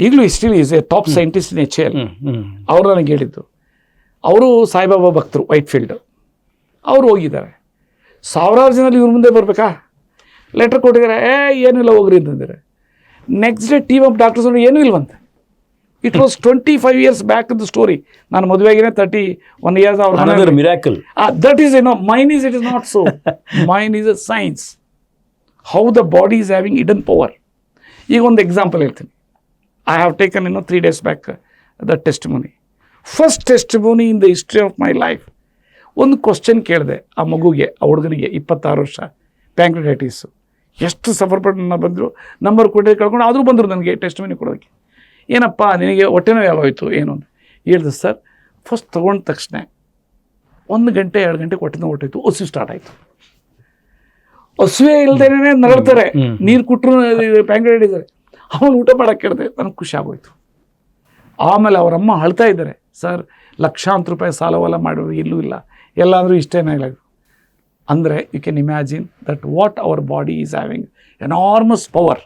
ಈಗಲೂ still is A top scientist in HL. ಅವರು ನನಗೆ ಹೇಳಿದ್ದು, ಅವರು ಸಾಯಿಬಾಬಾ ಭಕ್ತರು ವೈಟ್ಫೀಲ್ಡ್, ಅವರು ಹೋಗಿದ್ದಾರೆ. ಸಾವಿರಾರು ಜನರಲ್ಲಿ ಇವ್ರ ಮುಂದೆ ಬರಬೇಕಾ? ಲೆಟರ್ ಕೊಟ್ಟಿದ್ದಾರೆ, ಏನಿಲ್ಲ ಹೋಗ್ರಿ ಅಂತಂದರೆ. Next day team of doctors ಏನೂ ಇಲ್ವಂತೆ. It was 25 years back the story. ನಾನು ಮದುವೆಗಿನೇ 31 years ಅವ್ರ miracle. That is mine is it is not so. Mine is a science, how the body is having hidden power. ಈಗ ಒಂದು example ಹೇಳ್ತೀನಿ. I have taken 3 days back the testimony. First testimony in the history of my life. ಒಂದು question ಕೇಳಿದೆ ಆ ಮಗುಗೆ, ಆ ಹುಡುಗನಿಗೆ 26 ವರ್ಷ, ಪ್ಯಾಂಕ್ರಿಟೈಟಿಸು. ಎಷ್ಟು ಸಫರ್ ಪಟ್ಟು ಬಂದರು, ನಂಬರ್ ಕೊಟ್ಟು ಕಳ್ಕೊಂಡು ಆದರೂ ಬಂದರು ನನಗೆ ಟೆಸ್ಟಿಮನಿ ಕೊಡೋದಕ್ಕೆ. ಏನಪ್ಪ ನಿನಗೆ ಹೊಟ್ಟೆ ನೋವು ಯಾವಾಯಿತು ಏನು ಅಂತ ಹೇಳಿದೆ. ಸರ್ ಫಸ್ಟ್ ತೊಗೊಂಡ ತಕ್ಷಣ 1 ಗಂಟೆ 2 ಗಂಟೆ ಹೊಟ್ಟೆ ನೋವು ಹೊಟ್ಟೋಯ್ತು, ಹಸಿವು ಸ್ಟಾರ್ಟ್ ಆಯಿತು. ಹಸುವೆ ಇಲ್ದೇನೆ ನರಳ್ತಾರೆ, ನೀರು ಕೊಟ್ಟರು ಪ್ಯಾಂಕ್ರಿಟೈಟಿಸ್. ಅವನು ಊಟ ಮಾಡೋಕ್ಕೆ ಕೇಳಿದೆ, ನನಗೆ ಖುಷಿ ಆಗೋಯ್ತು. ಆಮೇಲೆ ಅವರಮ್ಮ ಅಳ್ತಾ ಇದ್ದಾರೆ, ಸರ್ ಲಕ್ಷಾಂತರ ರೂಪಾಯಿ ಸಾಲವೆಲ್ಲ ಮಾಡೋರು ಎಲ್ಲೂ ಇಲ್ಲ, ಎಲ್ಲಾದರೂ ಇಷ್ಟೇನೇ ಇಲ್ಲ ಅಂದರೆ you can imagine that what our body is having enormous power.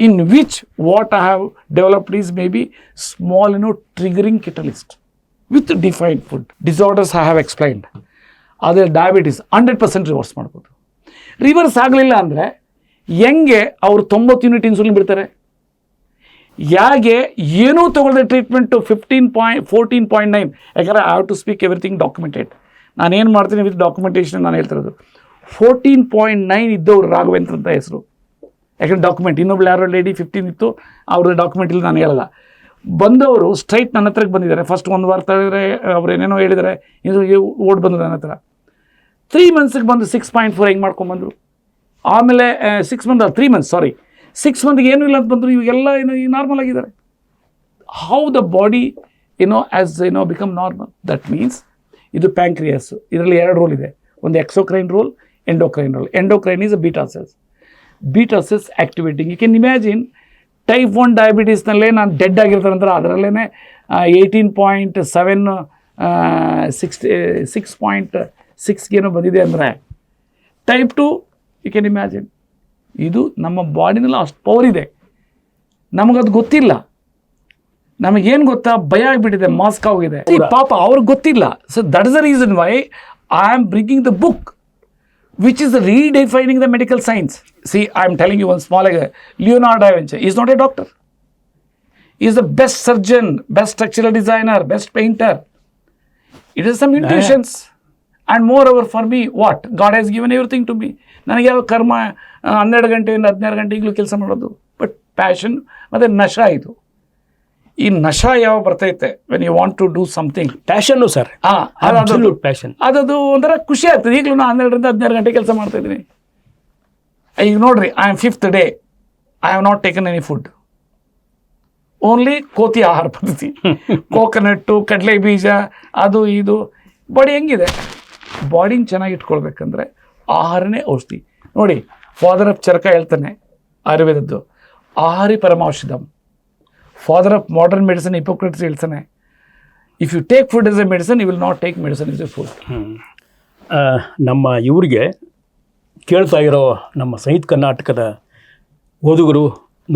in which what I have developed is maybe small, triggering catalyst with defined food. Disorders I have explained. ಅದೇ ಡಯಾಬಿಟಿಸ್ 100% ರಿವರ್ಸ್ ಮಾಡ್ಬೋದು. Reverse ಆಗಲಿಲ್ಲ ಅಂದರೆ ಹೆಂಗೆ ಅವರು 90 unit insulin ಬಿಡ್ತಾರೆ? ಯಾಕೆ ಏನೂ ತೊಗೊಳ್ದೆ ಟ್ರೀಟ್ಮೆಂಟು 14.9, ಯಾಕಂದರೆ I have to speak everything documented. ನಾನೇನು ಮಾಡ್ತೀನಿ ವಿತ್ ಡಾಕ್ಯುಮೆಂಟೇಷನ್ ನಾನು ಹೇಳ್ತಿರೋದು. 14.9 ಇದ್ದವರು ರಾಘವೇಂದ್ರ ಅಂತ ಹೆಸರು, ಯಾಕಂದರೆ ಡಾಕ್ಯುಮೆಂಟ್. ಇನ್ನೊಬ್ಳು ಯಾರೋ ಲೇಡಿ 15 ಇತ್ತು, ಅವ್ರದ್ದು ಡಾಕ್ಯುಮೆಂಟ್ ಇಲ್ಲಿ ನಾನು ಹೇಳಲ್ಲ. ಬಂದವರು ಸ್ಟ್ರೈಟ್ ನನ್ನ ಹತ್ರಕ್ಕೆ ಬಂದಿದ್ದಾರೆ. ಫಸ್ಟ್ 1 ವಾರ ತಡೆದ್ರೆ ಅವ್ರು ಏನೇನೋ ಹೇಳಿದ್ದಾರೆ, ಇದು ಓಡ್ ಬಂದು ನನ್ನ ಹತ್ರ 3 ಮಂತ್ಸಿಗೆ ಬಂದು 6.4 ಹೆಂಗೆ ಮಾಡ್ಕೊಂಡ್ಬಂದರು. ಆಮೇಲೆ 6 ಮಂತ್ಗೆ ಏನೂ ಇಲ್ಲ ಅಂತ ಬಂದರು. ಇವಾಗೆಲ್ಲ ಈಗ ನಾರ್ಮಲ್ ಆಗಿದ್ದಾರೆ. How the body as become normal. That means ಇದು ಪ್ಯಾಂಕ್ರಿಯಾಸ್. ಇದರಲ್ಲಿ 2 ರೋಲ್ ಇದೆ, ಒಂದು exocrine role, endocrine role. Endocrine is a beta cells activating. You can imagine type 1 ಡಯಾಬಿಟೀಸ್ನಲ್ಲೇ ನಾನು ಡೆಡ್ ಆಗಿರ್ತಾರೆ ಅಂದ್ರೆ ಅದರಲ್ಲೇ 18.7 6.6 ಬಂದಿದೆ ಅಂದರೆ ಟೈಪ್ 2 ಯು ಕ್ಯಾನ್ ಇಮ್ಯಾಜಿನ್. ಇದು ನಮ್ಮ ಬಾಡಿನಲ್ಲಿ ಅಷ್ಟು ಪವರ್ ಇದೆ, ನಮಗದು ಗೊತ್ತಿಲ್ಲ. ನಮಗೇನು ಗೊತ್ತಾ, ಭಯ ಆಗಿಬಿಟ್ಟಿದೆ, ಮಾಸ್ಕ್ ಆಗಿದೆ ಪಾಪ, ಅವ್ರಿಗೆ ಗೊತ್ತಿಲ್ಲ. So that is the reason why I am bringing the book which is redefining the medical science. See, I am telling you one small Leonardo da Vinci is not a doctor. He is the best surgeon, best structural designer, best painter. It is some intuitions. And moreover for me, what? God has given everything to me. ನನಗೆ ಯಾವ ಕರ್ಮ 12 ಗಂಟೆಯಿಂದ 16 ಗಂಟೆಗೂ ಕೆಲಸ ಮಾಡೋದು. But passion ಮತ್ತು ನಶಾ ಇದು. ಈ ನಶಾ ಯಾವ ಬರ್ತೈತೆ when you want to do something. ಪ್ಯಾಷನ್ನು ಸರ್, ಪ್ಯಾಷನ್ ಅದದು ಒಂಥರ ಖುಷಿ ಆಗ್ತದೆ. ಈಗಲೂ ನಾನು 12ರಿಂದ 16 ಗಂಟೆ ಕೆಲಸ ಮಾಡ್ತಾ ಇದ್ದೀನಿ. ಈಗ ನೋಡ್ರಿ, I am 5th day, I have not taken any food, only ಕೋತಿ ಆಹಾರ ಪದ್ಧತಿ. ಕೋಕೋನಟ್ಟು, ಕಡಲೆ ಬೀಜ, ಅದು ಇದು. ಬಾಡಿ ಹೆಂಗಿದೆ? ಬಾಡಿನ ಚೆನ್ನಾಗಿ ಇಟ್ಕೊಳ್ಬೇಕಂದ್ರೆ ಆಹಾರನೇ ಔಷಧಿ. ನೋಡಿ, ಫಾದರ್ ಆಫ್ ಚರಕ ಹೇಳ್ತಾನೆ ಆಯುರ್ವೇದದ್ದು, ಆಹಾರಿ ಪರಮೌಷಧಂ. Father of modern medicine Hippocrates ಹೇಳ್ತಾನೆ, if you take food as a medicine, you will not take medicine is a food. ನಮ್ಮ ಇವ್ರಿಗೆ ಕೇಳ್ತಾ ಇರೋ ನಮ್ಮ ಸಂಯುಕ್ತ ಕರ್ನಾಟಕದ ಓದುಗರು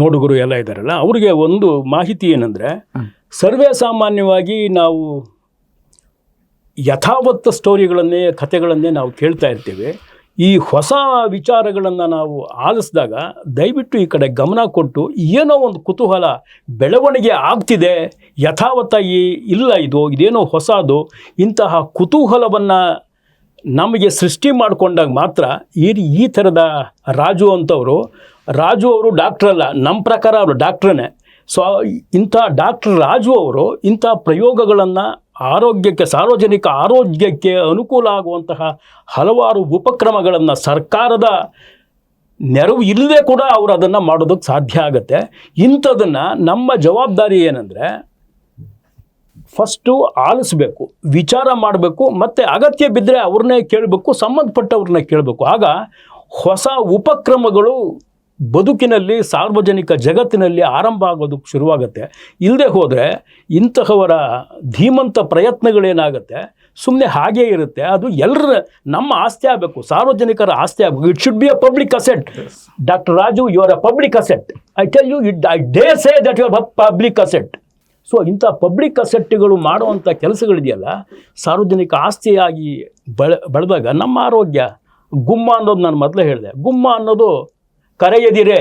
ನೋಡುಗರು ಎಲ್ಲ ಇದ್ದಾರಲ್ಲ, ಅವ್ರಿಗೆ ಒಂದು ಮಾಹಿತಿ ಏನಂದರೆ, ಸರ್ವೇ ಸಾಮಾನ್ಯವಾಗಿ ನಾವು ಯಥಾವತ್ ಸ್ಟೋರಿಗಳನ್ನೇ, ಕಥೆಗಳನ್ನೇ ನಾವು ಕೇಳ್ತಾ ಇರ್ತೀವಿ. ಈ ಹೊಸ ವಿಚಾರಗಳನ್ನು ನಾವು ಆಲಿಸಿದಾಗ ದಯವಿಟ್ಟು ಈ ಕಡೆ ಗಮನ ಕೊಟ್ಟು, ಏನೋ ಒಂದು ಕುತೂಹಲ, ಬೆಳವಣಿಗೆ ಆಗ್ತಿದೆ, ಯಥಾವತ್ತಾಗಿ ಇಲ್ಲ, ಇದೇನೋ ಹೊಸದು, ಇಂತಹ ಕುತೂಹಲವನ್ನು ನಮಗೆ ಸೃಷ್ಟಿ ಮಾಡಿಕೊಂಡಾಗ ಮಾತ್ರ ಈ ಥರದ ರಾಜು ಅವರು ಡಾಕ್ಟ್ರಲ್ಲ, ನಮ್ಮ ಪ್ರಕಾರ ಅವರು ಡಾಕ್ಟ್ರನ್ನೇ. ಸೊ ಇಂಥ ಡಾಕ್ಟರ್ ರಾಜು ಅವರು ಇಂಥ ಪ್ರಯೋಗಗಳನ್ನು ಆರೋಗ್ಯಕ್ಕೆ, ಸಾರ್ವಜನಿಕ ಆರೋಗ್ಯಕ್ಕೆ ಅನುಕೂಲ ಆಗುವಂತಹ ಹಲವಾರು ಉಪಕ್ರಮಗಳನ್ನು ಸರ್ಕಾರದ ನೆರವು ಇಲ್ಲದೆ ಕೂಡ ಅವರು ಅದನ್ನು ಮಾಡೋದಕ್ಕೆ ಸಾಧ್ಯ ಆಗುತ್ತೆ. ಇಂಥದನ್ನು ನಮ್ಮ ಜವಾಬ್ದಾರಿ ಏನಂದರೆ, ಫಸ್ಟು ಆಲಿಸ್ಬೇಕು, ವಿಚಾರ ಮಾಡಬೇಕು, ಮತ್ತು ಅಗತ್ಯ ಬಿದ್ದರೆ ಅವ್ರನ್ನೇ ಕೇಳಬೇಕು, ಸಂಬಂಧಪಟ್ಟವ್ರನ್ನೇ ಕೇಳಬೇಕು. ಆಗ ಹೊಸ ಉಪಕ್ರಮಗಳು ಬದುಕಿನಲ್ಲಿ, ಸಾರ್ವಜನಿಕ ಜಗತ್ತಿನಲ್ಲಿ ಆರಂಭ ಆಗೋದಕ್ಕೆ ಶುರುವಾಗುತ್ತೆ. ಇಲ್ಲದೆ ಹೋದರೆ ಇಂತಹವರ ಧೀಮಂತ ಪ್ರಯತ್ನಗಳೇನಾಗುತ್ತೆ, ಸುಮ್ಮನೆ ಹಾಗೇ ಇರುತ್ತೆ. ಅದು ಎಲ್ಲರ ನಮ್ಮ ಆಸ್ತಿ ಆಗಬೇಕು, ಸಾರ್ವಜನಿಕರ ಆಸ್ತಿ ಆಗಬೇಕು. It should be a public asset. Doctor Raju, you are a public asset. I tell you, I dare say that you are a public asset. So ಇಂಥ ಪಬ್ಲಿಕ್ ಅಸೆಟ್ಗಳು ಮಾಡುವಂಥ ಕೆಲಸಗಳಿದೆಯಲ್ಲ, ಸಾರ್ವಜನಿಕ ಆಸ್ತಿಯಾಗಿ ಬೆಳೆದಾಗ ನಮ್ಮ ಆರೋಗ್ಯ ಗುಮ್ಮ ಅನ್ನೋದು ನಾನು ಮೊದಲೇ ಹೇಳಿದೆ. ಗುಮ್ಮ ಅನ್ನೋದು ಕರೆಯದಿರೆ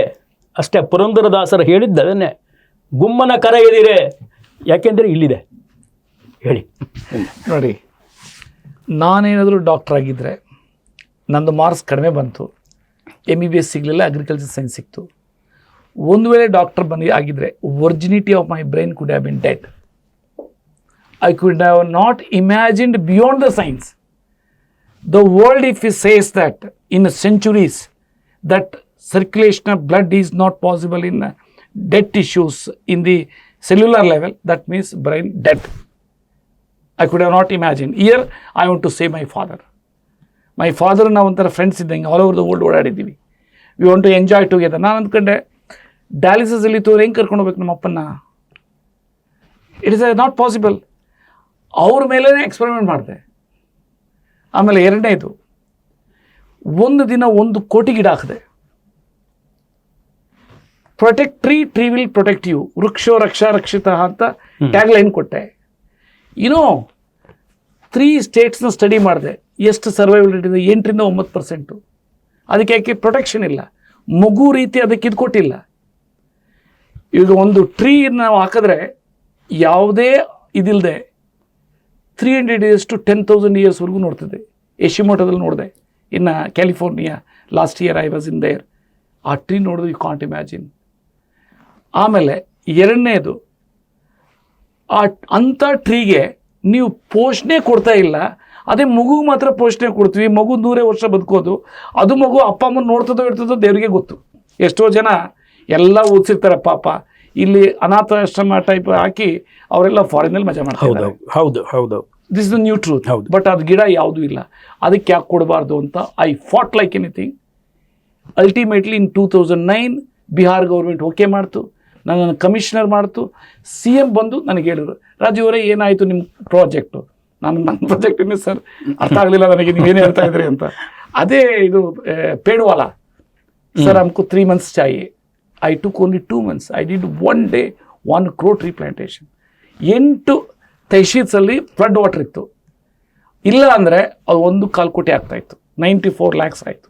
ಅಷ್ಟೇ. ಪುರಂದರದಾಸರು ಹೇಳಿದ್ದನ್ನೇ, ಗುಮ್ಮನ ಕರೆಯದಿರೆ. ಯಾಕೆಂದರೆ ಇಲ್ಲಿದೆ. ಹೇಳಿ. ನೋಡಿ, ನಾನೇನಾದರೂ ಡಾಕ್ಟರ್ ಆಗಿದ್ದರೆ, ನಂದು ಮಾರ್ಕ್ಸ್ ಕಡಿಮೆ ಬಂತು, MBBS ಸಿಗಲಿಲ್ಲ, ಅಗ್ರಿಕಲ್ಚರ್ ಸೈನ್ಸ್ ಸಿಕ್ತು. ಒಂದು ವೇಳೆ ಡಾಕ್ಟರ್ ಆಗಿದ್ದರೆ, virginity of my brain could have been dead. I could have not imagined beyond the science. The world if it says that in centuries that circulation of blood is not possible in dead tissues in the cellular level, that means brain dead. I could have not imagined. Here I want to say my father. My father ನಾವು ಒಂಥರ friends ಇದ್ದಂಗೆ all over the world ಓಡಾಡಿದ್ದೀವಿ. We want to enjoy together. ನಾನು ಅಂದ್ಕೊಂಡೆ ಡಯಾಲಿಸಿಸಲ್ಲಿ ತೋರು ಹೆಂಗೆ ಕರ್ಕೊಂಡು ಹೋಗ್ಬೇಕು ನಮ್ಮ ಅಪ್ಪನ್ನ. It is not possible. ಅವ್ರ ಮೇಲೇ ಎಕ್ಸ್ಪೆರಿಮೆಂಟ್ ಮಾಡಿದೆ. ಆಮೇಲೆ ಎರಡನೇದು, ಒಂದು ದಿನ 1 ಕೋಟಿ ಗಿಡ ಹಾಕಿದೆ. Protect tree will protect you, ವೃಕ್ಷೋ ರಕ್ಷಾ ರಕ್ಷಿತ ಅಂತ ಟ್ಯಾಗ್ ಲೈನ್ ಕೊಟ್ಟೆ. ಏನೋ 3 ಸ್ಟೇಟ್ಸ್ನ ಸ್ಟಡಿ ಮಾಡಿದೆ, ಎಷ್ಟು ಸರ್ವೈವಲ್ ಇದೆ, 8ರಿಂದ 9%. ಅದಕ್ಕೆ ಯಾಕೆ ಪ್ರೊಟೆಕ್ಷನ್ ಇಲ್ಲ, ಮಗು ರೀತಿ ಅದಕ್ಕೆ ಇದು ಕೊಟ್ಟಿಲ್ಲ. ಈಗ ಒಂದು ಟ್ರೀ ನಾವು ಹಾಕಿದ್ರೆ ಯಾವುದೇ ಇದಿಲ್ಲದೆ 300 years to 10,000 yearsವರೆಗೂ ನೋಡ್ತದೆ. ಎಶಿಮೋಟೋದಲ್ಲಿ ನೋಡಿದೆ, ಇನ್ನು California, last year I was in their. ಆ ಟ್ರೀ ನೋಡಿದ್ರೆ ಯು ಕಾಂಟ್ ಇಮ್ಯಾಜಿನ್. ಆಮೇಲೆ ಎರಡನೇದು, ಅಂಥ ಟ್ರೀಗೆ ನೀವು ಪೋಷಣೆ ಕೊಡ್ತಾ ಇಲ್ಲ, ಅದೇ ಮಗುಗೆ ಮಾತ್ರ ಪೋಷಣೆ ಕೊಡ್ತೀವಿ. ಮಗು 100 ವರ್ಷ ಬದುಕೋದು, ಅದು ಮಗು ಅಪ್ಪ ಅಮ್ಮನ ನೋಡ್ತದೋ ಇರ್ತದೋ ದೇವರಿಗೆ ಗೊತ್ತು. ಎಷ್ಟೋ ಜನ ಎಲ್ಲ ಓದಿಸಿರ್ತಾರೆ ಪಾಪ, ಇಲ್ಲಿ ಅನಾಥಾಶ್ರಮ ಟೈಪ್ ಹಾಕಿ ಅವರೆಲ್ಲ ಫಾರಿನಲ್ಲಿ ಮಜಾ ಮಾಡ್ತಾರೆ. ಹೌದು this is the new truth. But ಅದು ಗಿಡ ಯಾವುದೂ ಇಲ್ಲ, ಅದಕ್ಕೆ ಯಾಕೆ ಕೊಡಬಾರ್ದು ಅಂತ I fought like anything. Ultimately in 2009 Bihar government okay ಮಾಡ್ತು, ನನ್ನನ್ನು ಕಮಿಷನರ್ ಮಾಡ್ತು. CM ಬಂದು ನನಗೆ ಹೇಳಿದ್ರು, ರಾಜೀವ್ ಅವರೇ ಏನಾಯಿತು ನಿಮ್ಮ ಪ್ರಾಜೆಕ್ಟು? ನನ್ನ ಪ್ರಾಜೆಕ್ಟ್ ಇನ್ನೂ ಸರ್ ಅರ್ಥ ಆಗಲಿಲ್ಲ ನನಗೆ, ನೀವೇನು ಹೇಳ್ತಾ ಇದ್ರಿ ಅಂತ. ಅದೇ ಇದು ಪೇಡ್ವಾಲ ಸರ್, हमको 3 months चाहिए. I took only 2 months. I did 1 day 1 crore tree plantation. 8 ತಹಶೀಲ್ಸಲ್ಲಿ ಫ್ಲಡ್ ವಾಟರ್ ಇತ್ತು. ಇಲ್ಲ ಅಂದರೆ ಅದು 1.25 ಕೋಟಿ ಆಗ್ತಾಯಿತ್ತು, 94 lakhs ಆಯಿತು.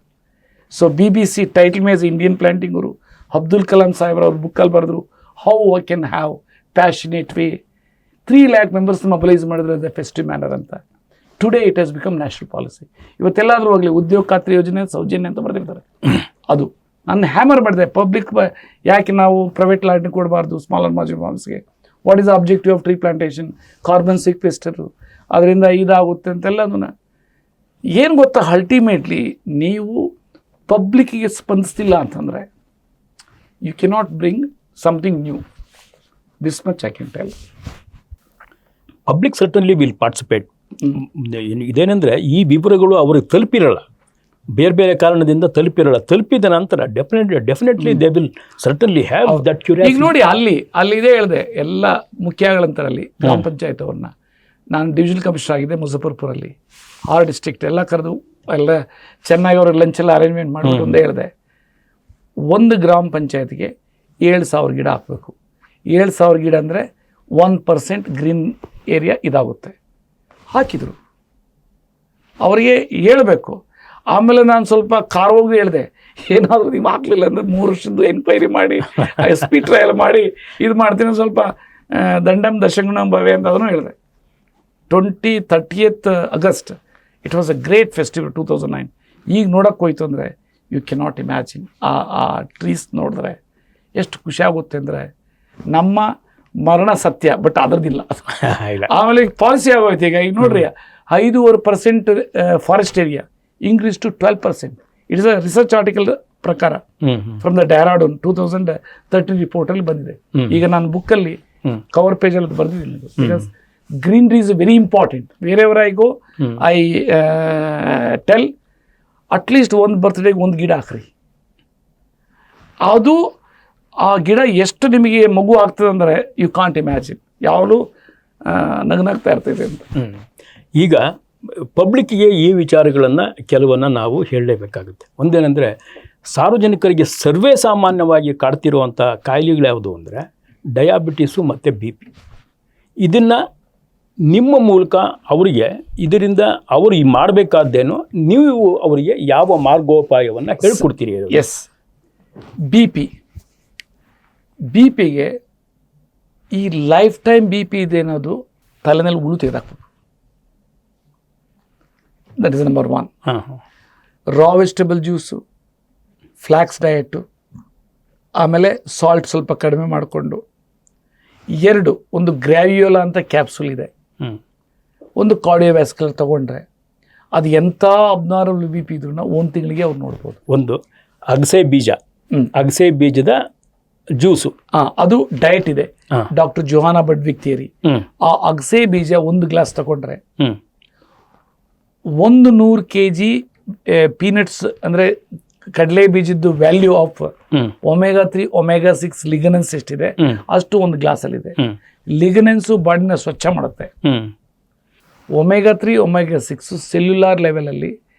ಸೊ BBC ಟೈಟಲ್ ಮೇಜ್ ಇಂಡಿಯನ್ ಪ್ಲಾಂಟಿಂಗ್ ಅವರು ಅಬ್ದುಲ್ ಕಲಾಂ ಸಾಹೇಬ್ರ ಅವ್ರ ಬುಕ್ಕಲ್ಲಿ ಬರೆದ್ರು, how I can have passionate way. 3 lakh members mobilise ಮಾಡಿದ್ರೆ ದ ಫೆಸ್ಟಿವ್ ಮ್ಯಾನರ್ ಅಂತ. Today it has become national policy. ಇವತ್ತೆಲ್ಲಾದರೂ ಆಗಲಿ ಉದ್ಯೋಗ ಖಾತ್ರಿ ಯೋಜನೆ ಸೌಜನ್ಯ ಅಂತ ಬರೆದಿರ್ತಾರೆ. ಅದು ನಾನು ಹ್ಯಾಮರ್ ಮಾಡಿದೆ, ಪಬ್ಲಿಕ್ ಯಾಕೆ ನಾವು ಪ್ರೈವೇಟ್ ಲ್ಯಾಂಡ್ ಕೊಡಬಾರ್ದು ಸ್ಮಾಲರ್ ಮಾರ್ಜಿನ್ ಫಾರ್ಮ್ಸ್ಗೆ. What is the objective of tree plantation? Carbon sequester, ಅದರಿಂದ ಇದಾಗುತ್ತೆ ಅಂತೆಲ್ಲದನ್ನ. ಏನು ಗೊತ್ತಾ, ಅಲ್ಟಿಮೇಟ್ಲಿ ನೀವು ಪಬ್ಲಿಕ್ಕಿಗೆ ಸ್ಪಂದಿಸ್ತಿಲ್ಲ ಅಂತಂದರೆ you cannot bring something new. This much I can tell. Public certainly will participate. ಇದೇನೆಂದರೆ ಈ ವಿವರಗಳು ಅವ್ರಿಗೆ ತಲುಪಿರಲ್ಲ, ಬೇರೆ ಬೇರೆ ಕಾರಣದಿಂದ ತಲುಪಿದ ನಂತರ definitely they will certainly have that curiosity. ಈಗ ನೋಡಿ, ಅಲ್ಲಿ ಇದೇ ಹೇಳಿದೆ, ಎಲ್ಲ ಮುಖ್ಯಗಳಂತಾರಲ್ಲಿ ಗ್ರಾಮ ಪಂಚಾಯತ್ ಅವ್ರನ್ನ. ನಾನು ಡಿವಿಷನಲ್ ಕಮಿಷನರ್ ಆಗಿದೆ ಮುಜಫರ್ಪುರಲ್ಲಿ, 6 ಡಿಸ್ಟ್ರಿಕ್ಟ್ ಎಲ್ಲ ಕರೆದು ಎಲ್ಲ ಚೆನ್ನಾಗಿ ಅವ್ರ ಲಂಚೆಲ್ಲ ಅರೇಂಜ್ಮೆಂಟ್ ಮಾಡಿಬಿಟ್ಟು ಒಂದೇ ಹೇಳಿದೆ, ಒಂದು ಗ್ರಾಮ ಪಂಚಾಯತ್ಗೆ 7,000 ಗಿಡ ಹಾಕಬೇಕು. 7,000 ಗಿಡ ಅಂದರೆ 1% ಗ್ರೀನ್ ಏರಿಯಾ ಇದಾಗುತ್ತೆ. ಹಾಕಿದರು, ಅವರಿಗೆ ಹೇಳಬೇಕು. ಆಮೇಲೆ ನಾನು ಸ್ವಲ್ಪ ಕಾರೋಗಿ ಹೇಳಿದೆ, ಏನಾದರೂ ನೀವು ಹಾಕಲಿಲ್ಲ ಅಂದರೆ 3 ವರ್ಷದ್ದು ಎನ್ಕ್ವೈರಿ ಮಾಡಿ SP ಟ್ರಯಲ್ ಮಾಡಿ ಇದು ಮಾಡ್ತೀನಿ, ಸ್ವಲ್ಪ ದಂಡಂ ದಶಗುಣಂ ಭವೆ ಅಂತ ಅದನ್ನು ಹೇಳಿದೆ. 30th August it was a great festival 2009. ಈಗ ನೋಡೋಕ್ಕೆ ಹೋಯ್ತು ಅಂದರೆ ಯು ಕೆನಾಟ್ ಇಮ್ಯಾಜಿನ್. ಆ ಟ್ರೀಸ್ ನೋಡಿದ್ರೆ ಎಷ್ಟು ಖುಷಿ ಆಗುತ್ತೆ ಅಂದರೆ, ನಮ್ಮ ಮರಣ ಸತ್ಯ ಬಟ್ ಅದರದಿಲ್ಲ. ಆಮೇಲೆ ಪಾಲಿಸಿ ಆಗೋಯ್ತು. ಈಗ ನೋಡ್ರಿ, 5.5% forest area increase to 12%. It is a research article ಪ್ರಕಾರ ಫ್ರಮ್ ದ ಡೆಹ್ರಾಡೂನ್ 2013 ರಿಪೋರ್ಟಲ್ಲಿ ಬಂದಿದೆ. ಈಗ ನಾನು ಬುಕ್ಕಲ್ಲಿ ಕವರ್ ಪೇಜಲ್ಲಿ ಬರೆದಿದ್ದೀನಿ. Because greenery is very important. Wherever I go I tell at least ಒಂದು ಬರ್ತ್ಡೇಗೆ 1 ಗಿಡ ಹಾಕ್ರಿ. ಅದು ಆ ಗಿಡ ಎಷ್ಟು ನಿಮಗೆ ಮಗು ಆಗ್ತದೆ ಅಂದರೆ ಯು ಕಾಂಟ್ ಇಮ್ಯಾಜಿನ್. ಯಾವಾಗಲೂ ನಗನಾಗ್ತಾ ಇರ್ತೈತೆ ಅಂತ. ಈಗ ಪಬ್ಲಿಕ್ಕಿಗೆ ಈ ವಿಚಾರಗಳನ್ನು ಕೆಲವನ್ನು ನಾವು ಹೇಳಲೇಬೇಕಾಗುತ್ತೆ. ಒಂದೇನೆಂದರೆ, ಸಾರ್ವಜನಿಕರಿಗೆ ಸರ್ವೇ ಸಾಮಾನ್ಯವಾಗಿ ಕಾಡ್ತಿರುವಂಥ ಕಾಯಿಲೆಗಳು ಯಾವುದು ಅಂದರೆ ಡಯಾಬಿಟೀಸು ಮತ್ತು BP. ಇದನ್ನು ನಿಮ್ಮ ಮೂಲಕ ಅವರಿಗೆ, ಇದರಿಂದ ಅವರು ಮಾಡಬೇಕಾದ್ದೇನು, ನೀವು ಅವರಿಗೆ ಯಾವ ಮಾರ್ಗೋಪಾಯವನ್ನು ಹೇಳ್ಕೊಡ್ತೀರಿ? ಎಸ್, BPಗೆ ಈ ಲೈಫ್ ಟೈಮ್ BP ಇದೇನೋದು ತಲೆನಲ್ಲಿ ಉಳು ತೆಗೆದಾಕ್ಬೇಕು. That is number 1. Raw vegetable juice, flax diet, ಆಮೇಲೆ ಸಾಲ್ಟ್ ಸ್ವಲ್ಪ ಕಡಿಮೆ ಮಾಡಿಕೊಂಡು. 2, ಒಂದು ಗ್ರ್ಯಾವಿಯೋಲಾ ಅಂತ ಕ್ಯಾಪ್ಸೂಲ್ ಇದೆ. ಒಂದು ಕಾರ್ಡಿಯೋವ್ಯಾಸ್ಕ್ಯುಲರ್ ತೊಗೊಂಡ್ರೆ ಅದು ಎಂಥ ಅಬ್ನಾರ್ಮಲ್ BP ಇದ್ರೂ 1 ತಿಂಗಳಿಗೆ ಅವ್ರು ನೋಡ್ಬೋದು. ಒಂದು ಅಗಸೆ ಬೀಜದ ಜ್ಯೂಸು, ಅದು ಡಯಟ್ ಇದೆ. Doctor Johanna Budwig theory. ಆ ಅಗಸೆ ಬೀಜ 1 ಗ್ಲಾಸ್ ತಗೊಂಡ್ರೆ 100 kg ಪೀನಟ್ಸ್ ಅಂದರೆ ಕಡಲೆ ಬೀಜದ್ದು ವ್ಯಾಲ್ಯೂ ಆಫ್ omega-3 omega-6 ಲಿಗನೆನ್ಸ್ ಎಷ್ಟಿದೆ ಅಷ್ಟು 1 ಗ್ಲಾಸಲ್ಲಿದೆ. ಲಿಗನೆನ್ಸು ಬಾಡಿನ ಸ್ವಚ್ಛ ಮಾಡುತ್ತೆ. omega-3 omega-6 ಸೆಲ್ಯುಲಾರ್ ಲೆವೆಲಲ್ಲಿ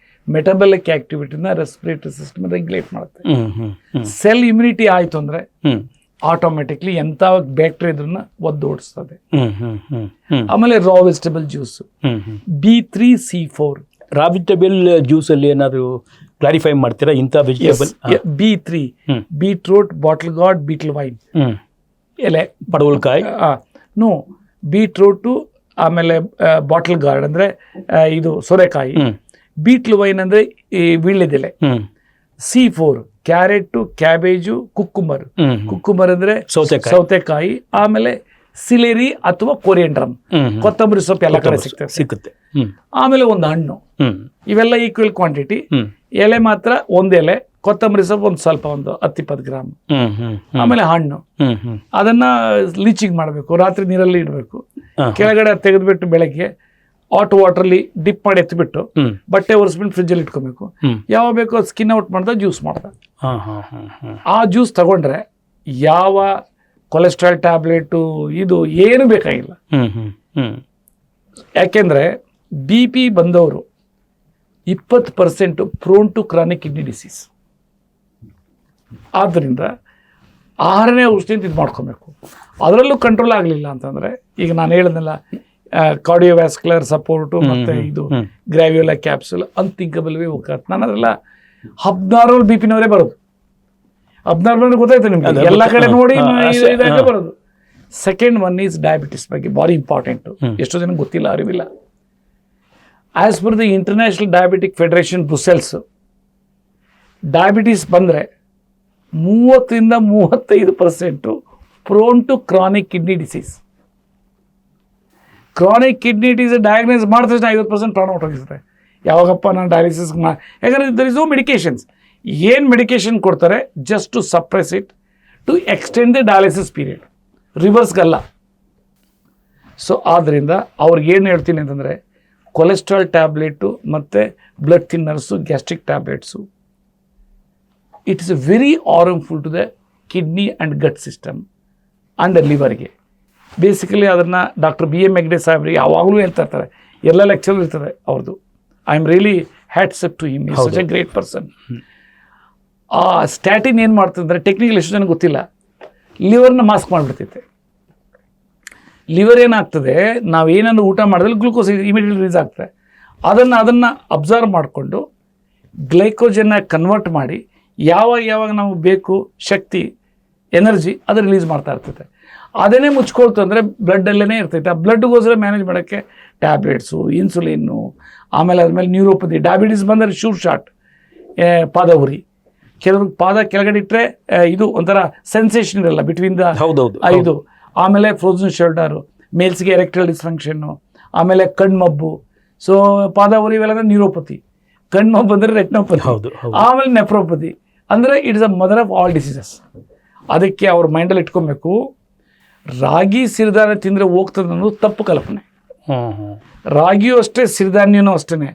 ಮೆಟಬಲಿಕ್ ಆಕ್ಟಿವಿಟಿನ ರೆಸ್ಪಿರೇಟರಿ ಸಿಸ್ಟಮ್ ರೆಗ್ಯುಲೇಟ್ ಮಾಡುತ್ತೆ. ಹ್ಮ್ ಹ್ಮ್ ಹ್ಮ್ ಸೆಲ್ ಇಮ್ಯುನಿಟಿ ಆಯಿತು ಅಂದರೆ ಹ್ಮ್ ಆಟೋಮೆಟಿಕ್ಲಿ ಎಂಥ ಬ್ಯಾಕ್ಟೀರಿಯಾ ಇದ್ರನ್ನ ಒದ್ದು ಓಡಿಸ್ತದೆ. ಹ್ಮ್ ಹ್ಮ್ ಹ್ಮ್ ಹ್ಮ್ ಆಮೇಲೆ raw vegetable juice hmm hmm B3C4 raw vegetable ಜ್ಯೂಸಲ್ಲಿ ಏನಾದರೂ ಕ್ಲಾರಿಫೈ ಮಾಡ್ತೀರಾ ಇಂಥ vegetable? B3 beetroot, bottle gourd, betel vine hmm ಎಲೆ, ಪಡವಲಕಾಯಿ, ನೋ ಬೀಟ್ರೂಟು, ಆಮೇಲೆ ಬಾಟಲ್ ಗಾರ್ಡ್ ಅಂದರೆ ಇದು ಸೋರೆಕಾಯಿ, ಹ್ಮ್ ಬೀಟ್ಲ್ ವೈನ್ ಅಂದರೆ ಈ ವೀಳ್ಯದೆಲೆ, hmm C4 carrot, cabbage, cucumber. Hmm cucumber ಅಂದರೆ ಸೌತೆಕಾಯಿ. ಸೌತೆಕಾಯಿ, ಆಮೇಲೆ ಸಿಲೇರಿ ಅಥವಾ ಕೊರಿಯಂಡ್ರಮ್, ಹ್ಮ್ ಕೊತ್ತಂಬರಿ ಸೊಪ್ಪು ಎಲ್ಲ ಕಡೆ ಸಿಗ್ತದೆ. ಸಿಗುತ್ತೆ. ಹ್ಮ್ ಆಮೇಲೆ ಒಂದು ಹಣ್ಣು, ಹ್ಮ್ ಇವೆಲ್ಲ ಈಕ್ವಲ್ ಕ್ವಾಂಟಿಟಿ. ಹ್ಮ್ ಎಲೆ ಮಾತ್ರ ಒಂದು ಎಲೆ, ಕೊತ್ತಂಬರಿ ಸೊಪ್ಪು ಒಂದು ಸ್ವಲ್ಪ, ಒಂದು 10-20 ಗ್ರಾಮ್. ಹ್ಮ್ ಹ್ಮ್ ಆಮೇಲೆ ಹಣ್ಣು, ಹ್ಮ್ ಹ್ಮ್ ಅದನ್ನ ಲೀಚಿಂಗ್ ಮಾಡಬೇಕು, ರಾತ್ರಿ ನೀರಲ್ಲಿ ಇಡಬೇಕು, ಹಾ. ಕೆಳಗಡೆ ತೆಗೆದುಬಿಟ್ಟು ಬೆಳಗ್ಗೆ ಹಾಟ್ ವಾಟರ್ಲಿ ಡಿಪ್ ಮಾಡಿ ಎತ್ತಿಬಿಟ್ಟು ಹ್ಮ್ ಬಟ್ಟೆ ಒರೆಸ್ಬಿಟ್ಟು ಫ್ರಿಜ್ಜಲ್ಲಿ ಇಟ್ಕೊಬೇಕು. ಹ್ಮ್ ಯಾವಾಗ ಬೇಕೋ ಸ್ಕಿನ್ ಔಟ್ ಮಾಡ್ದ ಜ್ಯೂಸ್ ಮಾಡ್ದ. ಹಾ ಹಾ ಹಾ ಹಾ ಆ ಜ್ಯೂಸ್ ತಗೊಂಡ್ರೆ ಯಾವ ಕೊಲೆಸ್ಟ್ರಾಲ್ ಟ್ಯಾಬ್ಲೆಟು ಇದು ಏನು ಬೇಕಾಗಿಲ್ಲ. ಹ್ಮ್ ಹ್ಮ್ ಹ್ಮ್ ಯಾಕೆಂದರೆ BP ಬಂದವರು 20% prone to chronic kidney disease. ಆದ್ದರಿಂದ 6ನೇ ಔಷಧಿಯಿಂದ ಇದು ಮಾಡ್ಕೊಬೇಕು. ಅದರಲ್ಲೂ ಕಂಟ್ರೋಲ್ ಆಗಲಿಲ್ಲ ಅಂತಂದರೆ, ಈಗ ನಾನು ಹೇಳಿದ್ನಲ್ಲ, ಕಾರ್ಡಿಯೋವ್ಯಾಸ್ಕ್ಯುಲರ್ ಸಪೋರ್ಟು ಮತ್ತು ಇದು ಗ್ರಾವಿಯೋಲಾ ಕ್ಯಾಪ್ಸುಲ್, ಅನ್ಥಿಂಕಬಲ್ ವೇ ಹೋಗ್ತದೆ. ನಾನು ಅದೆಲ್ಲ ಅಬ್ನಾರ್ಮಲ್ BP-ನವರೇ ಬರೋದು. ಅಬ್ನಾರ್ಮಲ್ ಗೊತ್ತಾಯ್ತು ನಿಮಗೆ, ಎಲ್ಲ ಕಡೆ ನೋಡಿ ಇದಾಗೆ ಬರೋದು. ಸೆಕೆಂಡ್ ಒನ್ ಈಸ್ ಡಯಾಬಿಟಿಸ್ ಬಗ್ಗೆ ಭಾರಿ ಇಂಪಾರ್ಟೆಂಟು. ಎಷ್ಟೋ ಜನ ಗೊತ್ತಿಲ್ಲ, ಅರಿವಿಲ್ಲ. As per the international diabetic federation Brussels, diabetes ಬಂದರೆ 30-35% prone to chronic kidney disease. Chronic kidney disease diagnose ಮಾಡಿದ ತಕ್ಷಣ 50% ಪ್ರಾಣ ಹೊರಟೋಗಿರುತ್ತೆ. ಯಾವಾಗಪ್ಪ ನಾನು ಡಯಾಲಿಸಿಸ್ ಯಾಕಂದರೆ ದರ್ ಇಸ್ ನೋ ಮೆಡಿಕೇಶನ್ಸ್. ಏನು ಮೆಡಿಕೇಶನ್ ಕೊಡ್ತಾರೆ, just to suppress it, to extend the dialysis period, ರಿವರ್ಸ್ಗಲ್ಲ. ಸೊ ಆದ್ದರಿಂದ ಅವ್ರಿಗೇನು ಹೇಳ್ತೀನಿ ಅಂತಂದರೆ, ಕೊಲೆಸ್ಟ್ರಾಲ್ ಟ್ಯಾಬ್ಲೆಟು ಮತ್ತು blood thinners, gastric tablets, it is very harmful to the kidney and gut system and ಲಿವರ್ಗೆ. Basically ಅದನ್ನು ಡಾಕ್ಟರ್ BM ಹೆಗ್ಡೆ ಸಾಹೇಬ್ರಿಗೆ ಯಾವಾಗಲೂ ಹೇಳ್ತಾ ಇರ್ತಾರೆ, ಎಲ್ಲ ಲೆಕ್ಚರ್ ಇರ್ತದೆ ಅವ್ರದ್ದು. I am really hats up to him, is such a great person. ಆ ಸ್ಟ್ಯಾಟಿನ್ ಏನು ಮಾಡ್ತಂದ್ರೆ, ಟೆಕ್ನಿಕಲ್ ಎಷ್ಟು ಜನ ಗೊತ್ತಿಲ್ಲ, ಲಿವರ್ನ ಮಾಸ್ಕ್ ಮಾಡಿಬಿಡ್ತೈತೆ. ಲಿವರ್ ಏನಾಗ್ತದೆ, ನಾವು ಏನನ್ನು ಊಟ ಮಾಡಿದ್ರೆ ಗ್ಲೂಕೋಸ್ ಇಮಿಡಿಯೇಟ್ ರಿಲೀಸ್ ಆಗ್ತದೆ. ಅದನ್ನು ಅಬ್ಸರ್ವ್ ಮಾಡಿಕೊಂಡು ಗ್ಲೈಕೋಜನ್ನ ಕನ್ವರ್ಟ್ ಮಾಡಿ ಯಾವಾಗ ನಾವು ಬೇಕು ಶಕ್ತಿ, ಎನರ್ಜಿ, ಅದು ರಿಲೀಸ್ ಮಾಡ್ತಾ ಇರ್ತೈತೆ. ಅದನ್ನೇ ಮುಚ್ಕೊಳ್ತು ಅಂದರೆ ಬ್ಲಡ್ಡಲ್ಲೇ ಇರ್ತೈತೆ. ಆ ಬ್ಲಡ್ಗೋಸ್ಕರ ಮ್ಯಾನೇಜ್ ಮಾಡೋಕ್ಕೆ ಟ್ಯಾಬ್ಲೆಟ್ಸು, ಇನ್ಸುಲಿನ್ನು, ಆಮೇಲೆ ಅದ್ಮೇಲೆ ನ್ಯೂರೋಪತಿ. ಡಯಾಬಿಟಿಸ್ ಬಂದರೆ ಶೂರ್ ಶಾಟ್, ಪಾದ ಉರಿ. ಕೆಲವ್ರಿಗೆ ಪಾದ ಕೆಳಗಡೆ ಇಟ್ಟರೆ ಇದು ಒಂಥರ ಸೆನ್ಸೇಷನ್ ಇರಲ್ಲ ಬಿಟ್ವೀನ್ ದ ಇದು. ಆಮೇಲೆ ಫ್ರೋಝನ್ ಶೋಲ್ಡರು, ಮೇಲ್ಸ್ಗೆ ಎರೆಕ್ಟೈಲ್ ಡಿಸ್ಫಂಕ್ಷನ್ನು, ಆಮೇಲೆ ಕಣ್ಮಬ್ಬು. ಸೊ ಪಾದ ಉರಿ ಇವೆಲ್ಲ ನ್ಯೂರೋಪತಿ. ಕಣ್ಮಬ್ಬು ಅಂದರೆ ರೆಟ್ನೋಪತಿ, ಆಮೇಲೆ ನೆಫ್ರೋಪತಿ. ಅಂದರೆ it's a mother of all diseases. ಅದಕ್ಕೆ ಅವ್ರ ಮೈಂಡಲ್ಲಿ ಇಟ್ಕೊಬೇಕು, ರಾಗಿ ಸಿರಿಧಾನ್ಯ ತಿಂದರೆ ಹೋಗ್ತದೆ ಅನ್ನೋದು ತಪ್ಪು ಕಲ್ಪನೆ. ರಾಗಿಯೂ ಅಷ್ಟೇ, ಸಿರಿಧಾನ್ಯನೂ ಅಷ್ಟೇ.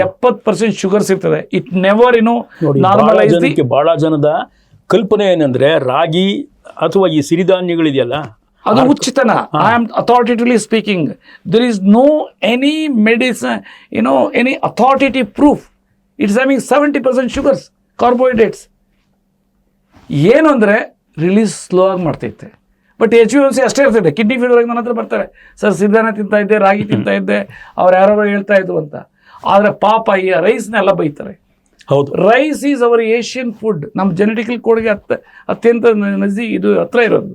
70% ಶುಗರ್ಸ್ ಇರ್ತದೆ. It never normalise. ಬಹಳ ಜನದ ಕಲ್ಪನೆ ಏನಂದ್ರೆ, ರಾಗಿ ಅಥವಾ ಈ ಸಿರಿಧಾನ್ಯಗಳಿದೆಯಲ್ಲ, ಅದು ಉಚಿತನ. I am authoritatively speaking, there is no any medicine, any authoritative proof it's having 70% sugars, carbohydrates. ಏನು ಅಂದರೆ ರಿಲೀಸ್ ಸ್ಲೋ ಆಗಿ ಮಾಡ್ತೈತೆ. ಬಟ್ HbA1c ಅಷ್ಟೇ ಇರ್ತೈತೆ. ಕಿಡ್ನಿ ಫೀಲ್ಡ್ಗೆ ನನ್ನ ಹತ್ರ ಬರ್ತಾರೆ, ಸರ್ ಸಿರಿಧಾನ್ಯ ತಿಂತಾ ಇದ್ದೆ, ರಾಗಿ ತಿಂತಾ ಇದ್ದೆ, ಅವ್ರು ಯಾರು ಹೇಳ್ತಾ ಇದ್ರು ಅಂತ. ಆದರೆ ಪಾಪ ಈ ರೈಸ್ನೆಲ್ಲ ಬೈತಾರೆ. ಹೌದು, rice is our Asian food. ನಮ್ಮ ಜೆನೆಟಿಕಲ್ ಕೋಡ್ಗೆ ಅತ್ಯಂತ ಇದು ಹತ್ರ ಇರೋದು.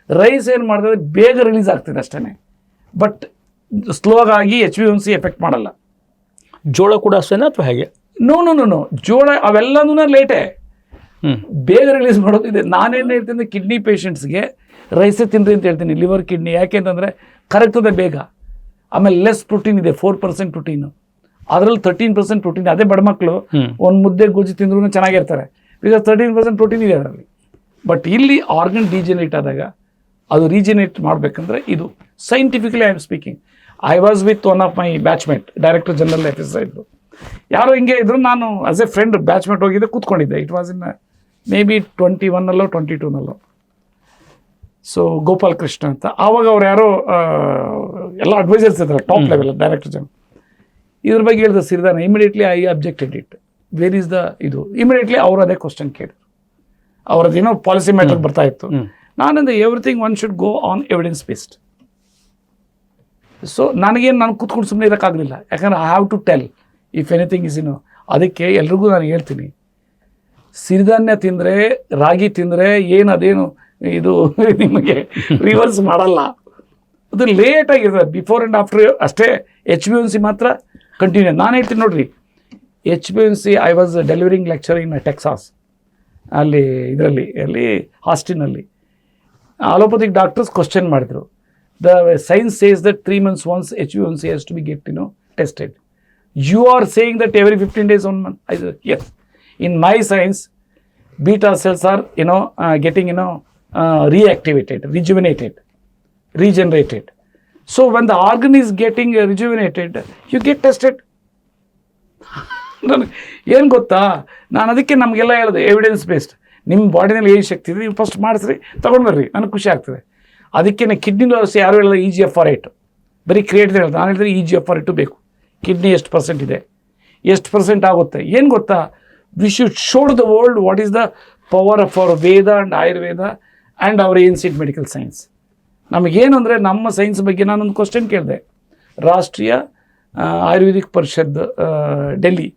ರೈಸ್ ಏನು ಮಾಡಿದ್ರೆ ಬೇಗ ರಿಲೀಸ್ ಆಗ್ತದೆ ಅಷ್ಟೇ, ಬಟ್ ಸ್ಲೋ ಆಗಿ HbA1c ಎಫೆಕ್ಟ್ ಮಾಡಲ್ಲ. ಜೋಳ ಕೂಡ ಅಷ್ಟೇನಾ ಅಥವಾ ಹೇಗೆ? ನೋ, ಜೋಳ ಅವೆಲ್ಲನೂ ಲೇಟೇ, ಬೇಗ ರಿಲೀಸ್ ಮಾಡೋದಿದೆ. ನಾನೇನು ಹೇಳ್ತೀನಿ, ಕಿಡ್ನಿ ಪೇಷಂಟ್ಸ್ಗೆ ರೈಸೇ ತಿನ್ನಿರಿ ಅಂತ ಹೇಳ್ತೀನಿ, ಲಿವರ್ ಕಿಡ್ನಿ. ಯಾಕೆ ಅಂತಂದರೆ ಕರಗ್ತದೆ ಬೇಗ. ಆಮೇಲೆ ಲೆಸ್ ಪ್ರೋಟೀನ್ ಇದೆ, 4% ಪ್ರೋಟೀನು, ಅದರಲ್ಲಿ 13% ಪ್ರೋಟೀನ್. ಅದೇ ಬಡ ಮಕ್ಕಳು ಒಂದು ಮುದ್ದೆ ಗೊಜ್ಜು ತಿಂದ್ರೂ ಚೆನ್ನಾಗಿರ್ತಾರೆ, ಬಿಕಾಸ್ 13% ಪ್ರೋಟೀನ್ ಇದೆ ಅದರಲ್ಲಿ. ಬಟ್ ಇಲ್ಲಿ ಆರ್ಗನ್ ಡಿಜೆನೇಟ್ ಆದಾಗ ಅದು ರೀಜೆನೇಟ್ ಮಾಡಬೇಕಂದ್ರೆ ಇದು scientifically I am speaking. I was with one of my batchmate, director general officer ಇದ್ರು. ಯಾರೋ ಹಿಂಗೆ ಇದ್ರು, ನಾನು ಆಸ್ ಎ ಫ್ರೆಂಡ್ ಬ್ಯಾಚ್ಮೇಟ್ ಹೋಗಿದ್ದೆ, ಕೂತ್ಕೊಂಡಿದ್ದೆ. It was in maybe 21 22. So Gopal Krishna ಅಂತ. ಆವಾಗ ಅವ್ರು ಯಾರೋ ಎಲ್ಲ ಅಡ್ವೈಸರ್ಸ್ ಇದ್ದಾರೆ, ಟಾಪ್ ಲೆವೆಲ್ ಡೈರೆಕ್ಟರ್ ಜನ. ಇದ್ರ ಬಗ್ಗೆ ಹೇಳಿದ ಸಿರಿಧಾನ immediately I objected it. Where is the ಇದು ಇಮಿಡಿಯೇಟ್ಲಿ ಅವ್ರು ಅದೇ ಕ್ವಶನ್ ಕೇಳಿದ್ರು. ಅವ್ರದ್ದೇನೋ ಪಾಲಿಸಿ ಮ್ಯಾಟರ್ ಬರ್ತಾ ಇತ್ತು. ನಾನಂದ್ರೆ everything one should go on evidence based. So ನಾನು ಕೂತ್ಕೊಂಡು ಸುಮ್ಮನೆ ಇರೋಕ್ಕಾಗಲಿಲ್ಲ, ಯಾಕಂದ್ರೆ I have to tell if anything is ಅದಕ್ಕೆ ಎಲ್ರಿಗೂ ನಾನು ಹೇಳ್ತೀನಿ, ಸಿರಿಧಾನ್ಯ ತಿಂದರೆ, ರಾಗಿ ತಿಂದರೆ ಅದೇನು ಇದು ನಿಮಗೆ ರಿವರ್ಸ್ ಮಾಡಲ್ಲ. ಅದು ಲೇಟ್ ಆಗಿರ್ತದೆ, ಬಿಫೋರ್ ಆ್ಯಂಡ್ ಆಫ್ಟರ್ ಅಷ್ಟೇ. HbA1c ಮಾತ್ರ ಕಂಟಿನ್ಯೂ. ನಾನು ಹೇಳ್ತೀನಿ ನೋಡ್ರಿ, HbA1c I was delivering lecture in Texas, ಅಲ್ಲಿ ಹಾಸ್ಟಿನಲ್ಲಿ ಅಲೋಪತಿಕ್ ಡಾಕ್ಟರ್ಸ್ ಕ್ವಶನ್ ಮಾಡಿದ್ರು. The science says that 3 months once HbA1c has to be tested. You are saying that every 15 days 1 month. I said yes. In my science, beta cells are getting reactivated, rejuvenated, regenerated. So when the organ is getting rejuvenated, you get tested. ನನಗೆ ಏನು ಗೊತ್ತಾ, ನಾನು ಅದಕ್ಕೆ ನಮಗೆಲ್ಲ ಹೇಳಿದೆ evidence based. ನಿಮ್ಮ ಬಾಡಿನಲ್ಲಿ ಏನು ಶಕ್ತಿ ಇದೆ ನೀವು ಫಸ್ಟ್ ಮಾಡಿಸ್ರಿ, ತೊಗೊಂಡು ಬರ್ರಿ, ನನಗೆ ಖುಷಿ ಆಗ್ತದೆ. ಅದಕ್ಕೆ ಕಿಡ್ನಿ ಲಾಸ್ ಯಾರು ಹೇಳಿದ್ರೆ EGFR8 ಬರೀ ಕ್ರಿಯೇಟ್ ಹೇಳಿದೆ. ನಾನು ಹೇಳಿದ್ರೆ EGFR8 ಬೇಕು. ಕಿಡ್ನಿ ಎಷ್ಟು % ಇದೆ, ಎಷ್ಟು % ಆಗುತ್ತೆ, ಏನು ಗೊತ್ತಾ, we should showed the world what is the power of hour Veda and Ayurveda and our ancient medical science. ನಮಗೇನು ಅಂದರೆ ನಮ್ಮ ಸೈನ್ಸ್ ಬಗ್ಗೆ ನಾನೊಂದು ಕ್ವಶನ್ ಕೇಳಿದೆ. ರಾಷ್ಟ್ರೀಯ ಆಯುರ್ವೇದಿಕ್ ಪರಿಷತ್ ಡೆಲ್ಲಿ,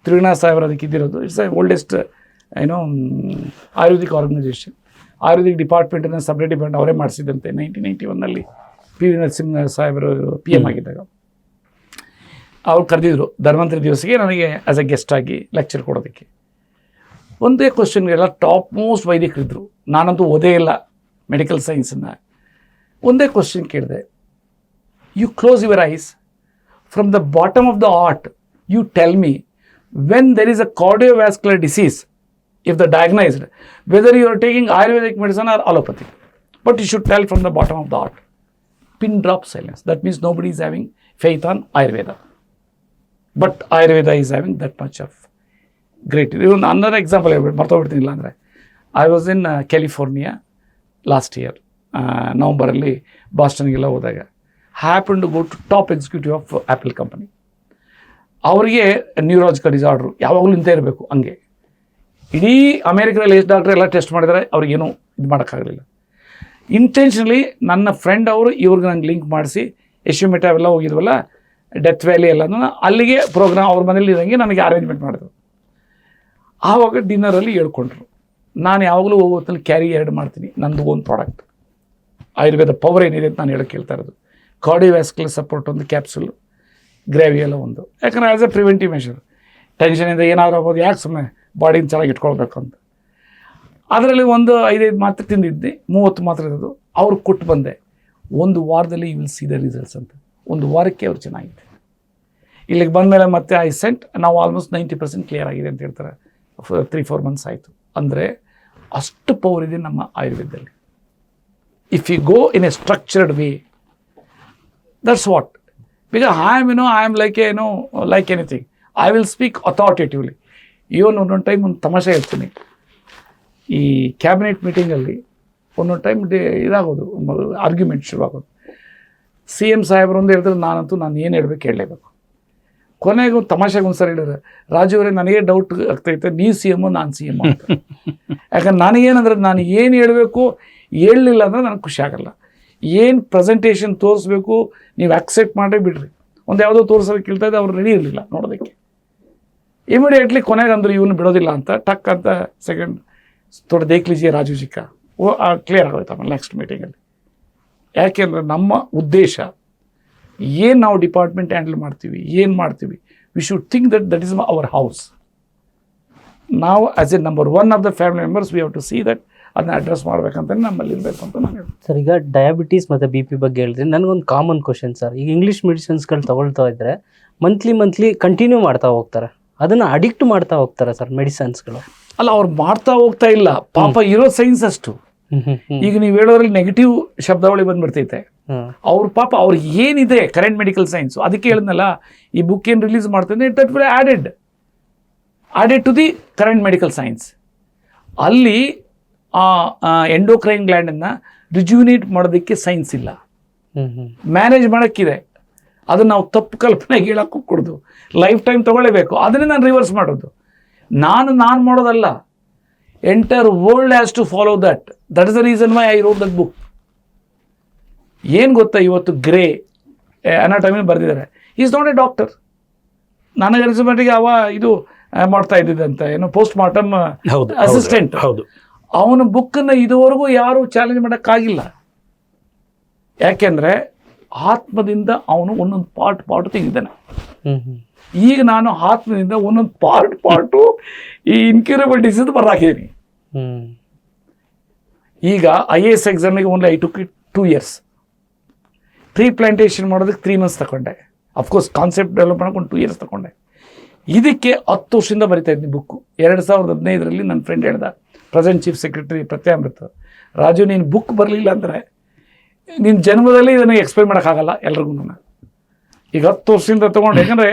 ತ್ರಿನಾಥ್ ಸಾಹೇಬ್ರು ಅದಕ್ಕೆ ಇದ್ದಿರೋದು. It's oldest ayurvedic organisation. Ayurvedic ಡಿಪಾರ್ಟ್ಮೆಂಟನ್ನು ಸಪ್ರೇಟ್ ಡಿಪಾರ್ಟ್ಮೆಂಟ್ ಅವರೇ ಮಾಡಿಸಿದಂತೆ 1991 PV ನರಸಿಂಹ ಸಾಹೇಬರು PM ಆಗಿದ್ದಾಗ. ಅವ್ರು ಕರೆದಿದ್ರು ಧನ್ವಂತರಿ ದಿವಸಕ್ಕೆ ನನಗೆ ಆ್ಯಸ್ ಎ ಗೆಸ್ಟ್ ಆಗಿ ಲೆಕ್ಚರ್ ಕೊಡೋದಕ್ಕೆ. ಒಂದೇ ಕ್ವಶನ್ಗೆಲ್ಲ ಟಾಪ್ ಮೋಸ್ಟ್ ವೈದಿಕರಿದ್ದರು. ನಾನಂತೂ ಓದೇ ಇಲ್ಲ ಮೆಡಿಕಲ್ ಸೈನ್ಸನ್ನು. ಒಂದೇ ಕ್ವಶನ್ ಕೇಳಿದೆ, you close your eyes from the bottom of the heart, you tell me when there is a cardiovascular disease, if the diagnosed, whether you are taking Ayurvedic medicine or allopathic, but you should tell from the bottom of the heart. Pin drop silence. That means nobody is having faith on Ayurveda. But Ayurveda is having that much of great. Another example, I was in California last year, November ಅಲ್ಲಿ ಬಾಸ್ಟನ್ಗೆಲ್ಲ ಹೋದಾಗ happened to go to top executive of Apple company. ಅವರಿಗೆ neurological ಡಿಸಾರ್ಡ್ರು ಯಾವಾಗಲೂ ಇಂತ ಇರಬೇಕು. ಹಂಗೆ ಇಡೀ ಅಮೇರಿಕಾದಲ್ಲಿ ಎಷ್ಟು doctor ಎಲ್ಲ ಟೆಸ್ಟ್ ಮಾಡಿದರೆ ಅವ್ರಿಗೇನು ಇದು ಮಾಡೋಕ್ಕಾಗಲಿಲ್ಲ. ಇಂಟೆನ್ಷನಲಿ ನನ್ನ ಫ್ರೆಂಡ್ ಅವರು ಇವ್ರಿಗೆ ನಂಗೆ ಲಿಂಕ್ ಮಾಡಿಸಿ ಯಶೋಮೆಟ ಅವೆಲ್ಲ ಹೋಗಿದ್ವಲ್ಲ, ಡೆತ್ ವ್ಯಾಲಿ ಎಲ್ಲನೂ ಅಲ್ಲಿಗೆ ಪ್ರೋಗ್ರಾಮ್ ಅವ್ರ ಮನೇಲಿ ಇದ್ದಂಗೆ ನನಗೆ ಅರೇಂಜ್ಮೆಂಟ್ ಮಾಡಿದ್ರು. ಆವಾಗ ಡಿನ್ನರಲ್ಲಿ ಹೇಳ್ಕೊಂಡ್ರು, ನಾನು ಯಾವಾಗಲೂ ಹೋಗೋ ಹೊತ್ತಲ್ಲಿ ಕ್ಯಾರಿ 2 ಮಾಡ್ತೀನಿ, ನಂದು ಓನ್ ಪ್ರಾಡಕ್ಟ್. ಆಯುರ್ವೇದ ಪವರ್ ಏನಿದೆ ಅಂತ ನಾನು ಹೇಳೋಕ್ಕೆ ಹೇಳ್ತಾ ಇರೋದು. ಕಾರ್ಡಿಯೋವ್ಯಾಸ್ಕ್ಯುಲರ್ ಸಪೋರ್ಟ್ ಒಂದು ಕ್ಯಾಪ್ಸುಲ್, ಗ್ರೇವಿ ಎಲ್ಲ ಒಂದು. ಯಾಕಂದರೆ ಆ್ಯಸ್ ಎ ಪ್ರಿವೆಂಟಿವ್ ಮೆಷರ್. ಟೆನ್ಷನಿಂದ ಏನಾದರೂ ಆಗ್ಬೋದು, ಯಾಕೆ ಸುಮ್ಮನೆ ಬಾಡಿನ ಚೆನ್ನಾಗಿ ಇಟ್ಕೊಳ್ಬೇಕು ಅಂತ. ಅದರಲ್ಲಿ ಒಂದು 5 ಮಾತ್ರೆ ತಿಂದಿದ್ದೆ, 30 ಮಾತ್ರೆ ಇರೋದು. ಅವ್ರಿಗೆ ಕೊಟ್ಟು ಬಂದೆ. 1 ವಾರದಲ್ಲಿ you will see the results ಅಂತ. 1 ವಾರಕ್ಕೆ ಅವ್ರು ಚೆನ್ನಾಗಿದೆ. ಇಲ್ಲಿಗೆ ಬಂದಮೇಲೆ ಮತ್ತೆ ಐ ಸೆಂಟ್, ನಾವು ಆಲ್ಮೋಸ್ಟ್ 90% ಕ್ಲಿಯರ್ ಆಗಿದೆ ಅಂತ ಹೇಳ್ತಾರೆ. 3-4 months ಆಯಿತು. ಅಂದರೆ ಅಷ್ಟು ಪವರ್ ಇದೆ ನಮ್ಮ ಆಯುರ್ವೇದದಲ್ಲಿ. If you go in a structured way, that's what. Because I am like like anything, I will speak authoritatively. Even ಒಂದೊಂದು ಟೈಮ್ ಒಂದು ತಮಾಷೆ ಹೇಳ್ತೀನಿ. ಈ ಕ್ಯಾಬಿನೆಟ್ ಮೀಟಿಂಗಲ್ಲಿ ಒಂದೊಂದು ಟೈಮ್ ಇದಾಗೋದು, ಆರ್ಗ್ಯುಮೆಂಟ್ ಶುರುವಾಗೋದು. CM ಸಾಹೇಬ್ರು ಒಂದು ಹೇಳ್ತಾರೆ, ನಾನು ಏನು ಹೇಳ್ಬೇಕು ಹೇಳಲೇಬೇಕು. ಕೊನೆಗೆ ಒಂದು ತಮಾಷೆಗೆ ಒಂದು ಸರಿ ಹೇಳಿದ್ರೆ, ರಾಜು ಅವರೇ ನನಗೆ ಡೌಟ್ ಆಗ್ತೈತೆ, ನೀವು CM ನಾನು CM ಅಂತ. ಯಾಕಂದ್ರೆ ನನಗೇನಂದ್ರೆ, ನಾನು ಏನು ಹೇಳಬೇಕು ಹೇಳಲಿಲ್ಲ ಅಂದರೆ ನನಗೆ ಖುಷಿ ಆಗಲ್ಲ. ಏನು ಪ್ರೆಸೆಂಟೇಷನ್ ತೋರಿಸ್ಬೇಕು ನೀವು ಆಕ್ಸೆಪ್ಟ್ ಮಾಡೇ ಬಿಡ್ರಿ. ಒಂದು ಯಾವುದೋ ತೋರಿಸೋದಕ್ಕೆ ಕೇಳ್ತಾ ಇದ್ದೆ, ಅವ್ರು ರೆಡಿ ಇರಲಿಲ್ಲ ನೋಡೋದಕ್ಕೆ. ಇಮಿಡಿಯೇಟ್ಲಿ ಕೊನೆಗೆ ಅಂದರು ಇವನು ಬಿಡೋದಿಲ್ಲ ಅಂತ. ಟಕ್ ಅಂತ ಸೆಕೆಂಡ್ ಥೋಡೆ ದೇಖ್ ಲೀಜಿಯೇ ರಾಜು ಜಿಕ್ಕ ಕ್ಲಿಯರ್ ಆಗೋಯ್ತು ಆಮೇಲೆ ನೆಕ್ಸ್ಟ್ ಮೀಟಿಂಗಲ್ಲಿ. ಯಾಕೆಂದರೆ ನಮ್ಮ ಉದ್ದೇಶ ಏನು ನಾವು ಡಿಪಾರ್ಟ್ಮೆಂಟ್ ಹ್ಯಾಂಡಲ್ ಮಾಡ್ತೀವಿ, ಏನು ಮಾಡ್ತೀವಿ, we should think that is our house. ನಾವು as a number 1 of the family members we have to see that ಅದನ್ನ ಅಡ್ರೆಸ್ ಮಾಡ್ಬೇಕಂತ ನಮ್ಮಲ್ಲಿ ಇರಬೇಕು ಅಂತ ನಾನು ಹೇಳ್ತೀನಿ. ಸರ್, ಈಗ ಡಯಾಬಿಟೀಸ್ ಮತ್ತು BP ಬಗ್ಗೆ ಹೇಳಿದ್ರೆ ನನಗೊಂದು ಕಾಮನ್ ಕ್ವಶನ್ ಸರ್. ಈಗ ಇಂಗ್ಲೀಷ್ ಮೆಡಿಸಿನ್ಸ್ಗಳು ತಗೊಳ್ತಾ ಇದ್ದರೆ ಮಂತ್ಲಿ ಕಂಟಿನ್ಯೂ ಮಾಡ್ತಾ ಹೋಗ್ತಾರೆ, ಅದನ್ನು ಅಡಿಕ್ಟ್ ಮಾಡ್ತಾ ಹೋಗ್ತಾರೆ ಸರ್ ಮೆಡಿಸನ್ಸ್ಗಳು. ಅಲ್ಲ, ಅವ್ರು ಮಾಡ್ತಾ ಹೋಗ್ತಾ ಇಲ್ಲ ಪಾಪ, ಇರೋ ಸೈನ್ಸ್ ಅಷ್ಟು. ಈಗ ನೀವು ಹೇಳೋದ್ರಲ್ಲಿ ನೆಗೆಟಿವ್ ಶಬ್ದಾವಳಿ ಬಂದ್ಬಿಡ್ತೈತೆ. ಅವ್ರ ಪಾಪ ಅವ್ರಿಗೆ ಏನಿದೆ ಕರೆಂಟ್ ಮೆಡಿಕಲ್ ಸೈನ್ಸ್, ಅದಕ್ಕೆ ಹೇಳಿದ್ನಲ್ಲ ಈ ಬುಕ್ ಏನು ರಿಲೀಸ್ ಮಾಡ್ತೇನೆ, that will added to the current medical science. ಅಲ್ಲಿ ಎಂಡೋಕ್ರೈನ್ ಗ್ಲ್ಯಾಂಡನ್ನು ರಿಜ್ಯೂನೇಟ್ ಮಾಡೋದಕ್ಕೆ ಸೈನ್ಸ್ ಇಲ್ಲ, ಮ್ಯಾನೇಜ್ ಮಾಡೋಕ್ಕಿದೆ. ಅದನ್ನು ನಾವು ತಪ್ಪು ಕಲ್ಪನೆಗೆ ಹೇಳಕ್ಕೆ ಹೋಗ್ಕೊಡ್ದು, ಲೈಫ್ ಟೈಮ್ ತೊಗೊಳ್ಳೇಬೇಕು. ಅದನ್ನೇ ನಾನು ರಿವರ್ಸ್ ಮಾಡೋದು. ನಾನು ಮಾಡೋದಲ್ಲ, entire world has to follow that. That is the reason why I wrote that book. ಏನು ಗೊತ್ತಾ, ಇವತ್ತು ಗ್ರೇ ಅನಾಟಮಿಯಲ್ಲಿ ಬರೆದಿದ್ದಾರೆ. Is not a doctor. ನನಗನ್ನಿಸೋ ಮಟ್ಟಿಗೆ ಇದು ಮಾಡ್ತಾ ಇದ್ದಿದ್ದಂತ ಏನು ಪೋಸ್ಟ್ ಮಾರ್ಟಮ್ ಅಸಿಸ್ಟೆಂಟ್. ಹೌದು. ಅವನ ಬುಕ್ಕನ್ನು ಇದುವರೆಗೂ ಯಾರು ಚಾಲೆಂಜ್ ಮಾಡೋಕ್ಕಾಗಿಲ್ಲ. ಯಾಕೆಂದರೆ ಆತ್ಮದಿಂದ ಅವನು ಒಂದೊಂದು ಪಾರ್ಟ್ ತೆಗೆದಿದ್ದಾನೆ. ಈಗ ನಾನು ಆತ್ಮದಿಂದ ಒಂದೊಂದು ಪಾರ್ಟು ಈ ಇನ್ಕ್ಯೂರಬಲ್ ಡಿಸೀಸ್ ಬರಾಕಿದ್ದೀನಿ. ಈಗ IAS ಎಕ್ಸಾಮಿಗೆ only I took it 2 years. Plantation ಮಾಡೋದಕ್ಕೆ 3 months ತಗೊಂಡೆ. ಅಫ್ಕೋರ್ಸ್ ಕಾನ್ಸೆಪ್ಟ್ ಡೆವಲಪ್ ಮಾಡ್ಕೊಂಡು 2 years ತಗೊಂಡೆ. ಇದಕ್ಕೆ 10 ವರ್ಷದಿಂದ ಬರಿತಾ ಇದ್ದೀನಿ ಬುಕ್ಕು. 2015 ನನ್ನ ಫ್ರೆಂಡ್ ಹೇಳ್ದ, ಪ್ರೆಸೆಂಟ್ ಚೀಫ್ ಸೆಕ್ರೆಟರಿ ಪ್ರತ್ಯಾಮೃತ, ರಾಜು ನೀನು ಬುಕ್ ಬರಲಿಲ್ಲ ಅಂದರೆ ನಿನ್ನ ಜನ್ಮದಲ್ಲಿ ಇದನ್ನು ಎಕ್ಸ್ಪ್ಲೈನ್ ಮಾಡೋಕ್ಕಾಗಲ್ಲ ಎಲ್ರಿಗೂ. ಈಗ 10 ವರ್ಷದಿಂದ ತೊಗೊಂಡು, ಯಾಕಂದರೆ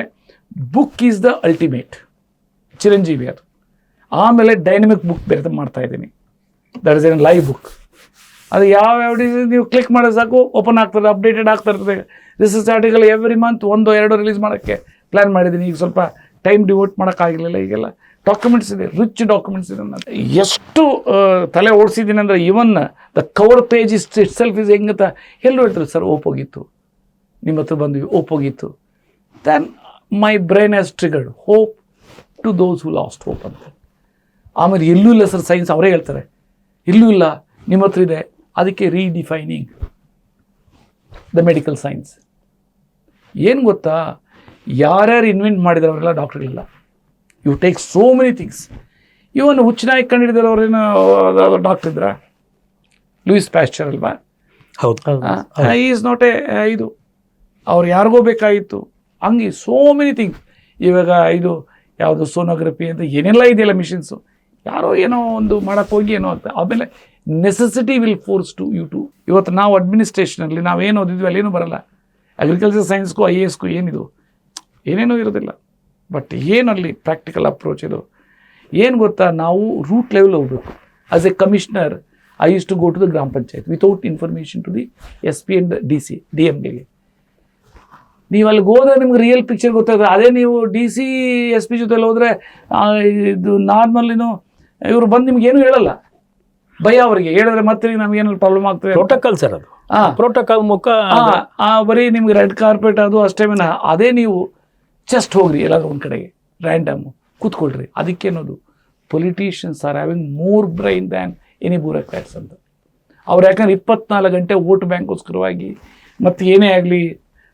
book is the ultimate. Chiranjeevi ಅದು. ಆಮೇಲೆ ಡೈನಮಿಕ್ ಬುಕ್ ಬೇರೆ ಮಾಡ್ತಾ ಇದ್ದೀನಿ. That is N live book. ಅದು ಯಾವ ಡಿಸೀಸ್ ನೀವು ಕ್ಲಿಕ್ ಮಾಡೋದು ಸಾಕು ಓಪನ್ ಆಗ್ತದೆ, ಅಪ್ಡೇಟೆಡ್ ಆಗ್ತಾ ಇರ್ತದೆ. Research article every month 1-2 release ಮಾಡೋಕ್ಕೆ ಪ್ಲ್ಯಾನ್ ಮಾಡಿದ್ದೀನಿ. ಈಗ ಸ್ವಲ್ಪ ಟೈಮ್ ಡಿವೋಟ್ ಮಾಡೋಕ್ಕಾಗಿರಲಿಲ್ಲ. ಈಗೆಲ್ಲ ಡಾಕ್ಯುಮೆಂಟ್ಸ್ ಇದೆ, ರಿಚ್ ಡಾಕ್ಯುಮೆಂಟ್ಸ್ ಇದೆ. ನಾನು ಎಷ್ಟು ತಲೆ ಓಡಿಸಿದ್ದೀನಿ ಅಂದರೆ, even the cover page itself is ಹೆಂಗಂತ ಎಲ್ಲರೂ ಹೇಳ್ತಾರೆ, ಸರ್ ಓಪೋಗಿತ್ತು, ನಿಮ್ಮ ಹತ್ರ ಬಂದ್ವಿ ಓಪೋಗಿತ್ತು. Then my brain has triggered hope to those who lost hope ಅಂತ. ಆಮೇಲೆ ಎಲ್ಲೂ ಇಲ್ಲ ಸರ್ ಸೈನ್ಸ್, ಅವರೇ ಹೇಳ್ತಾರೆ ಎಲ್ಲೂ ಇಲ್ಲ, ನಿಮ್ಮ ಹತ್ರ ಇದೆ. ಅದಕ್ಕೆ ರೀಡಿಫೈನಿಂಗ್ ದ ಮೆಡಿಕಲ್ ಸೈನ್ಸ್. ಏನು ಗೊತ್ತಾ, ಯಾರ್ಯಾರು ಇನ್ವೆಂಟ್ ಮಾಡಿದಾರೆ ಅವರೆಲ್ಲ ಡಾಕ್ಟರ್ಗಳಿಲ್ಲ. You take so many things. ಇವನು ಹುಚ್ಚನಾಗಿ ಕಂಡು ಅವ್ರೇನು ಡಾಕ್ಟರ್ ಇದ್ರ, ಲೂಯಿಸ್ ಪ್ಯಾಶ್ಚರ್ ಅಲ್ವಾ? ಹೌದು. ಈಸ್ ನಾಟ್ ಇದು ಅವ್ರು ಯಾರಿಗೋ ಬೇಕಾಗಿತ್ತು. ಹಂಗೆ ಸೋ ಮೆನಿ ಥಿಂಗ್ಸ್. ಇವಾಗ ಇದು ಯಾವುದು ಸೋನೋಗ್ರಫಿ ಅಂತ ಏನೆಲ್ಲ ಇದೆಯಲ್ಲ ಮಿಷಿನ್ಸು, ಯಾರೋ ಏನೋ ಒಂದು ಮಾಡೋಕ್ಕೆ ಹೋಗಿ ಏನೋ ಅಂತ. ಆಮೇಲೆ necessity will force to you to. ಇವತ್ತು ನಾವು ಅಡ್ಮಿನಿಸ್ಟ್ರೇಷನಲ್ಲಿ ನಾವೇನು ಓದಿದ್ವಿ ಅಲ್ಲೇನೂ ಬರಲ್ಲ. ಅಗ್ರಿಕಲ್ಚರ್ ಸೈನ್ಸ್ಗೂ IASಗೂ ಏನಿದು ಏನೇನೂ ಇರೋದಿಲ್ಲ. ಬಟ್ ಏನಲ್ಲಿ ಪ್ರಾಕ್ಟಿಕಲ್ ಅಪ್ರೋಚ್ ಇದು. ಏನು ಗೊತ್ತಾ, ನಾವು ರೂಟ್ ಲೆವೆಲ್ ಹೋಗ್ಬೇಕು. As a commissioner I use to go to the ಗ್ರಾಮ panchayat without information to the SP and DMಗೆ. ನೀವು ಅಲ್ಲಿಗೆ ಹೋದ್ರೆ ನಿಮ್ಗೆ ರಿಯಲ್ ಪಿಕ್ಚರ್ ಗೊತ್ತಾಗುತ್ತೆ. ಅದೇ ನೀವು DC SP ಜೊತೆಲಿ ಹೋದರೆ ಇದು ನಾರ್ಮಲಿನೂ ಇವರು ಬಂದು ನಿಮ್ಗೇನು ಹೇಳಲ್ಲ, ಭಯ ಅವರಿಗೆ. ಹೇಳಿದ್ರೆ ಮತ್ತೆ ನಮಗೇನಾದ್ರು ಪ್ರಾಬ್ಲಮ್ ಆಗ್ತದೆ. ಪ್ರೋಟೋಕಾಲ್ ಸರ್ ಅದು. ಪ್ರೋಟೋಕಾಲ್ ಮುಖ ಬರೀ ನಿಮ್ಗೆ ರೆಡ್ ಕಾರ್ಪೆಟ್ ಅದು ಅಷ್ಟೇ. ಅದೇ ನೀವು ಜಸ್ಟ್ ಹೋಗ್ರಿ ಎಲ್ಲಾದ್ರೂ ಒಂದು ಕಡೆಗೆ ರ್ಯಾಂಡಮ್ ಕೂತ್ಕೊಳ್ರಿ. ಅದಕ್ಕೇನೋದು politicians are having more brain than any bureaucrats ಅಂತ. ಅವ್ರು ಯಾಕಂದ್ರೆ 24 ಗಂಟೆ ವೋಟ್ ಬ್ಯಾಂಕ್ಗೋಸ್ಕರವಾಗಿ ಮತ್ತು ಏನೇ ಆಗಲಿ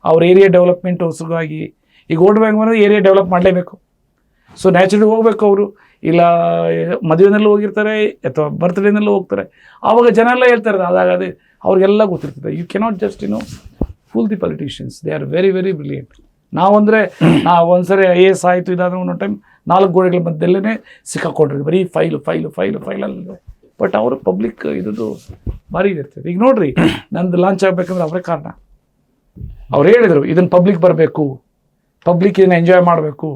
ಅವ್ರ ಏರಿಯಾ ಡೆವಲಪ್ಮೆಂಟ್ಗೋಸ್ಕರವಾಗಿ. ಈಗ ವೋಟ್ ಬ್ಯಾಂಕ್ ಬಂದರೆ ಏರಿಯಾ ಡೆವಲಪ್ ಮಾಡಲೇಬೇಕು. ಸೊ ನ್ಯಾಚುರಲಿ ಹೋಗ್ಬೇಕು ಅವರು. ಇಲ್ಲ ಮದುವೆನಲ್ಲೂ ಹೋಗಿರ್ತಾರೆ ಅಥವಾ ಬರ್ತ್ಡೇನಲ್ಲೂ ಹೋಗ್ತಾರೆ. ಆವಾಗ ಜನ ಎಲ್ಲ ಹೇಳ್ತಾರೆ, ಅದಾಗದೆ ಅವ್ರಿಗೆಲ್ಲ ಗೊತ್ತಿರ್ತದೆ. You cannot just fool the politicians. They are very very brilliant. ನಾವಂದರೆ ನಾವು ಒಂದ್ಸರಿ IAS ಆಯಿತು, ಇದಾದರೆ ಒಂದೊಂದು ಟೈಮ್ 4 ಗೋಡೆಗಳ ಮಧ್ಯದಲ್ಲೇ ಸಿಕ್ಕಾಕೊಂಡ್ರಿ, ಬರೀ ಫೈಲಲ್ಲಿ. ಬಟ್ ಅವರು ಪಬ್ಲಿಕ್ ಇದ್ದು ಭಾರಿ ಇರ್ತದೆ. ಈಗ ನೋಡ್ರಿ, ನಂದು ಲಾಂಚ್ ಆಗಬೇಕಂದ್ರೆ ಅವರೇ ಕಾರಣ. ಅವ್ರು ಹೇಳಿದರು ಇದನ್ನು ಪಬ್ಲಿಕ್ ಬರಬೇಕು, ಪಬ್ಲಿಕ್ ಇದನ್ನು ಎಂಜಾಯ್ ಮಾಡಬೇಕು.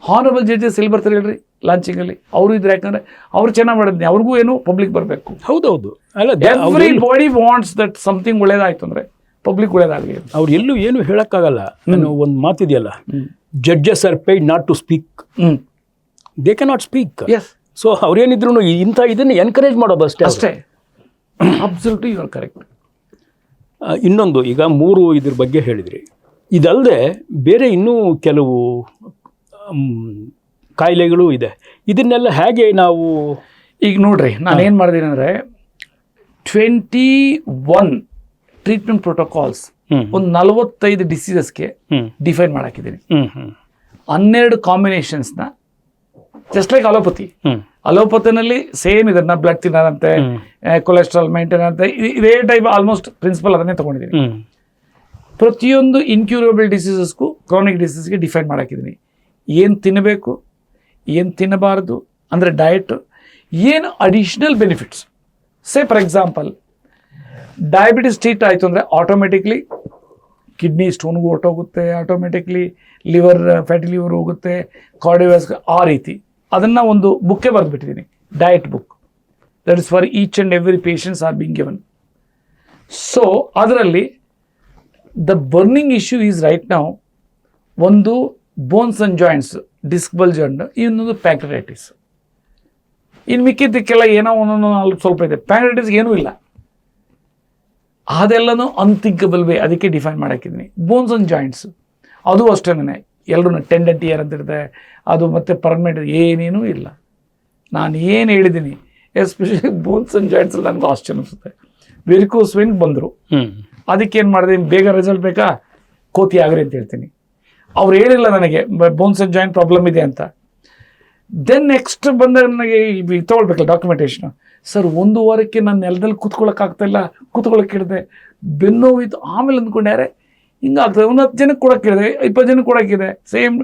ಹಾನರಬಲ್ ಜಡ್ಜಸ್ ಎಲ್ಲಿ ಬರ್ತಾರೆ ಹೇಳ್ರಿ ಲಾಂಚಿಂಗಲ್ಲಿ? ಅವರು ಇದ್ರೆ, ಯಾಕಂದರೆ ಅವ್ರು ಚೆನ್ನಾಗಿ ಮಾಡಿದ್ನಿ, ಅವ್ರಿಗೂ ಏನು ಪಬ್ಲಿಕ್ ಬರಬೇಕು. ಹೌದೌದು. ಅಲ್ಲ, every body wants that something ಒಳ್ಳೇದಾಯ್ತು ಅಂದರೆ ಪಬ್ಲಿಕ್ ಒಳ್ಳೇದಾಗಲಿ. ಅವ್ರು ಎಲ್ಲೂ ಏನು ಹೇಳೋಕ್ಕಾಗಲ್ಲ. ನಾನು ಒಂದು ಮಾತಿದೆಯಲ್ಲ, judges are paid not to speak, they cannot speak. Yes. So ಅವ್ರೇನಿದ್ರು ಇಂಥ ಇದನ್ನು ಎನ್ಕರೇಜ್ ಮಾಡೋದು ಅಷ್ಟೇ. Absolutely you are correct. ಇನ್ನೊಂದು, ಈಗ 3 ಇದ್ರ ಬಗ್ಗೆ ಹೇಳಿದ್ರಿ. ಇದಲ್ಲದೆ ಬೇರೆ ಇನ್ನೂ ಕೆಲವು ಕಾಯಿಲೆಗಳು ಇದೆ. ಇದನ್ನೆಲ್ಲ ಹೇಗೆ ನಾವು ಈಗ ನೋಡ್ರಿ, ನಾನು ಏನು ಮಾಡಿದ್ದೀನಿ ಅಂದರೆ 21 ಟ್ರೀಟ್ಮೆಂಟ್ ಪ್ರೋಟೋಕಾಲ್ಸ್ ಒಂದು 45 ಡಿಸೀಸಸ್ಗೆ ಡಿಫೈನ್ ಮಾಡಾಕಿದ್ದೀನಿ. 12 ಕಾಂಬಿನೇಷನ್ಸ್ನ, ಜಸ್ಟ್ ಲೈಕ್ ಅಲೋಪತಿ. ಅಲೋಪತಿನಲ್ಲಿ ಸೇಮ್ ಇದನ್ನ ಬ್ಲಡ್ ತಿನ್ನರಂತೆ, ಕೊಲೆಸ್ಟ್ರಾಲ್ ಮೈಂಟೈನ್ ಅಂತ, ಇದೇ ಟೈಪ್ ಆಲ್ಮೋಸ್ಟ್ ಪ್ರಿನ್ಸಿಪಲ್ ಅದನ್ನೇ ತೊಗೊಂಡಿದ್ದೀನಿ. ಪ್ರತಿಯೊಂದು ಇನ್ಕ್ಯೂರಬಲ್ ಡಿಸೀಸಸ್ಗೂ ಕ್ರಾನಿಕ್ ಡಿಸೀಸ್ಗೆ ಡಿಫೈನ್ ಮಾಡಾಕಿದ್ದೀನಿ. ಏನು ತಿನ್ನಬೇಕು, ಏನು ತಿನ್ನಬಾರ್ದು, ಅಂದರೆ ಡಯಟ್, ಏನು additional benefits. Say for example, diabetes treat ಆಯಿತು ಅಂದರೆ ಆಟೋಮೆಟಿಕ್ಲಿ ಕಿಡ್ನಿ ಸ್ಟೋನ್ಗೂ ಹೊರಟೋಗುತ್ತೆ, ಆಟೋಮೆಟಿಕ್ಲಿ ಲಿವರ್ ಫ್ಯಾಟಿ ಲಿವರ್ ಹೋಗುತ್ತೆ, ಕಾರ್ಡಿಯೋವ್ಯಾಸ್ಕ್ಯುಲರ್, ಆ ರೀತಿ ಅದನ್ನು ಒಂದು ಬುಕ್ಕೇ ಬರೆದುಬಿಟ್ಟಿದ್ದೀನಿ, diet book. That is for each and every patients are being given. So ಅದರಲ್ಲಿ the burning issue is right ನಾವು ಒಂದು bones and joints disc bulge and ಇನ್ನೊಂದು ಪ್ಯಾಂಕ್ರಟೈಟಿಸ್. ಇನ್ನು ಮಿಕ್ಕಿದ್ದಕ್ಕೆಲ್ಲ ಏನೋ ಒಂದೊಂದು ಅಲ್ಲಿ ಸ್ವಲ್ಪ ಇದೆ. ಪ್ಯಾಂಕ್ರಟೈಟಿಸ್ಗೆ ಏನೂ ಇಲ್ಲ, ಅದೆಲ್ಲನೂ ಅನ್ಥಿಂಕಬಲ್ ವೇ, ಅದಕ್ಕೆ ಡಿಫೈನ್ ಮಾಡಾಕಿದ್ದೀನಿ. ಬೋನ್ಸ್ ಆ್ಯಂಡ್ ಜಾಯಿಂಟ್ಸ್ ಅದು ಅಷ್ಟೇನೆ, ಎಲ್ಲರೂ ಟೆಂಡೆಂಟ್ ಇಯರ್ ಅಂತ ಇರುತ್ತೆ, ಅದು ಮತ್ತೆ ಪರ್ಮನೆಂಟ್ ಏನೇನೂ ಇಲ್ಲ. ನಾನು ಏನು ಹೇಳಿದ್ದೀನಿ ಎಸ್ಪೆಷಲಿ ಬೋನ್ಸ್ ಆ್ಯಂಡ್ ಜಾಯಿಂಟ್ಸ್ ನನಗೆ ಆಶ್ಚರ್ಯ ಅನಿಸುತ್ತೆ. ವೆರಿಕೋಸ್ ವೇನ್ ಬಂದರು, ಅದಕ್ಕೇನು ಮಾಡಿದೆ, ಬೇಗ ರಿಸಲ್ಟ್ ಬೇಕಾ, ಕೋತಿ ಆಗ್ರಿ ಅಂತ ಹೇಳ್ತೀನಿ. ಅವ್ರು ಹೇಳಿಲ್ಲ ನನಗೆ ಬೋನ್ಸ್ ಆ್ಯಂಡ್ ಜಾಯಿಂಟ್ ಪ್ರಾಬ್ಲಮ್ ಇದೆ ಅಂತ. ದೆನ್ ನೆಕ್ಸ್ಟ್ ಬಂದಾಗ ನನಗೆ ತೊಗೊಳ್ಬೇಕಲ್ಲ ಡಾಕ್ಯುಮೆಂಟೇಶನ್. ಸರ್ 1 ವಾರಕ್ಕೆ ನಾನು ನೆಲದಲ್ಲಿ ಕೂತ್ಕೊಳ್ಳೋಕ್ಕಾಗ್ತಾಯಿಲ್ಲ, ಕೂತ್ಕೊಳ್ಳೋಕೆ ಹಿಡಿದೆ, ಬೆನ್ನೋವಿತ್ತು. ಆಮೇಲೆ ಅಂದ್ಕೊಂಡ್ಯಾರೆ ಹಿಂಗಾಗ್ತದೆ, 10 ಜನಕ್ಕೆ ಕೊಡೋಕ್ಕಿದೆ, 20 ಜನಕ್ಕೆ ಕೊಡೋಕ್ಕಿದೆ ಸೇಮ್.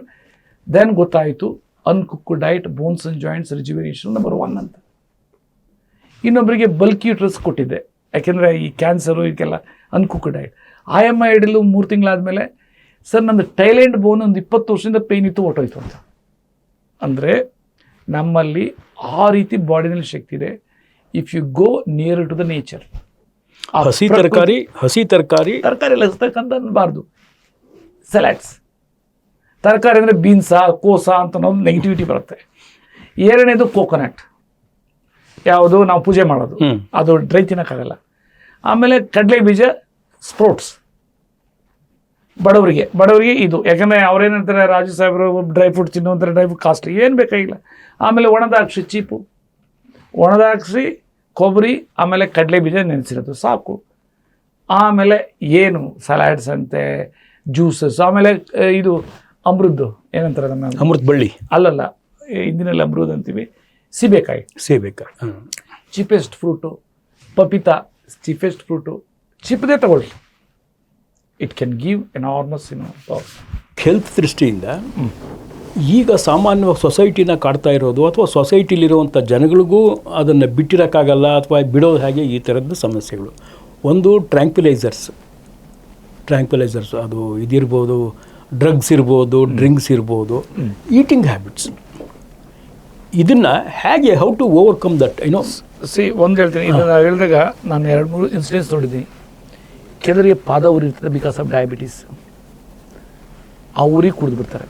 ದೆನ್ ಗೊತ್ತಾಯಿತು uncooked diet bones and joints rejuvenation number 1 ಅಂತ. ಇನ್ನೊಬ್ಬರಿಗೆ ಬಲ್ಕ್ ಯೂಟ್ರಸ್ ಕೊಟ್ಟಿದ್ದೆ, ಯಾಕೆಂದರೆ ಈ ಕ್ಯಾನ್ಸರು ಇದಕ್ಕೆಲ್ಲ ಅನ್ಕುಕ್ಡ್ ಡಯಟ್. IMI ಹಿಡಿಲು 3 ತಿಂಗಳಾದಮೇಲೆ ಸರ್ ನಂದು ಟೈಲೆಂಟ್ ಬೋನ್ ಒಂದು 20 ವರ್ಷದಿಂದ ಪೇಯ್ನ್ ಇತ್ತು, ಹೊಟ್ಟೋಯ್ತು ಅಂತ. ಅಂದರೆ ನಮ್ಮಲ್ಲಿ ಆ ರೀತಿ ಬಾಡಿನಲ್ಲಿ ಶಕ್ತಿ ಇದೆ. If you go near to the nature. ಹಸಿ ತರಕಾರಿ ಎಲ್ಲ ಹಸ್ತಕ್ಕಂತ ಅನ್ಬಾರ್ದು. ಸಲಾಡ್ಸ್ ತರಕಾರಿ ಅಂದರೆ ಬೀನ್ಸಾ ಕೋಸಾ ಅಂತ ಅನ್ನೋದು ನೆಗೆಟಿವಿಟಿ ಬರುತ್ತೆ. ಎರಡನೇದು ಕೋಕೋನಟ್, ಯಾವುದು ನಾವು ಪೂಜೆ ಮಾಡೋದು, ಅದು ಡ್ರೈ ತಿನ್ನೋಕ್ಕಾಗಲ್ಲ. ಆಮೇಲೆ ಕಡಲೆ ಬೀಜ ಸ್ಪ್ರೋಟ್ಸ್, ಬಡವರಿಗೆ ಇದು, ಯಾಕಂದರೆ ಅವ್ರೇನಂತಾರೆ ರಾಜು ಸಾಹೇಬರು ಡ್ರೈ ಫ್ರೂಟ್ ತಿನ್ನುವಂತಾರೆ, ಡ್ರೈ ಫ್ರೂಟ್ ಕಾಸ್ಟ್ಲಿ, ಏನು ಬೇಕಾಗಿಲ್ಲ. ಆಮೇಲೆ ಒಣದಾಕ್ಷಿ ಚೀಪು, ಒಣದಾಕ್ಷಿ ಕೊಬ್ಬರಿ, ಆಮೇಲೆ ಕಡಲೆ ಬೀಜ ನೆನೆಸಿರೋದು ಸಾಕು. ಆಮೇಲೆ ಏನು ಸಲಾಡ್ಸ್ ಅಂತೆ, ಜ್ಯೂಸಸ್, ಆಮೇಲೆ ಇದು ಅಮೃದ್ದು ಏನಂತಾರೆ ನಮ್ಮ ಅಮೃತ ಬಳ್ಳಿ ಅಲ್ಲಲ್ಲ, ಹಿಂದಿನಲ್ಲಿ ಅಮೃದ್ ಅಂತೀವಿ, ಸೀಬೆಕಾಯಿ ಚೀಪೆಸ್ಟ್ ಫ್ರೂಟು, ಪಪಿತಾ ಚೀಪೆಸ್ಟ್ ಫ್ರೂಟು, ಚಿಪ್ಪದೇ ತಗೊಳ್ಳಿ. It can give enormous power. Health ದೃಷ್ಟಿಯಿಂದ ಈಗ ಸಾಮಾನ್ಯವಾಗಿ ಸೊಸೈಟಿನ ಕಾಡ್ತಾ ಇರೋದು, ಅಥವಾ ಸೊಸೈಟಿಲಿರುವಂಥ ಜನಗಳಿಗೂ ಅದನ್ನು ಬಿಟ್ಟಿರೋಕ್ಕಾಗಲ್ಲ ಅಥವಾ ಬಿಡೋದು ಹೇಗೆ, ಈ ಥರದ್ದು ಸಮಸ್ಯೆಗಳು. ಒಂದು ಟ್ರ್ಯಾಂಕ್ವಿಲೈಸರ್ಸ್, ಅದು ಇದಿರ್ಬೋದು, ಡ್ರಗ್ಸ್ ಇರ್ಬೋದು, ಡ್ರಿಂಕ್ಸ್ ಇರ್ಬೋದು, ಈಟಿಂಗ್ ಹ್ಯಾಬಿಟ್ಸ್, ಇದನ್ನು ಹೇಗೆ ಹೌ ಟು ಓವರ್ಕಮ್ ದಟ್ ಒಂದು ಹೇಳ್ತೀನಿ. ಇದನ್ನು ಹೇಳಿದಾಗ ನಾನು 2-3 ಇನ್ಸಿಡೆನ್ಸ್ ನೋಡಿದ್ದೀನಿ. ಕೆಲವರಿಗೆ ಪಾದ ಉರಿರ್ತದೆ ಬಿಕಾಸ್ ಆಫ್ ಡಯಾಬಿಟೀಸ್, ಆ ಊರಿಗೆ ಕುಡಿದು ಬಿಡ್ತಾರೆ.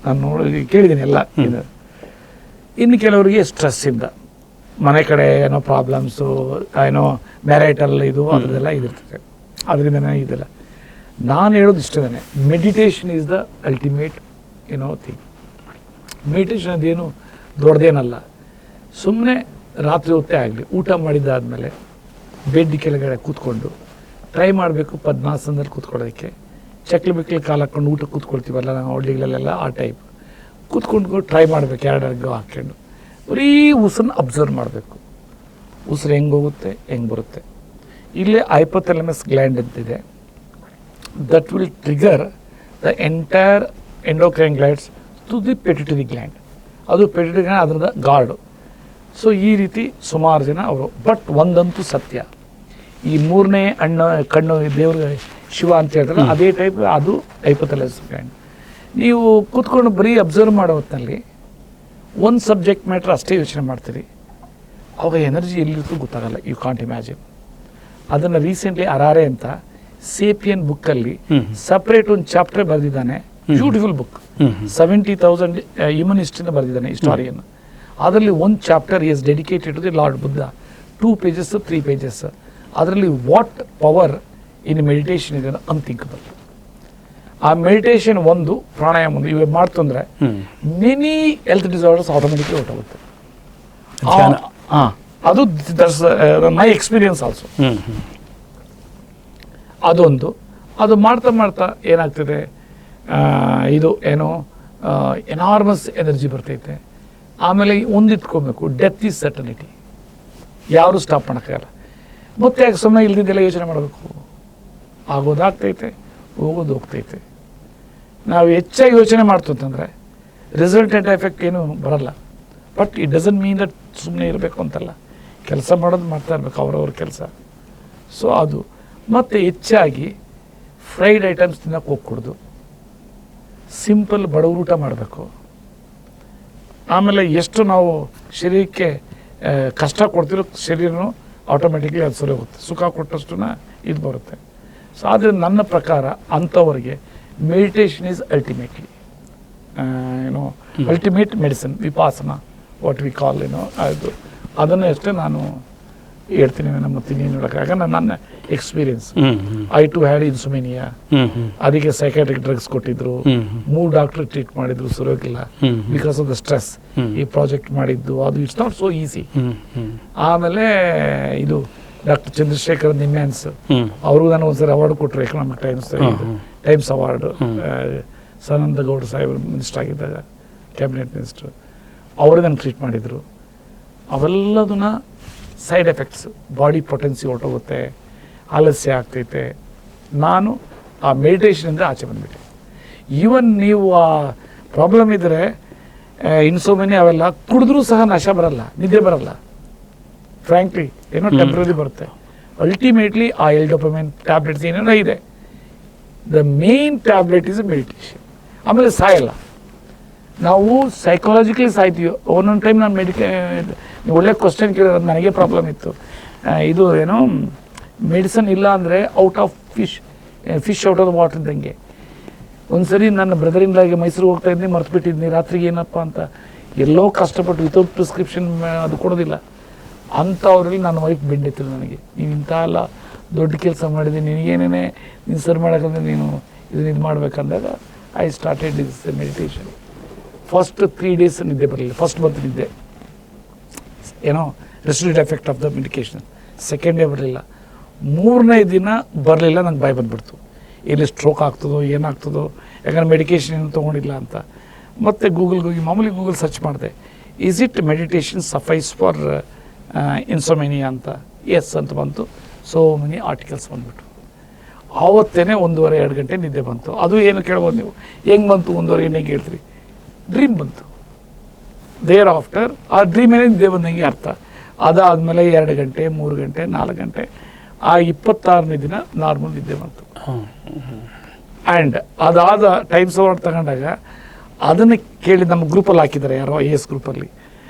ನಾನು ಕೇಳಿದ್ದೀನಿ ಎಲ್ಲ. ಇನ್ನು ಕೆಲವರಿಗೆ ಸ್ಟ್ರೆಸ್ಸಿಂದ, ಮನೆ ಕಡೆ ಏನೋ ಪ್ರಾಬ್ಲಮ್ಸು, ಏನೋ ಮ್ಯಾರೈಟಲ್ ಇದು ಅದರದೆಲ್ಲ ಇದಿರ್ತದೆ, ಅದರಿಂದನೇ ಇದೆಲ್ಲ. ನಾನು ಹೇಳೋದು ಇಷ್ಟೇ, meditation is the ultimate thing. Meditation ಅದೇನು ದೊಡ್ಡದೇನಲ್ಲ, ಸುಮ್ಮನೆ ರಾತ್ರಿ ಹೊತ್ತೇ ಆಗಲಿ ಊಟ ಮಾಡಿದ್ದಾದಮೇಲೆ ಬೆಡ್ ಕೆಳಗಡೆ ಕೂತ್ಕೊಂಡು ಟ್ರೈ ಮಾಡಬೇಕು ಪದ್ಮಾಸನದಲ್ಲಿ ಕೂತ್ಕೊಳ್ಳೋದಕ್ಕೆ. ಚಕ್ಲಿ ಬಿಕ್ಲಿ ಕಾಲು ಹಾಕ್ಕೊಂಡು ಊಟ ಕೂತ್ಕೊಳ್ತೀವಲ್ಲ ನಾವು ಹಳ್ಳಿಗಳಲ್ಲೆಲ್ಲ, ಆ ಟೈಪ್ ಕೂತ್ಕೊಂಡು ಟ್ರೈ ಮಾಡಬೇಕು. 2 ಹಾಕ್ಕೊಂಡು ಬರೀ ಉಸಿರನ್ನ ಅಬ್ಸರ್ವ್ ಮಾಡಬೇಕು. ಉಸಿರು ಹೆಂಗೆ ಹೋಗುತ್ತೆ, ಹೆಂಗೆ ಬರುತ್ತೆ. ಇಲ್ಲೇ ಹೈಪೋಥಾಲಮಸ್ ಗ್ಲ್ಯಾಂಡ್ ಅಂತಿದೆ, that will trigger the entire endocrine glands to the pituitary gland. ಅದು ಪೆಟ್ಯುಟರಿ ಗ್ಲ್ಯಾಂಡ್ ಅದರದ ಗಾರ್ಡು. ಸೊ ಈ ರೀತಿ ಸುಮಾರು ಜನ ಅವರು. ಬಟ್ ಒಂದಂತೂ ಸತ್ಯ, ಈ 3ನೇ ಕಣ್ಣು ದೇವ್ರ ಶಿವ ಅಂತ ಹೇಳ್ತಾರೆ, ಅದೇ ಟೈಪ್ ಅದು ಹೈಪೋಥಾಲಮಸ್ ಗ್ಲ್ಯಾಂಡ್. ನೀವು ಕೂತ್ಕೊಂಡು ಬರೀ ಅಬ್ಸರ್ವ್ ಮಾಡೋ ಹೊತ್ತಿನಲ್ಲಿ ಒಂದು ಸಬ್ಜೆಕ್ಟ್ ಮ್ಯಾಟ್ರ್ ಅಷ್ಟೇ ಯೋಚನೆ ಮಾಡ್ತೀರಿ, ಅವಾಗ ಎನರ್ಜಿ ಎಲ್ಲಿರ್ತೂ ಗೊತ್ತಾಗಲ್ಲ. You can't imagine. ಅದನ್ನು ರೀಸೆಂಟ್ಲಿ ಅರಾರೆ ಅಂತ ಸೇಪಿಯನ್ ಬುಕ್ಕಲ್ಲಿ ಸಪ್ರೇಟ್ ಒಂದು ಚಾಪ್ಟರ್ ಬರೆದಿದ್ದಾನೆ. ಬ್ಯೂಟಿಫುಲ್ ಬುಕ್, 70,000 ಹ್ಯೂಮನ್ ಹಿಸ್ಟ್ರಿನ ಬರೆದಿದ್ದಾನೆ, ಹಿಸ್ಟಾರಿಯನ್. ಅದರಲ್ಲಿ ಒಂದು chapter is dedicated to the lord Buddha, 2 pages 3 pages. ಅದರಲ್ಲಿ ವಾಟ್ ಪವರ್ ಇನ್ ಮೆಡಿಟೇಷನ್ ಇದೆ ಅನ್ಥಿಂಕಬಲ್. ಆ ಮೆಡಿಟೇಷನ್ ಒಂದು, ಪ್ರಾಣಾಯಾಮ ಒಂದು, ಇವೆ ಮಾಡ್ತಂದ್ರೆ ಮೆನಿ ಹೆಲ್ತ್ ಡಿಸಾರ್ಡರ್ಸ್ ಆಟೋಮೆಟಿಕ್ಲಿ ಹೊರಟೋಗುತ್ತೆ. ಅದು ಮೈ ಎಕ್ಸ್ಪೀರಿಯನ್ಸ್ ಆಲ್ಸೋ. ಅದೊಂದು, ಅದು ಮಾಡ್ತಾ ಏನಾಗ್ತದೆ, ಇದು ಏನೋ ಎನಾರ್ಮಸ್ ಎನರ್ಜಿ ಬರ್ತೈತೆ. ಆಮೇಲೆ ಒಂದು ಇಟ್ಕೋಬೇಕು, ಡೆತ್ ಈಸ್ ಸರ್ಟನಿಟಿ, ಯಾರು ಸ್ಟಾಪ್ ಮಾಡೋಕ್ಕಾಗಲ್ಲ. ಮತ್ತೆ ಯಾಕೆ ಸುಮ್ಮನೆ ಇಲ್ದಿದ್ದೆಲ್ಲ ಯೋಚನೆ ಮಾಡಬೇಕು, ಆಗೋದಾಗ್ತೈತೆ, ಹೋಗೋದು ಹೋಗ್ತೈತೆ. ನಾವು ಹೆಚ್ಚಾಗಿ ಯೋಚನೆ ಮಾಡ್ತಂತಂದರೆ ರಿಸಲ್ಟೆಂಟ್ ಎಫೆಕ್ಟ್ ಏನು ಬರಲ್ಲ. But it doesn't mean that ಸುಮ್ಮನೆ ಇರಬೇಕು ಅಂತಲ್ಲ, ಕೆಲಸ ಮಾಡೋದು ಮಾಡ್ತಾ ಇರಬೇಕು, ಅವ್ರವ್ರ ಕೆಲಸ. ಸೊ ಅದು. ಮತ್ತು ಹೆಚ್ಚಾಗಿ ಫ್ರೈಡ್ ಐಟಮ್ಸ್ ತಿನ್ನೋಕೆ ಹೋಗ್ಕೊಡ್ದು, ಸಿಂಪಲ್ ಬಡವ್ರ ಊಟ ಮಾಡಬೇಕು. ಆಮೇಲೆ ಎಷ್ಟು ನಾವು ಶರೀರಕ್ಕೆ ಕಷ್ಟ ಕೊಡ್ತಿರೋ ಶರೀರನೂ ಆಟೋಮೆಟಿಕ್ಲಿ ಅದು ಸರಿ ಹೋಗುತ್ತೆ. ಸುಖ ಕೊಟ್ಟಷ್ಟು ಇದು ಬರುತ್ತೆ. ಸೊ ಆದರೆ ನನ್ನ ಪ್ರಕಾರ ಅಂಥವ್ರಿಗೆ ಮೆಡಿಟೇಷನ್ ಈಸ್ ಅಲ್ಟಿಮೇಟ್ಲಿ ಏನೋ ultimate medicine, Vipassana what we call ಏನೋ ಅದು, ಅದನ್ನು ಅಷ್ಟೇ ನಾನು ಹೇಳ್ತೀನಿ. ನಮ್ಮ ಇನ್ನೇನು ಹೇಳೋಕ್ಕಾಗ ನನ್ನ ಎಕ್ಸ್ಪೀರಿಯನ್ಸ್. ಐ ಟು ಹ್ಯಾಡ್ ಇನ್ಸುಮಿನಿಯಾ, ಅದಕ್ಕೆ ಸೈಕಾಟ್ರಿಕ್ ಡ್ರಗ್ಸ್ ಕೊಟ್ಟಿದ್ರು, 3 ಡಾಕ್ಟರ್ ಟ್ರೀಟ್ ಮಾಡಿದ್ರು, ಸುರೋಗಿಲ್ಲ ಬಿಕಾಸ್ ಆಫ್ ದ ಸ್ಟ್ರೆಸ್. ಈ ಪ್ರಾಜೆಕ್ಟ್ ಮಾಡಿದ್ದು ಅದು ಇಟ್ಸ್ ನಾಟ್ ಸೋ ಈಸಿ. ಆಮೇಲೆ ಇದು ಡಾಕ್ಟರ್ ಚಂದ್ರಶೇಖರ್ ನಿಮ್ಯಾನ್ಸ್, ಅವ್ರಿಗೂ ನಾನು ಒಂದ್ಸರಿ ಅವಾರ್ಡ್ ಕೊಟ್ಟರು, economic times award. Sadananda Gowda ಸಾಹೇಬರು ಮಿನಿಸ್ಟರ್ ಆಗಿದ್ದಾಗ, ಕ್ಯಾಬಿನೆಟ್ ಮಿನಿಸ್ಟರ್, ಅವರೇ ನಾನು ಟ್ರೀಟ್ ಮಾಡಿದರು. ಅವೆಲ್ಲದನ್ನ ಸೈಡ್ ಎಫೆಕ್ಟ್ಸ್, ಬಾಡಿ ಪೊಟೆನ್ಸಿ ಹೊರಟೋಗುತ್ತೆ, ಆಲಸ್ಯ ಆಗ್ತೈತೆ. ನಾನು ಆ ಮೆಡಿಟೇಷನಿಂದ ಆಚೆ ಬಂದುಬಿಟ್ಟೆ. ಈವನ್ ನೀವು ಆ ಪ್ರಾಬ್ಲಮ್ ಇದ್ದರೆ ಇನ್ಸೋಮೆನಿ ಅವೆಲ್ಲ ಕುಡಿದ್ರೂ ಸಹ ನಶೆ ಬರಲ್ಲ, ನಿದ್ದೆ ಬರಲ್ಲ. ಫ್ರ್ಯಾಂಕ್ಲಿ ಏನೋ ಟೆಂಪ್ರರಿ ಬರುತ್ತೆ. ಅಲ್ಟಿಮೇಟ್ಲಿ ಆ ಎಲ್ಡೋಪಮೈನ್ ಟ್ಯಾಬ್ಲೆಟ್ಸ್ ಏನೇನೋ ಇದೆ, the main tablet is meditation. ಆಮೇಲೆ ಸಾಯಲ್ಲ. ನಾವು ಸೈಕಾಲಜಿಕಲಿ ಸಾಯ್ತೀವಿ ಒಂದೊಂದು ಟೈಮ್. ನಾನು ನೀವು ಒಳ್ಳೆ ಕ್ವಶನ್ ಕೇಳಿರೋದು, ನನಗೆ ಪ್ರಾಬ್ಲಮ್ ಇತ್ತು. ಇದು ಏನೋ ಮೆಡಿಸನ್ ಇಲ್ಲ ಅಂದರೆ out of fish out of the water ಇದ್ದಂಗೆ. ಒಂದು ಸರಿ ನನ್ನ ಬ್ರದರಿಂದಾಗಿ ಮೈಸೂರಿಗೆ ಹೋಗ್ತಾ ಇದ್ದೀನಿ, ಮರ್ತುಬಿಟ್ಟಿದ್ದೀನಿ ರಾತ್ರಿಗೆ ಏನಪ್ಪ ಅಂತ. ಎಲ್ಲೋ ಕಷ್ಟಪಟ್ಟು ವಿತೌಟ್ ಪ್ರಿಸ್ಕ್ರಿಪ್ಷನ್ ಅದು ಕೊಡೋದಿಲ್ಲ ಅಂಥವ್ರಲ್ಲಿ ನನ್ನ ವೈಫ್ ಬೆಂಡೆತ್ತಿಲ್ಲ ನನಗೆ. ನೀವು ಇಂಥ ಎಲ್ಲ ದೊಡ್ಡ ಕೆಲಸ ಮಾಡಿದೆ, ನಿನಗೇನೇ ನೀನು ಸರ್ ಮಾಡೋಕ್ಕಂದ್ರೆ ನೀನು ಇದು ಮಾಡಬೇಕಂದಾಗ I started this meditation. First 3 days ನಿದ್ದೆ ಬರಲಿಲ್ಲ. ಫಸ್ಟ್ ಬಂತು ನಿದ್ದೆ, ಏನೋ residued effect of the medication. Second day ಬರಲಿಲ್ಲ. 3ನೇ ದಿನ ಬರಲಿಲ್ಲ, ನಂಗೆ ಭಯ ಬಂದುಬಿಡ್ತು, ಎಲ್ಲಿ ಸ್ಟ್ರೋಕ್ ಆಗ್ತದೋ ಏನಾಗ್ತದೋ, ಯಾಕಂದ್ರೆ ಮೆಡಿಕೇಷನ್ ಏನು ತೊಗೊಂಡಿಲ್ಲ ಅಂತ. ಮತ್ತು ಗೂಗಲ್ಗೆ ಹೋಗಿ ಮಾಮೂಲಿ ಗೂಗಲ್ ಸರ್ಚ್ ಮಾಡಿದೆ, ಈಸ್ ಇಟ್ ಮೆಡಿಟೇಷನ್ ಸಫೈಸ್ ಫಾರ್ ಇನ್ಸೋಮೆನಿಯಾ ಅಂತ. ಎಸ್ ಅಂತ ಬಂತು. ಸೋ ಮೆನಿ ಆರ್ಟಿಕಲ್ಸ್ ಬಂದುಬಿಟ್ಟು ಆವತ್ತೇ 1.5-2 ಗಂಟೆ ನಿದ್ದೆ ಬಂತು. ಅದು ಏನು ಕೇಳ್ಬೋದು ನೀವು, ಹೆಂಗೆ ಬಂತು 1.5 ಗಂಟೆಗೆ ಹೇಳ್ತೀರಿ? ಡ್ರೀಮ್ ಬಂತು. ದೇರ್ ಆಫ್ಟರ್ ಆ ಡ್ರೀಮೇನೆ ನಿದ್ದೆ ಬಂದಂಗೆ ಅರ್ಥ. ಅದಾದಮೇಲೆ 2 ಗಂಟೆ 3 ಗಂಟೆ 4 ಗಂಟೆ, ಆ 26ನೇ ದಿನ ನಾರ್ಮಲ್ ನಿದ್ದೆ ಬಂತು. ಆ್ಯಂಡ್ ಅದಾದ ಟೈಮ್ಸ್ ಅವಾರ್ಡ್ ತಗೊಂಡಾಗ ಅದನ್ನು ಕೇಳಿ ನಮ್ಮ ಗ್ರೂಪಲ್ಲಿ ಹಾಕಿದ್ದಾರೆ, ಯಾರೋ AS ಗ್ರೂಪಲ್ಲಿ.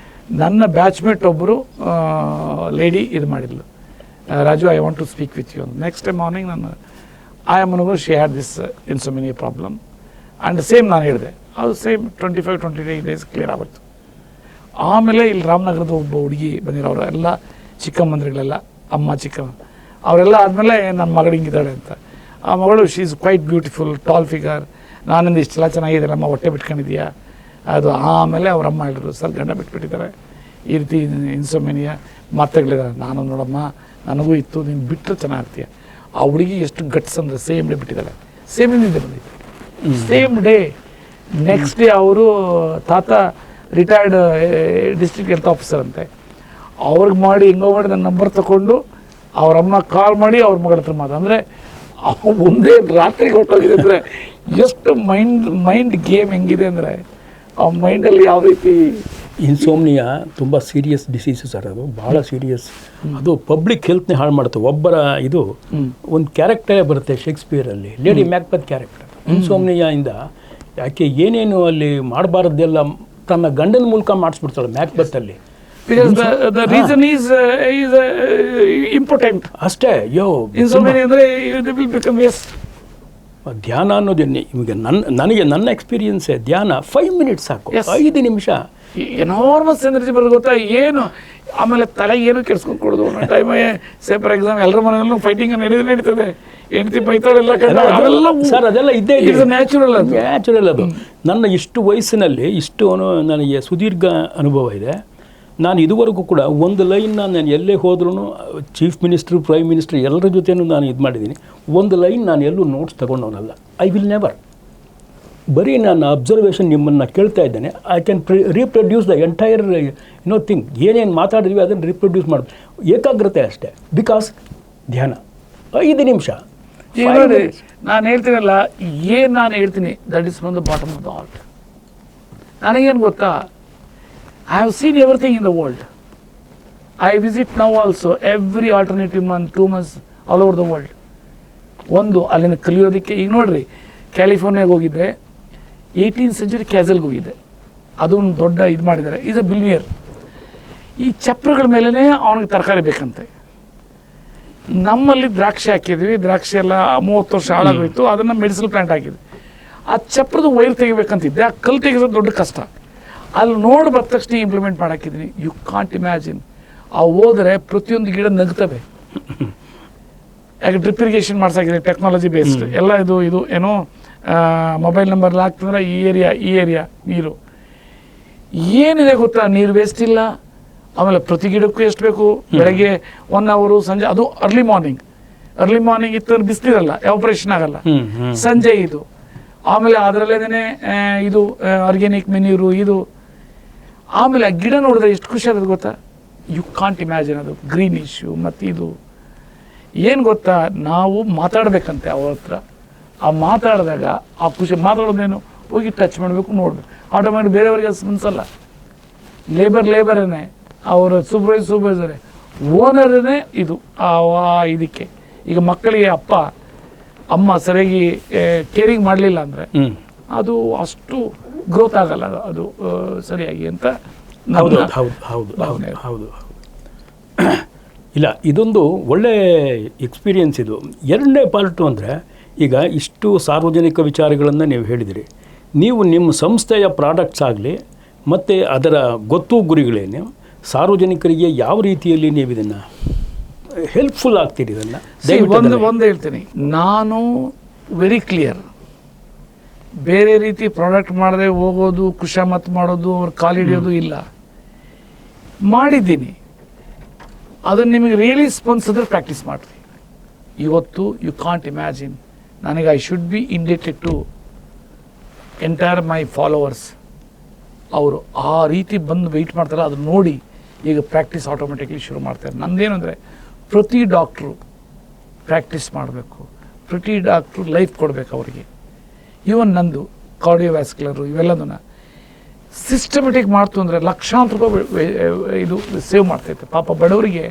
ನನ್ನ ಬ್ಯಾಚ್ಮೇಟ್ ಒಬ್ಬರು ಲೇಡಿ ಇದು ಮಾಡಿದ್ಲು, Raju I want to speak with you. Next day morning ನಾನು I am she had this insomnia problem and same ನಾನು ಹೇಳಿದೆ. ಅದು ಸೇಮ್ 25-28 days ಕ್ಲಿಯರ್ ಆಗುತ್ತೆ. ಆಮೇಲೆ ಇಲ್ಲಿ ರಾಮನಗರದ ಒಬ್ಬ ಹುಡುಗಿ ಬಂದಿರೋರು ಎಲ್ಲ ಚಿಕ್ಕಮ್ಮಂದ್ರಿಗಳೆಲ್ಲ, ಅಮ್ಮ ಚಿಕ್ಕಮ್ಮ ಅವರೆಲ್ಲ ಆದಮೇಲೆ ನನ್ನ ಮಗಳು ಹಿಂಗಿದ್ದಾಳೆ ಅಂತ. ಆ ಮಗಳು she is quite beautiful, tall figure. ನಾನಿಂದ ಇಷ್ಟೆಲ್ಲ ಚೆನ್ನಾಗಿದೆ, ನಮ್ಮ ಹೊಟ್ಟೆ ಬಿಟ್ಕೊಂಡಿದ್ಯಾ ಅದು. ಆಮೇಲೆ ಅವರಮ್ಮ ಹೇಳಿದ್ರು, ಸರ್ ಗಂಡ ಬಿಟ್ಬಿಟ್ಟಿದ್ದಾರೆ, ಈ ರೀತಿ ಇನ್ಸೋಮೆನಿಯಾ ಮಾತ್ರೆಗಳಿದ್ದಾರೆ. ನಾನು ನೋಡಮ್ಮ ನನಗೂ ಇತ್ತು, ನೀನು ಬಿಟ್ಟರೆ ಚೆನ್ನಾಗ್ತೀಯ. ಆ ಹುಡುಗಿ ಎಷ್ಟು ಗಟ್ಸ್ ಅಂದರೆ ಸೇಮ್ ಡೇ ಬಿಟ್ಟಿದ್ದಾಳೆ. ಸೇಮ್ ನಿದ್ದೆ ಬಂದಿತ್ತು, ಸೇಮ್ ಡೇ. ನೆಕ್ಸ್ಟ್ ಡೇ ಅವರು ತಾತ ರಿಟೈರ್ಡ್ ಡಿಸ್ಟ್ರಿಕ್ಟ್ ಹೆಲ್ತ್ ಆಫೀಸರ್ ಅಂತೆ, ಅವ್ರಿಗೆ ಮಾಡಿ ಹೆಂಗೋ ಮಾಡಿ ನನ್ನ ನಂಬರ್ ತಗೊಂಡು ಅವರಮ್ಮ ಕಾಲ್ ಮಾಡಿ ಅವ್ರ ಮಗಳ ಹತ್ರ ಮಾತು. ಅಂದರೆ ಒಂದೇ ರಾತ್ರಿಗೆ ಹೊಟ್ಟೋಗಿದೆ ಅಂದರೆ ಎಷ್ಟು ಮೈಂಡ್ ಗೇಮ್ ಹೆಂಗಿದೆ ಅಂದರೆ ಆ ಮೈಂಡಲ್ಲಿ ಯಾವ ರೀತಿ. ಇನ್ಸೋಮ್ನಿಯಾ ತುಂಬ ಸೀರಿಯಸ್ ಡಿಸೀಸು ಸರ್, ಅದು ಭಾಳ ಸೀರಿಯಸ್. ಅದು ಪಬ್ಲಿಕ್ ಹೆಲ್ತ್ನೇ ಹಾಳು ಮಾಡುತ್ತೆ. ಒಬ್ಬರ ಇದು ಒಂದು ಕ್ಯಾರೆಕ್ಟರೇ ಬರುತ್ತೆ ಶೇಕ್ಸ್ಪಿಯರಲ್ಲಿ, ಲೇಡಿ ಮ್ಯಾಕ್ಬೆತ್ ಕ್ಯಾರೆಕ್ಟರ್. ಇನ್ಸೋಮ್ನಿಯಾಯಿಂದ ಯಾಕೆ ಏನೇನು ಅಲ್ಲಿ ಮಾಡಬಾರ್ದೆಲ್ಲ ತನ್ನ ಗಂಡನ ಮೂಲಕ ಮಾಡಿಸ್ಬಿಡ್ತಾಳೆ ಮ್ಯಾಕ್ಬೆತ್ತಲ್ಲಿ. Because the reason is important. ಅಷ್ಟೇ. Insomnia ಅಂದರೆ they will become yes. ಧ್ಯಾನ ಅನ್ನೋದೇನೆ ಇವಾಗ ನನಗೆ ನನ್ನ ಎಕ್ಸ್ಪೀರಿಯನ್ಸೇ ಧ್ಯಾನ 5 minutes ಸಾಕು, 5 ನಿಮಿಷ. ಎನಾರ್ಮಸ್ ಎನರ್ಜಿ ಬರೋದು ಗೊತ್ತಾ ಏನು. ಆಮೇಲೆ ತಲೆಗೆ ಏನು ಕೆಡ್ಸ್ಕೊಂಡು ಕೊಡೋದು. ಒಂದು ಟೈಮ್ ಸೇ ಫಾರ್ ಎಕ್ಸಾಂಪಲ್ ಎಲ್ಲರ ಮನೆಯಲ್ಲೂ ಫೈಟಿಂಗ್ ನಡೀತದೆ, ಹೆಂಡತಿ ಬೈತಾಳೆಲ್ಲ ಸರ್, ಅದೆಲ್ಲ ಇದ್ದೇ ಇದೆ, ನ್ಯಾಚುರಲ್ ಅದು. ನನ್ನ ಇಷ್ಟು ವಯಸ್ಸಿನಲ್ಲಿ ಇಷ್ಟು ನನಗೆ ಸುದೀರ್ಘ ಅನುಭವ ಇದೆ. ನಾನು ಇದುವರೆಗೂ ಕೂಡ ಒಂದು ಲೈನ್ನ ನಾನು ಎಲ್ಲೇ ಹೋದ್ರೂ ಚೀಫ್ ಮಿನಿಸ್ಟ್ರು, ಪ್ರೈಮ್ ಮಿನಿಸ್ಟ್ರು ಎಲ್ಲರ ಜೊತೆನೂ ನಾನು ಇದು ಮಾಡಿದ್ದೀನಿ. ಒಂದು ಲೈನ್ ನಾನು ಎಲ್ಲೂ ನೋಟ್ಸ್ ತಗೊಂಡವನಲ್ಲ. I will never. ಬರೀ ನಾನು ಅಬ್ಸರ್ವೇಷನ್ ನಿಮ್ಮನ್ನು ಕೇಳ್ತಾ ಇದ್ದೇನೆ. I can reproduce the entire thing. ಏನೇನು ಮಾತಾಡಿದ್ವಿ ಅದನ್ನು ರೀಪ್ರೊಡ್ಯೂಸ್ ಮಾಡ್ಬೋದು. ಏಕಾಗ್ರತೆ ಅಷ್ಟೇ. ಬಿಕಾಸ್ ಧ್ಯಾನ 5 ನಿಮಿಷ. ನಾನು ಹೇಳ್ತೀನಲ್ಲ, ಏನು ನಾನು ಹೇಳ್ತೀನಿ that is from the bottom of the heart. ನನಗೇನು ಗೊತ್ತಾ, I have seen everything in the world. I visit now also every alternative month, 2 months all over the world. ಒಂದು ಅಲ್ಲಿನ ಕಲಿಯೋದಕ್ಕೆ. ಈಗ ನೋಡ್ರಿ, ಕ್ಯಾಲಿಫೋರ್ನಿಯಾಗೆ ಹೋಗಿದ್ದೆ, 18th century ಕ್ಯಾಸಲ್ಗೆ ಹೋಗಿದ್ದೆ. ಅದೊಂದು ದೊಡ್ಡ ಇದು ಮಾಡಿದ್ದಾರೆ. ಈಸ್ ಅ ಬಿಲಿಯರ್. ಈ ಚಪ್ರಗಳ ಮೇಲೇ ಅವನಿಗೆ ತರಕಾರಿ ಬೇಕಂತೆ. ನಮ್ಮಲ್ಲಿ ದ್ರಾಕ್ಷಿ ಹಾಕಿದ್ವಿ, ದ್ರಾಕ್ಷಿ ಎಲ್ಲ 30 ವರ್ಷ ಹಾಳಾಗೋಯ್ತು, ಅದನ್ನು ಮೆಡಿಸಿನ್ ಪ್ಲಾಂಟ್ ಹಾಕಿದ್ವಿ. ಆ ಚಪ್ರದ ವೈರ್ ತೆಗಿಬೇಕಂತಿದ್ದೆ, ಆ ಕಲ್ಲು ತೆಗೆಸೋದು ದೊಡ್ಡ ಕಷ್ಟ. ಅಲ್ಲಿ ನೋಡಿ ಬಂದ ತಕ್ಷಣ ಇಂಪ್ಲಿಮೆಂಟ್ ಮಾಡಾಕಿದ್ದೀನಿ. You can't imagine. ಆ ಹೋದರೆ ಪ್ರತಿಯೊಂದು ಗಿಡ ನಗ್ತವೆ. ಯಾಕೆ ಡ್ರಿಪ್ ಇರಿಗೇಷನ್ ಮಾಡ್ಸಾಕಿದೆ, ಟೆಕ್ನಾಲಜಿ ಬೇಸ್ಡ್ ಎಲ್ಲ. ಇದು ಏನೋ ಮೊಬೈಲ್ ನಂಬರ್ ಹಾಕ್ತಂದ್ರೆ ಈ ಏರಿಯಾ ನೀರು ಏನಿದೆ ಗೊತ್ತಾ, ನೀರು ವೇಸ್ಟ್ ಇಲ್ಲ. ಆಮೇಲೆ ಪ್ರತಿ ಗಿಡಕ್ಕೂ ಎಷ್ಟು ಬೇಕು, ಬೆಳಗ್ಗೆ 1 hour, ಸಂಜೆ ಅದು ಅರ್ಲಿ ಮಾರ್ನಿಂಗ್ ಇತ್ತು, ಬಿಸಿಲಿರಲ್ಲ, ಆಪರೇಷನ್ ಆಗಲ್ಲ. ಸಂಜೆ ಇದು, ಆಮೇಲೆ ಅದರಲ್ಲೇನೆ ಇದು ಆರ್ಗ್ಯಾನಿಕ್ ಮೆನ್ಯೂರು ಇದು. ಆಮೇಲೆ ಆ ಗಿಡ ನೋಡಿದ್ರೆ ಎಷ್ಟು ಖುಷಿ ಆಗೋದು ಗೊತ್ತಾ. You can't imagine. ಅದು ಗ್ರೀನ್ ಇಶ್ಯೂ. ಮತ್ತು ಇದು ಏನು ಗೊತ್ತಾ, ನಾವು ಮಾತಾಡಬೇಕಂತೆ ಅವ್ರ ಹತ್ರ. ಆ ಮಾತಾಡಿದಾಗ ಆ ಖುಷಿ, ಮಾತಾಡೋದೇನು, ಹೋಗಿ ಟಚ್ ಮಾಡಬೇಕು, ನೋಡಬೇಕು. ಆಟೋಮೆಟಿಕ್ ಬೇರೆಯವರಿಗೆ ಅನ್ಸಲ್ಲ. ಲೇಬರೇ, ಅವರ ಸೂಪರ್ವೈಸರೇ, ಓನರೇ ಇದು ಇದಕ್ಕೆ. ಈಗ ಮಕ್ಕಳಿಗೆ ಅಮ್ಮ ಸರಿಯಾಗಿ ಕೇರಿಂಗ್ ಮಾಡಲಿಲ್ಲ ಅಂದರೆ ಅದು ಅಷ್ಟು ಗ್ರೋತ್ ಆಗಲ್ಲ, ಅದು ಸರಿಯಾಗಿ ಅಂತ. ಹೌದು. ಇಲ್ಲ, ಇದೊಂದು ಒಳ್ಳೆ ಎಕ್ಸ್ಪೀರಿಯನ್ಸ್ ಇದು. ಎರಡನೇ ಪಾರ್ಟು ಅಂದರೆ, ಈಗ ಇಷ್ಟು ಸಾರ್ವಜನಿಕ ವಿಚಾರಗಳನ್ನು ನೀವು ಹೇಳಿದಿರಿ. ನೀವು ನಿಮ್ಮ ಸಂಸ್ಥೆಯ ಪ್ರಾಡಕ್ಟ್ಸ್ ಆಗಲಿ ಮತ್ತು ಅದರ ಗೊತ್ತು ಗುರಿಗಳೇನು, ಸಾರ್ವಜನಿಕರಿಗೆ ಯಾವ ರೀತಿಯಲ್ಲಿ ನೀವು ಇದನ್ನು ಹೆಲ್ಪ್ಫುಲ್ ಆಗ್ತೀರಿ? ಇದನ್ನು ಒಂದು ಹೇಳ್ತೀನಿ, ನಾನು ವೆರಿ ಕ್ಲಿಯರ್. ಬೇರೆ ರೀತಿ ಪ್ರಾಡಕ್ಟ್ ಮಾಡದೆ ಹೋಗೋದು, ಕುಶಾಮತ್ ಮಾಡೋದು, ಅವ್ರ ಕಾಲು ಹಿಡಿಯೋದು ಇಲ್ಲ. ಮಾಡಿದ್ದೀನಿ, ಅದನ್ನು ನಿಮಗೆ ರಿಯಲಿ ಸ್ಪಂದಿಸಿದ್ರೆ ಪ್ರಾಕ್ಟೀಸ್ ಮಾಡಿರಿ. ಇವತ್ತು ಯು ಕಾಂಟ್ ಇಮ್ಯಾಜಿನ್, ನನಗೆ I should be indebted to entire my followers. ಅವರು ಆ ರೀತಿ ಬಂದು ವೆಯ್ಟ್ ಮಾಡ್ತಾರೆ, ಅದನ್ನು ನೋಡಿ ಈಗ ಪ್ರಾಕ್ಟೀಸ್ ಆಟೋಮೆಟಿಕ್ಲಿ ಶುರು ಮಾಡ್ತಾರೆ. ನಮ್ಮದೇನು ಅಂದರೆ, ಪ್ರತಿ ಡಾಕ್ಟ್ರು ಪ್ರಾಕ್ಟೀಸ್ ಮಾಡಬೇಕು, ಪ್ರತಿ ಡಾಕ್ಟ್ರು ಲೈಫ್ ಕೊಡಬೇಕು ಅವರಿಗೆ. ಈವನ್ ನಂದು ಕಾರ್ಡಿಯೋವ್ಯಾಸ್ಕ್ಯುಲರು ಇವೆಲ್ಲದನ್ನು ಸಿಸ್ಟಮೆಟಿಕ್ ಮಾಡ್ತು ಅಂದರೆ ಲಕ್ಷಾಂತರ ರೂಪಾಯಿ ಇದು ಸೇವ್ ಮಾಡ್ತೈತೆ. ಪಾಪ ಬಡವರಿಗೆ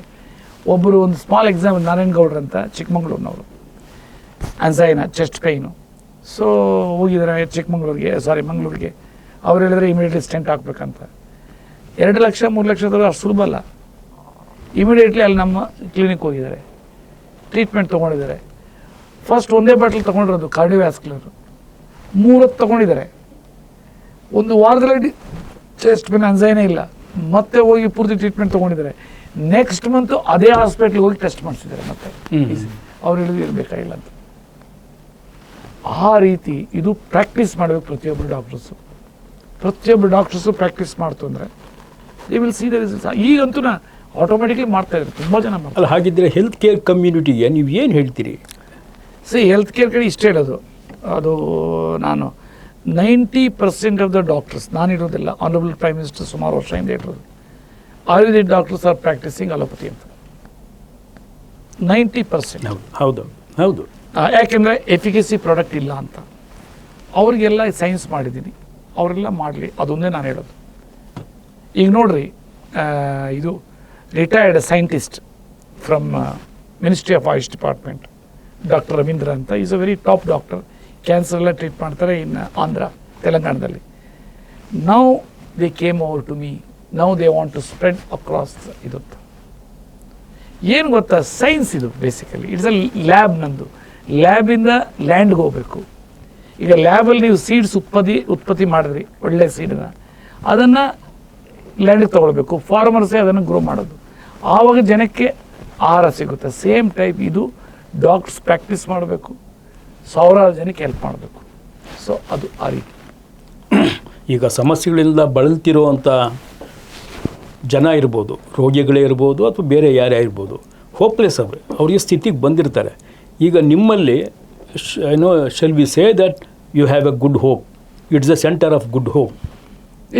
ಒಬ್ಬರು ಒಂದು ಸ್ಮಾಲ್ ಎಕ್ಸಾಂಪಲ್, ನಾರಾಯಣಗೌಡ್ರು ಅಂತ ಚಿಕ್ಕಮಂಗ್ಳೂರಿನವರು, ಅನ್ಸೈನ ಚೆಸ್ಟ್ ಪೈನು. ಸೊ ಹೋಗಿದ್ದಾರೆ ಮಂಗಳೂರಿಗೆ. ಅವ್ರು ಹೇಳಿದ್ರೆ ಇಮಿಡಿಯೇಟ್ಲಿ ಸ್ಟೆಂಟ್ ಹಾಕ್ಬೇಕಂತ. 2 ಲಕ್ಷ 3 ಲಕ್ಷದವರು ಅಷ್ಟು ಸುಲಭ ಅಲ್ಲ. ಇಮಿಡಿಯೇಟ್ಲಿ ಅಲ್ಲಿ ನಮ್ಮ ಕ್ಲಿನಿಕ್ ಹೋಗಿದ್ದಾರೆ, ಟ್ರೀಟ್ಮೆಂಟ್ ತೊಗೊಂಡಿದ್ದಾರೆ. ಫಸ್ಟ್ ಒಂದೇ ಬಾಟಲ್ ತೊಗೊಂಡಿರೋದು ಕಾರ್ಡಿಯೋವ್ಯಾಸ್ಕ್ಯುಲರು, 3 ತೊಗೊಂಡಿದ್ದಾರೆ. 1 ವಾರದಲ್ಲಿ ಚೆಸ್ಟ್ ಪೇನ್ ಅನ್ಸೈನೇ ಇಲ್ಲ, ಮತ್ತೆ ಹೋಗಿ ಪೂರ್ತಿ ಟ್ರೀಟ್ಮೆಂಟ್ ತೊಗೊಂಡಿದ್ದಾರೆ. ನೆಕ್ಸ್ಟ್ ಮಂತು ಅದೇ ಹಾಸ್ಪಿಟ್ಲಿಗೆ ಹೋಗಿ ಟೆಸ್ಟ್ ಮಾಡಿಸಿದ್ದಾರೆ. ಮತ್ತೆ ಅವ್ರು ಹೇಳಿದ್ರು ಇರಬೇಕಾಗಿಲ್ಲ ಅಂತ. ಆ ರೀತಿ ಇದು ಪ್ರಾಕ್ಟೀಸ್ ಮಾಡಬೇಕು ಪ್ರತಿಯೊಬ್ಬರು ಡಾಕ್ಟರ್ಸು ಪ್ರಾಕ್ಟೀಸ್ ಮಾಡ್ತು ಅಂದರೆ they will see the results. ಈಗಂತೂ ಆಟೋಮೆಟಿಕ್ಲಿ ಮಾಡ್ತಾ ಇದ್ದಾರೆ, ತುಂಬ ಜನ ಮಾಡ್ತಾರೆ. ಹಾಗಿದ್ದರೆ ಹೆಲ್ತ್ ಕೇರ್ ಕಮ್ಯುನಿಟಿಗೆ ನೀವು ಏನು ಹೇಳ್ತೀರಿ? ಹೆಲ್ತ್ ಕೇರ್ ಕಡೆ ಇಷ್ಟೇ ಹೇಳೋದು, ಅದು ನಾನು 90% ಆಫ್ ದ ಡಾಕ್ಟರ್ಸ್, ನಾನಿರೋದಿಲ್ಲ, ಆನರಬಲ್ ಪ್ರೈಮ್ ಮಿನಿಸ್ಟರ್ ಸುಮಾರು ವರ್ಷದಿಂದ ಇರೋದು, ayurvedic doctors are practising allopathy ಅಂತ. 90%. ಹೌದು. ಯಾಕೆಂದರೆ ಎಫಿಕಸಿ ಪ್ರಾಡಕ್ಟ್ ಇಲ್ಲ ಅಂತ. ಅವ್ರಿಗೆಲ್ಲ ಸೈನ್ಸ್ ಮಾಡಿದ್ದೀನಿ, ಅವರೆಲ್ಲ ಮಾಡಲಿ, ಅದೊಂದೇ ನಾನು ಹೇಳೋದು. ಈಗ ನೋಡ್ರಿ, ಇದು retired scientist from ministry of AYUSH department, doctor Ravindra ಅಂತ, is a very top doctor. Cancer ಎಲ್ಲ ಟ್ರೀಟ್ ಮಾಡ್ತಾರೆ ಇನ್ ಆಂಧ್ರ, ತೆಲಂಗಾಣದಲ್ಲಿ. Now they came over to me, now they want to spread across ಇದು. ಏನು ಗೊತ್ತಾ, ಸೈನ್ಸ್ ಇದು ಬೇಸಿಕಲಿ. It's a lab. ನಂದು ಲ್ಯಾಬಿಂದ ಲ್ಯಾಂಡ್ಗೆ ಹೋಗಬೇಕು. ಈಗ ಲ್ಯಾಬಲ್ಲಿ ನೀವು ಸೀಡ್ಸ್ ಉತ್ಪತ್ತಿ ಮಾಡಿದ್ರಿ, ಒಳ್ಳೆ ಸೀಡನ್ನ, ಅದನ್ನು ಲ್ಯಾಂಡಿಗೆ ತೊಗೊಳ್ಬೇಕು, ಫಾರ್ಮರ್ಸೇ ಅದನ್ನು ಗ್ರೋ ಮಾಡೋದು, ಆವಾಗ ಜನಕ್ಕೆ ಆಹಾರ ಸಿಗುತ್ತೆ. ಸೇಮ್ ಟೈಪ್ ಇದು ಡಾಕ್ಟರ್ಸ್ ಪ್ರಾಕ್ಟೀಸ್ ಮಾಡಬೇಕು, ಸಾವಿರಾರು ಜನಕ್ಕೆ ಹೆಲ್ಪ್ ಮಾಡಬೇಕು. ಸೊ ಅದು ಆ ರೀತಿ. ಈಗ ಸಮಸ್ಯೆಗಳಿಂದ ಬಳಲ್ತಿರೋವಂಥ ಜನ ಇರ್ಬೋದು, ರೋಗಿಗಳೇ ಇರ್ಬೋದು, ಅಥವಾ ಬೇರೆ ಯಾರೇ ಇರ್ಬೋದು, ಹೋಪ್ಲೆಸ್ ಅವ್ರಿಗೆ ಸ್ಥಿತಿಗೆ ಬಂದಿರ್ತಾರೆ. ಈಗ ನಿಮ್ಮಲ್ಲಿ shall we say that you have a good hope, it's the centre of good hope.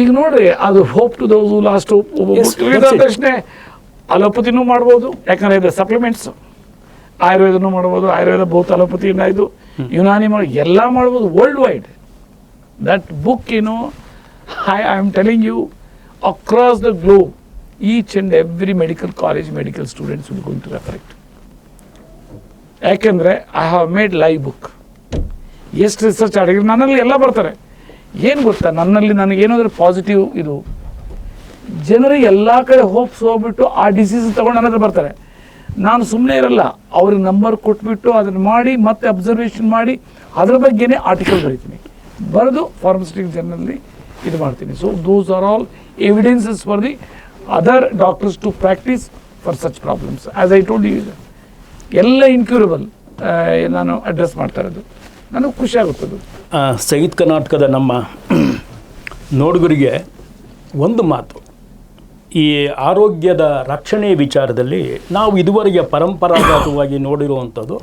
ಈಗ ನೋಡ್ರಿ, ಅದು ಹೋಪ್ ಟು ದೋಸ್ ಲಾಸ್ಟ್ ತಕ್ಷಣ ಅಲೋಪತಿನೂ ಮಾಡ್ಬೋದು, ಯಾಕಂದರೆ ಇದು ಸಪ್ಲಿಮೆಂಟ್ಸ್. ಆಯುರ್ವೇದನೂ ಮಾಡ್ಬೋದು, ಆಯುರ್ವೇದ ಬಹುತ್ ಅಲೋಪತಿನ ಇದು ಯುನಾನಿ ಎಲ್ಲ ಮಾಡ್ಬೋದು, world wide. That book I am telling you, across the globe, each and every medical college, medical students will going to refer it. ಯಾಕೆಂದರೆ I have made live book. ಎಷ್ಟು ರಿಸರ್ಚ್ ಆಡಿದ್ರೆ ನನ್ನಲ್ಲಿ ಎಲ್ಲ ಬರ್ತಾರೆ. ಏನು ಗೊತ್ತಾ, ನನ್ನಲ್ಲಿ ನನಗೇನಾದರೂ ಪಾಸಿಟಿವ್ ಇದು, ಜನರಿಗೆ ಎಲ್ಲ ಕಡೆ ಹೋಪ್ಸ್ ಹೋಗ್ಬಿಟ್ಟು ಆ ಡಿಸೀಸ್ ತೊಗೊಂಡು ನನ್ನ ಹತ್ರ ಬರ್ತಾರೆ. ನಾನು ಸುಮ್ಮನೆ ಇರಲ್ಲ, ಅವ್ರಿಗೆ ನಂಬರ್ ಕೊಟ್ಬಿಟ್ಟು ಅದನ್ನು ಮಾಡಿ ಮತ್ತೆ ಅಬ್ಸರ್ವೇಷನ್ ಮಾಡಿ ಅದ್ರ ಬಗ್ಗೆನೇ ಆರ್ಟಿಕಲ್ ಬರೀತೀನಿ, ಬರೆದು ಫಾರ್ಮಸ್ಯೂಟಿಕಲ್ ಜರ್ನಲ್ನಲ್ಲಿ ಇದು ಮಾಡ್ತೀನಿ. So those are all evidences for the other doctors to practise for such problems. As I told you, ಎಲ್ಲ ಇನ್ಕ್ಯೂರಬಲ್ ನಾನು ಅಡ್ರೆಸ್ ಮಾಡ್ತಾ ಇರೋದು, ನನಗೆ ಖುಷಿ ಆಗುತ್ತದು. ಸಹಿತ ಕರ್ನಾಟಕದ ನಮ್ಮ ನೋಡುಗರಿಗೆ ಒಂದು ಮಾತು, ಈ ಆರೋಗ್ಯದ ರಕ್ಷಣೆ ವಿಚಾರದಲ್ಲಿ ನಾವು ಇದುವರೆಗೆ ಪರಂಪರಾಗತವಾಗಿ ನೋಡಿರುವಂಥದ್ದು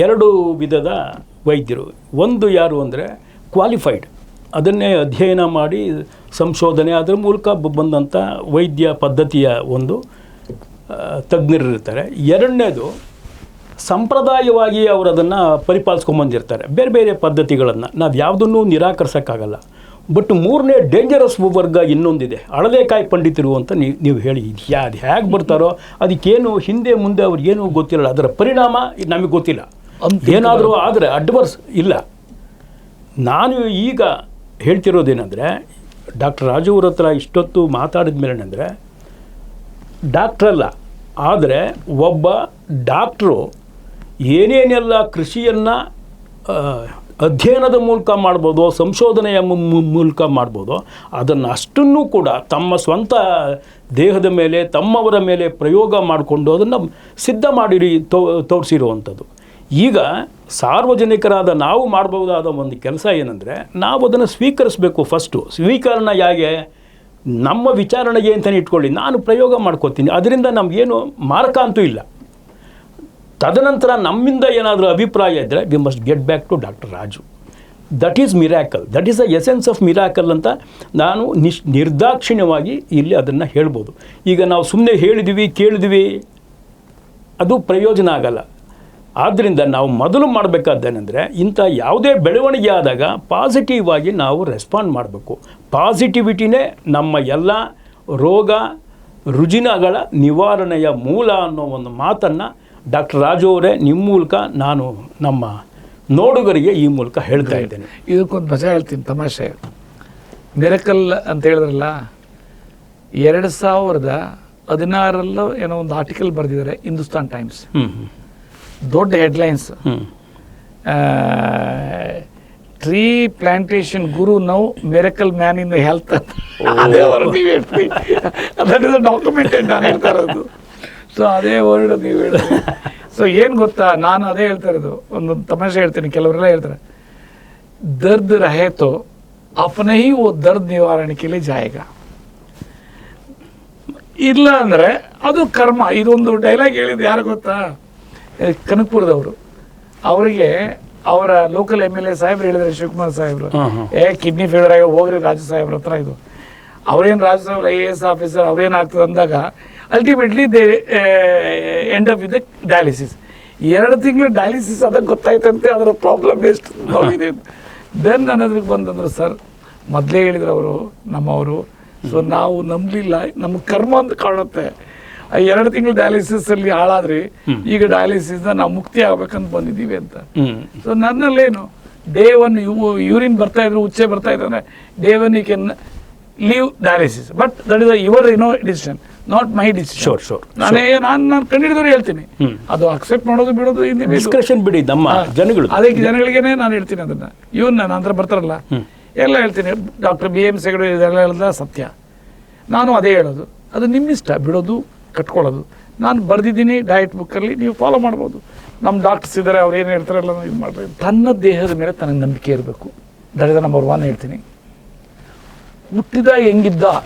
2 ವಿಧದ ವೈದ್ಯರು. ಒಂದು ಯಾರು ಅಂದರೆ ಕ್ವಾಲಿಫೈಡ್, ಅದನ್ನೇ ಅಧ್ಯಯನ ಮಾಡಿ ಸಂಶೋಧನೆ ಅದರ ಮೂಲಕ ಬಂದಂಥ ವೈದ್ಯ ಪದ್ಧತಿಯ ಒಂದು ತಜ್ಞರಿರ್ತಾರೆ. ಎರಡನೇದು ಸಂಪ್ರದಾಯವಾಗಿ ಅವರು ಅದನ್ನು ಪರಿಪಾಲಿಸ್ಕೊಂಬಂದಿರ್ತಾರೆ, ಬೇರೆ ಬೇರೆ ಪದ್ಧತಿಗಳನ್ನು ನಾವು ಯಾವುದನ್ನೂ ನಿರಾಕರಿಸೋಕ್ಕಾಗಲ್ಲ. ಬಟ್ ಮೂರನೇ ಡೇಂಜರಸ್ ವರ್ಗ ಇನ್ನೊಂದಿದೆ, ಅಳಲೆಕಾಯಿ ಪಂಡಿತರು ಅಂತ ನೀವು ಹೇಳಿ. ಅದು ಹೇಗೆ ಬರ್ತಾರೋ ಅದಕ್ಕೇನು ಹಿಂದೆ ಮುಂದೆ ಅವ್ರಿಗೇನು ಗೊತ್ತಿಲ್ಲ, ಅದರ ಪರಿಣಾಮ ನಮಗೆ ಗೊತ್ತಿಲ್ಲ. ಏನಾದರೂ ಆದರೆ ಅಡ್ವರ್ಸ್ ಇಲ್ಲ. ನಾನು ಈಗ ಹೇಳ್ತಿರೋದೇನೆಂದರೆ, ಡಾಕ್ಟರ್ ರಾಜು ಅವ್ರ ಹತ್ರ ಇಷ್ಟೊತ್ತು ಮಾತಾಡಿದ ಮೇಲೆ ಅಂದರೆ, ಡಾಕ್ಟ್ರಲ್ಲ, ಆದರೆ ಒಬ್ಬ ಡಾಕ್ಟ್ರು ಏನೇನೆಲ್ಲ ಕೃಷಿಯನ್ನು ಅಧ್ಯಯನದ ಮೂಲಕ ಮಾಡ್ಬೋದು, ಸಂಶೋಧನೆಯ ಮೂಲಕ ಮಾಡ್ಬೋದು, ಅದನ್ನು ಅಷ್ಟನ್ನು ಕೂಡ ತಮ್ಮ ಸ್ವಂತ ದೇಹದ ಮೇಲೆ ತಮ್ಮವರ ಮೇಲೆ ಪ್ರಯೋಗ ಮಾಡಿಕೊಂಡು ಅದನ್ನು ಸಿದ್ಧ ಮಾಡಿ ತೋರಿಸಿರುವಂಥದ್ದು. ಈಗ ಸಾರ್ವಜನಿಕರಾದ ನಾವು ಮಾಡ್ಬೋದಾದ ಒಂದು ಕೆಲಸ ಏನಂದರೆ, ನಾವು ಅದನ್ನು ಸ್ವೀಕರಿಸಬೇಕು. ಫಸ್ಟು ಸ್ವೀಕರಣ ಹೇಗೆ, ನಮ್ಮ ವಿಚಾರಣೆಗೆ ಅಂತಲೇ ಇಟ್ಕೊಳ್ಳಿ, ನಾನು ಪ್ರಯೋಗ ಮಾಡ್ಕೋತೀನಿ, ಅದರಿಂದ ನಮಗೇನು ಮಾರಕ ಅಂತೂ ಇಲ್ಲ. ತದನಂತರ ನಮ್ಮಿಂದ ಏನಾದರೂ ಅಭಿಪ್ರಾಯ ಇದ್ದರೆ we must get back to doctor Raju. That is miracle, that is the essence of miracle ಅಂತ ನಾನು ನಿರ್ದಾಕ್ಷಿಣ್ಯವಾಗಿ ಇಲ್ಲಿ ಅದನ್ನು ಹೇಳ್ಬೋದು. ಈಗ ನಾವು ಸುಮ್ಮನೆ ಹೇಳಿದ್ವಿ ಕೇಳಿದ್ವಿ ಅದು ಪ್ರಯೋಜನ ಆಗಲ್ಲ. ಆದ್ದರಿಂದ ನಾವು ಮೊದಲು ಮಾಡಬೇಕಾದ್ದೇನೆಂದರೆ, ಇಂಥ ಯಾವುದೇ ಬೆಳವಣಿಗೆ ಆದಾಗ ಪಾಸಿಟಿವ್ ಆಗಿ ನಾವು ರೆಸ್ಪಾಂಡ್ ಮಾಡಬೇಕು. ಪಾಸಿಟಿವಿಟಿನೇ ನಮ್ಮ ಎಲ್ಲ ರೋಗ ರುಜಿನಗಳ ನಿವಾರಣೆಯ ಮೂಲ ಅನ್ನೋ ಒಂದು ಮಾತನ್ನು ಡಾಕ್ಟರ್ ರಾಜು ಅವರೇ ನಿಮ್ಮ ಮೂಲಕ ನಾನು ನಮ್ಮ ನೋಡುಗರಿಗೆ ಈ ಮೂಲಕ ಹೇಳ್ತಾ ಇದ್ದೇನೆ. ಇದಕ್ಕೊಂದು ಮಜಾ ಹೇಳ್ತೀನಿ, ತಮಾಷೆ. ಮಿರಕಲ್ ಅಂತ ಹೇಳಿದ್ರಲ್ಲ, 2016 ಏನೋ ಒಂದು ಆರ್ಟಿಕಲ್ ಬರೆದಿದ್ದಾರೆ ಹಿಂದೂಸ್ತಾನ್ ಟೈಮ್ಸ್, ದೊಡ್ಡ headlines, tree plantation Guru now miracle man in health. ಅದೇ ಡಾಕ್ಯುಮೆಂಟೆಡ್ ನಾನು ಹೇಳ್ತಾ ಇರೋದು. ಸೊ ಅದೇ ವರ್ಡ್ ನೀವು ಹೇಳ್ತೀವಿ. ಸೊ ಏನು ಗೊತ್ತಾ, ನಾನು ಅದೇ ಹೇಳ್ತಾ ಇರೋದು. ಒಂದು ತಮಾಷೆ ಹೇಳ್ತೀನಿ, ಕೆಲವರೆಲ್ಲ ಹೇಳ್ತಾರೆ, ದರ್ದ್ ರಹೇ ತೋ ಅಪನೆ ಹಿ ಓ ದರ್ದ್ ನಿವಾರಣೆ ಕೆ ಲಿಯೆ ಜಾಯೇಗಾ. ಇಲ್ಲ ಅಂದರೆ ಅದು ಕರ್ಮ. ಇದೊಂದು ಡೈಲಾಗ್ ಹೇಳಿದ್ದು ಯಾರು ಗೊತ್ತಾ, ಕನಕಪುರದವರು. ಅವರಿಗೆ ಅವರ ಲೋಕಲ್ MLA ಸಾಹೇಬ್ರು ಹೇಳಿದ್ದಾರೆ, ಶಿವಕುಮಾರ್ ಸಾಹೇಬ್ರು, ಕಿಡ್ನಿ ಫೇಲ್ಯೂರ್ ಆಗಿ ಹೋಗ್ರಿ ರಾಜು ಸಾಹೇಬ್ರ ಹತ್ರ. ಇದು ಅವ್ರೇನು ರಾಜು ಸಾಹೇಬ್ರು IAS ಆಫೀಸರ್ ಅವ್ರೇನಾಗ್ತದೆ ಅಂದಾಗ ultimately they end up with dialysis. 2 ತಿಂಗಳು ಡಯಾಲಿಸಿಸ್ ಅದಕ್ಕೆ ಗೊತ್ತಾಯ್ತಂತೆ, ಅದರ ಪ್ರಾಬ್ಲಮ್ ಎಷ್ಟು ನೋಡಿದೆ. ದೆನ್ ನನ್ನ ಅದ್ರಿಗೆ ಬಂದಂದ್ರು, ಸರ್ ಮೊದಲೇ ಹೇಳಿದ್ರು ಅವರು ನಮ್ಮವರು, ಸೊ ನಾವು ನಂಬಲಿಲ್ಲ, ನಮ್ಮ ಕರ್ಮ ಅಂತ ಕಾಣುತ್ತೆ. 2 ತಿಂಗಳು ಡಯಾಲಿಸಿಸ್ ಅಲ್ಲಿ ಹಾಳಾದ್ರಿ, ಈಗ ಡಯಾಲಿಸಿಸ್ ನಾವು ಮುಕ್ತಿ ಆಗ್ಬೇಕಂತ ಬಂದಿದ್ದೀವಿ ಅಂತ. ಸೊ ನನ್ನಲ್ಲೇನು ಡೇ 1 ಯೂರಿನ್ ಬರ್ತಾ ಇದ್ರು, ಉಚ್ಚೆ ಬರ್ತಾ ಇದ್ರೆ day 1 you can leave dialysis, but that is your decision, not my decision. ನಾನು ಕಂಡಿಡಿದವ್ರು ಹೇಳ್ತೀನಿ, ಅದು ಅಕ್ಸೆಪ್ಟ್ ಮಾಡೋದು ಬಿಡೋದು ಡಿಸ್ಕಷನ್ ಬಿಡಿ ನಮ್ಮ ಜನಗಳು. ಅದಕ್ಕೆ ಜನಗಳಿಗೇನೆ ನಾನು ಹೇಳ್ತೀನಿ ಅದನ್ನ. ಇವನ್ ನನ್ನ ಹತ್ರ ಬರ್ತಾರಲ್ಲ ಎಲ್ಲ ಹೇಳ್ತೀನಿ, ಡಾಕ್ಟರ್ BM ಹೆಗಡೆ ಇದೆಲ್ಲ ಹೇಳಿದ ಸತ್ಯ. ನಾನು ಅದೇ ಹೇಳೋದು, ಅದು ನಿಮ್ಮಿಷ್ಟ ಬಿಡೋದು ಕಟ್ಕೊಳ್ಳೋದು. ನಾನು ಬರೆದಿದ್ದೀನಿ ಡಯಟ್ ಬುಕ್ಕಲ್ಲಿ, ನೀವು ಫಾಲೋ ಮಾಡ್ಬೋದು. ನಮ್ಮ ಡಾಕ್ಟರ್ಸ್ ಇದ್ದಾರೆ, ಅವ್ರು ಏನು ಹೇಳ್ತಾರಲ್ಲ ಇದು ಮಾಡ್ರಿ. ತನ್ನ ದೇಹದ ಮೇಲೆ ತನಗೆ ನಂಬಿಕೆ ಇರಬೇಕು. ದಟ್ ಇಸ್ ನಂಬರ್ 1 ಹೇಳ್ತೀನಿ. ಹುಟ್ಟಿದ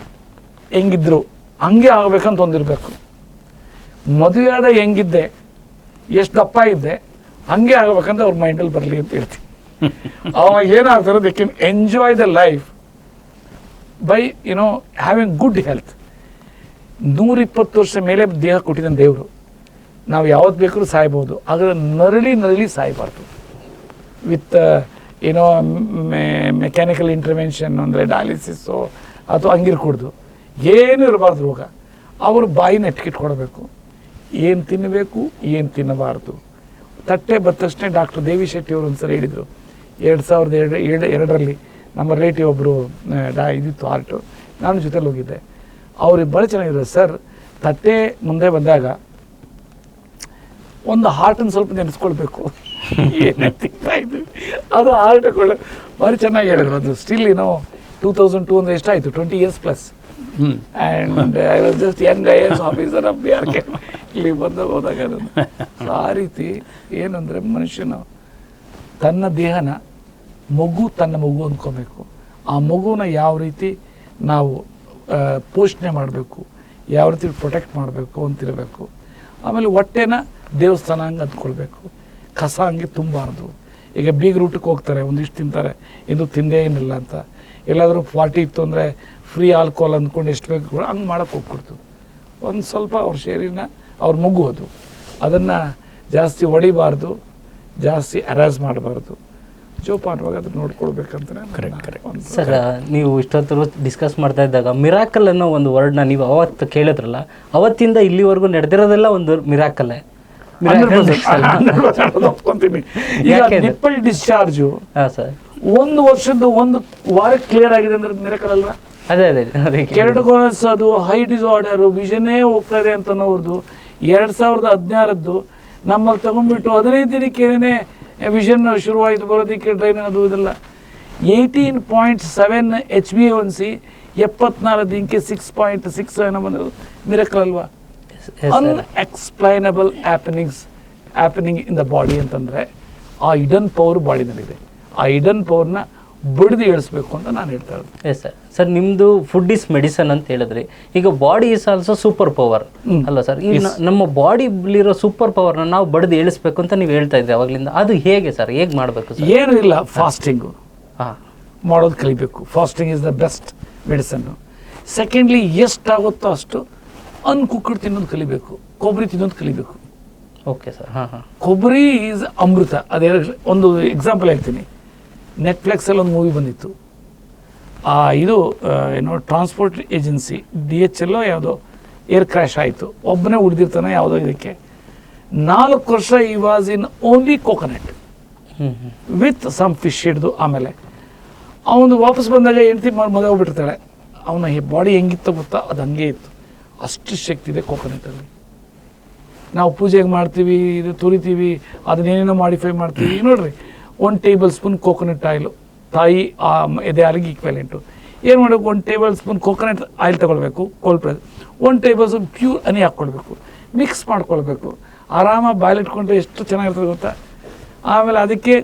ಹೆಂಗಿದ್ರು ಹಂಗೆ ಆಗಬೇಕಂತ ಒಂದಿರಬೇಕು. ಮದುವೆ ಆದ ಹೆಂಗಿದ್ದೆ, ಎಷ್ಟು ದಪ್ಪ ಇದ್ದೆ ಹಂಗೆ ಆಗಬೇಕಂತ ಅವ್ರ ಮೈಂಡಲ್ಲಿ ಬರಲಿ ಅಂತ ಹೇಳ್ತೀನಿ. ಅವಾಗ ಏನಾಗ್ತಾರೆ, they can enjoy the life by having good health. 120 ವರ್ಷ ಮೇಲೆ ದೇಹ ಕೊಟ್ಟಿದ್ದಾನೆ ದೇವರು. ನಾವು ಯಾವತ್ತು ಬೇಕಾದ್ರೂ ಸಾಯ್ಬೋದು, ಆದರೆ ನರಳಿ ಸಾಯಬಾರ್ದು. ವಿತ್ ಮೆಕ್ಯಾನಿಕಲ್ ಇಂಟರ್ವೆನ್ಷನ್ ಅಂದರೆ ಡಯಾಲಿಸಿಸ್ಸು ಅಥವಾ ಹಂಗಿರ್ಕೂಡ್ದು, ಏನು ಇರಬಾರ್ದು ರೋಗ. ಅವರು ಬಾಯಿನ ಎಟ್ಕಿಟ್ಕೊಡ್ಬೇಕು, ಏನು ತಿನ್ನಬೇಕು ಏನು ತಿನ್ನಬಾರ್ದು. ತಟ್ಟೆ ಬತ್ತಷ್ಟೇ ಡಾಕ್ಟರ್ ದೇವಿ ಶೆಟ್ಟಿ ಅವರು ಒಂದ್ಸಲ ಹೇಳಿದರು, 2002 ನಮ್ಮ ರಿಲೇಟಿವ್ ಒಬ್ಬರು ಇದಿತ್ತು ಹಾರ್ಟು, ನಾನು ಜೊತೆಲಿ ಹೋಗಿದ್ದೆ. ಅವ್ರಿಗೆ ಭಾಳ ಚೆನ್ನಾಗಿದ್ರು. ಸರ್ ತಟ್ಟೆ ಮುಂದೆ ಬಂದಾಗ ಒಂದು ಹಾರ್ಟನ್ನು ಸ್ವಲ್ಪ ನೆನೆಸ್ಕೊಳ್ಬೇಕು. ಏನೇ ತಿಂತಾ ಇದ್ವಿ ಅದು ಹಾರ್ಟ್ಗಳು ಭಾರಿ ಚೆನ್ನಾಗಿ ಹೇಳಿದ್ರು. ಅದು ಸ್ಟಿಲ್ 2002 ಅಂದರೆ ಎಷ್ಟಾಯಿತು, 20 years plus. And I was just Young IAS officer of BRK ಇಲ್ಲಿ ಹೋದಾಗ ಆ ರೀತಿ ಏನಂದರೆ ಮನುಷ್ಯನು ತನ್ನ ದೇಹನ ತನ್ನ ಮಗು ಅಂದ್ಕೋಬೇಕು. ಆ ಮಗುನ ಯಾವ ರೀತಿ ನಾವು ಪೋಷಣೆ ಮಾಡಬೇಕು, ಯಾವ ರೀತಿ ಪ್ರೊಟೆಕ್ಟ್ ಮಾಡಬೇಕು ಅಂತಿರಬೇಕು. ಆಮೇಲೆ ಹೊಟ್ಟೆನ ದೇವಸ್ಥಾನ ಹಂಗೆ ಅಂದ್ಕೊಳ್ಬೇಕು, ಕಸ ಹಂಗೆ ತುಂಬಾರ್ದು. ಈಗ ಬೀಗರು ಊಟಕ್ಕೆ ಹೋಗ್ತಾರೆ, ಒಂದಿಷ್ಟು ತಿಂತಾರೆ, ಎಂದು ತಿಂದೇ ಏನಿಲ್ಲ ಅಂತ. ಎಲ್ಲಾದರೂ ಪಾರ್ಟಿ ಇತ್ತು ಅಂದರೆ ಫ್ರೀ ಆಲ್ಕೋಹಾಲ್ ಅಂದ್ಕೊಂಡು ಎಷ್ಟು ಬೇಕು ಹಂಗೆ ಮಾಡೋಕ್ಕೆ ಹೋಗ್ಕೊಡ್ತು. ಒಂದು ಸ್ವಲ್ಪ ಅವ್ರ ಶರೀರನ ಅವ್ರ ಮಗು ಅದನ್ನು ಜಾಸ್ತಿ ಹೊಡಿಬಾರ್ದು, ಜಾಸ್ತಿ ಹರಾಸ್ ಮಾಡಬಾರ್ದು, ಜೋಪಾನವಾಗಿ ಅದನ್ನು ನೋಡ್ಕೊಳ್ಬೇಕಂತ. ಕರೆಕ್ಟ್. ಸರ್, ನೀವು ಇಷ್ಟೊತ್ತು ಡಿಸ್ಕಸ್ ಮಾಡ್ತಾ ಇದ್ದಾಗ ಮಿರಾಕಲ್ ಅನ್ನೋ ಒಂದು ವರ್ಡ್ನ ನೀವು ಅವತ್ತು ಕೇಳಿದ್ರಲ್ಲ, ಅವತ್ತಿಂದ ಇಲ್ಲಿವರೆಗೂ ನಡೆದಿರೋದೆಲ್ಲ ಒಂದು ಮಿರಾಕಲ್ಲೇ. ಒಪ್ಕೊಂತೀನಿ. ಈಗ ನಿಪ್ಪಲ್ ಡಿಸ್ಚಾರ್ಜು ಸರ್ 1 ವರ್ಷದ 1 ವಾರಕ್ಕೆ ಕ್ಲಿಯರ್ ಆಗಿದೆ ಅಂದ್ರೆ ಮಿರಾಕಲ್ ಅಲ್ವಾ? ಅದೇ ಕೆರಟೋಕೊನಸ್ ಅದು ಹೈ ಡಿಸಾರ್ಡರ್ ವಿಷನ್ನೇ ಹೋಗ್ತಾ ಇದೆ ಅಂತ ಅನ್ನೋದು 2016 ನಮ್ಮಲ್ಲಿ ತಗೊಂಡ್ಬಿಟ್ಟು 15 ದಿನಕ್ಕೇನೆ ವಿಷನ್ ಶುರುವಾಯಿತು ಬರೋದಕ್ಕೆ, ಡ್ರೈನ್ ಅದು ಇದೆಲ್ಲ. 18.7 HbA1c 74 ದಿನಕ್ಕೆ 6.6 ಏನೋ ಬಂದಿರೋದು ಮಿರಾಕಲ್ ಅಲ್ವಾ? ಅನ್ಎಕ್ಸ್ಪ್ಲೈನಬಲ್ ಹ್ಯಾಪನಿಂಗ್ ಇನ್ ದ ಬಾಡಿ ಅಂತಂದರೆ ಆ ಹಿಡನ್ ಪವರ್ ಬಾಡಿನಲ್ಲಿದೆ. ಆ ಹಿಡನ್ ಪವರ್ನ ಬಡಿದು ಇಳಿಸ್ಬೇಕು ಅಂತ ನಾನು ಹೇಳ್ತಾ ಇರೋದು. ಎಸ್ ಸರ್, ನಿಮ್ಮದು ಫುಡ್ ಇಸ್ ಮೆಡಿಸನ್ ಅಂತ ಹೇಳಿದ್ರಿ. ಈಗ body is also super power ಅಲ್ಲ ಸರ್? ಈಗ ನಮ್ಮ ಬಾಡಿಲಿರೋ ಸೂಪರ್ ಪವರ್ನ ನಾವು ಬಡಿದು ಇಳಿಸ್ಬೇಕು ಅಂತ ನೀವು ಹೇಳ್ತಾ ಇದ್ರಿ ಅವಾಗಲಿಂದ. ಅದು ಹೇಗೆ ಸರ್, ಹೇಗೆ ಮಾಡಬೇಕು ಸರ್? ಏನೂ ಇಲ್ಲ, ಫಾಸ್ಟಿಂಗು ಮಾಡೋದು ಕಲಿಬೇಕು. Fasting is the best medicine. Secondly ಎಷ್ಟಾಗುತ್ತೋ ಅಷ್ಟು ಅನ್ಕುಕ್ಕಡ್ ತಿನ್ನೋದು ಕಲಿಬೇಕು, ಕೊಬ್ಬರಿ ತಿನ್ನೋದು ಕಲಿಬೇಕು. Okay sir. ಕೊಬ್ಬರಿ ಈಸ್ ಅಮೃತ. ಒಂದು ಎಕ್ಸಾಂಪಲ್ ಹೇಳ್ತೀನಿ. ನೆಟ್ಫ್ಲಿಕ್ಸಲ್ಲಿ ಒಂದು ಮೂವಿ ಬಂದಿತ್ತು, ಇದು ಟ್ರಾನ್ಸ್ಪೋರ್ಟ್ ಏಜೆನ್ಸಿ DHL ಯಾವುದೋ ಏರ್ ಕ್ರ್ಯಾಶ್ ಆಯಿತು, ಒಬ್ಬನೇ ಉಳಿದಿರ್ತಾನೆ ಯಾವುದೋ ಇದಕ್ಕೆ. 4 ವರ್ಷ ಈ was in only coconut with some fish ಹಿಡ್ದು. ಆಮೇಲೆ ಅವನು ವಾಪಸ್ ಬಂದಾಗ ಹೆಂಡತಿ ಮದುವೆ ಹೋಗ್ಬಿಟ್ಟಿರ್ತಾಳೆ. ಅವನ ಬಾಡಿ ಹೆಂಗಿತ್ತು ಗೊತ್ತಾ, ಅದು ಹಂಗೆ ಇತ್ತು. ಅಷ್ಟು ಶಕ್ತಿ ಇದೆ ಕೋಕೋನಟ್ಟಲ್ಲಿ. ನಾವು ಪೂಜೆಗೆ ಮಾಡ್ತೀವಿ, ಇದು ತುರಿತೀವಿ, ಅದನ್ನೇನೇನೋ ಮಾಡಿಫೈ ಮಾಡ್ತೀವಿ. ನೋಡ್ರಿ, 1 ಟೇಬಲ್ ಸ್ಪೂನ್ ಕೋಕೋನಟ್ ಆಯಿಲು, ತಾಯಿ ಎದೆ ಹಾಲಿಗೆ ಈಕ್ವಲೆಂಟು. ಏನು ಮಾಡಬೇಕು, 1 ಟೇಬಲ್ ಸ್ಪೂನ್ ಕೋಕೋನಟ್ ಆಯಿಲ್ ತೊಗೊಳ್ಬೇಕು, cold press. 1 tablespoon pure honey ಹಾಕ್ಕೊಳ್ಬೇಕು, ಮಿಕ್ಸ್ ಮಾಡ್ಕೊಳ್ಬೇಕು. ಆರಾಮಾಗಿ ಬಾಯಲ್ಲಿಟ್ಕೊಂಡ್ರೆ ಎಷ್ಟು ಚೆನ್ನಾಗಿರ್ತದೆ ಗೊತ್ತಾ. ಆಮೇಲೆ ಅದಕ್ಕೆ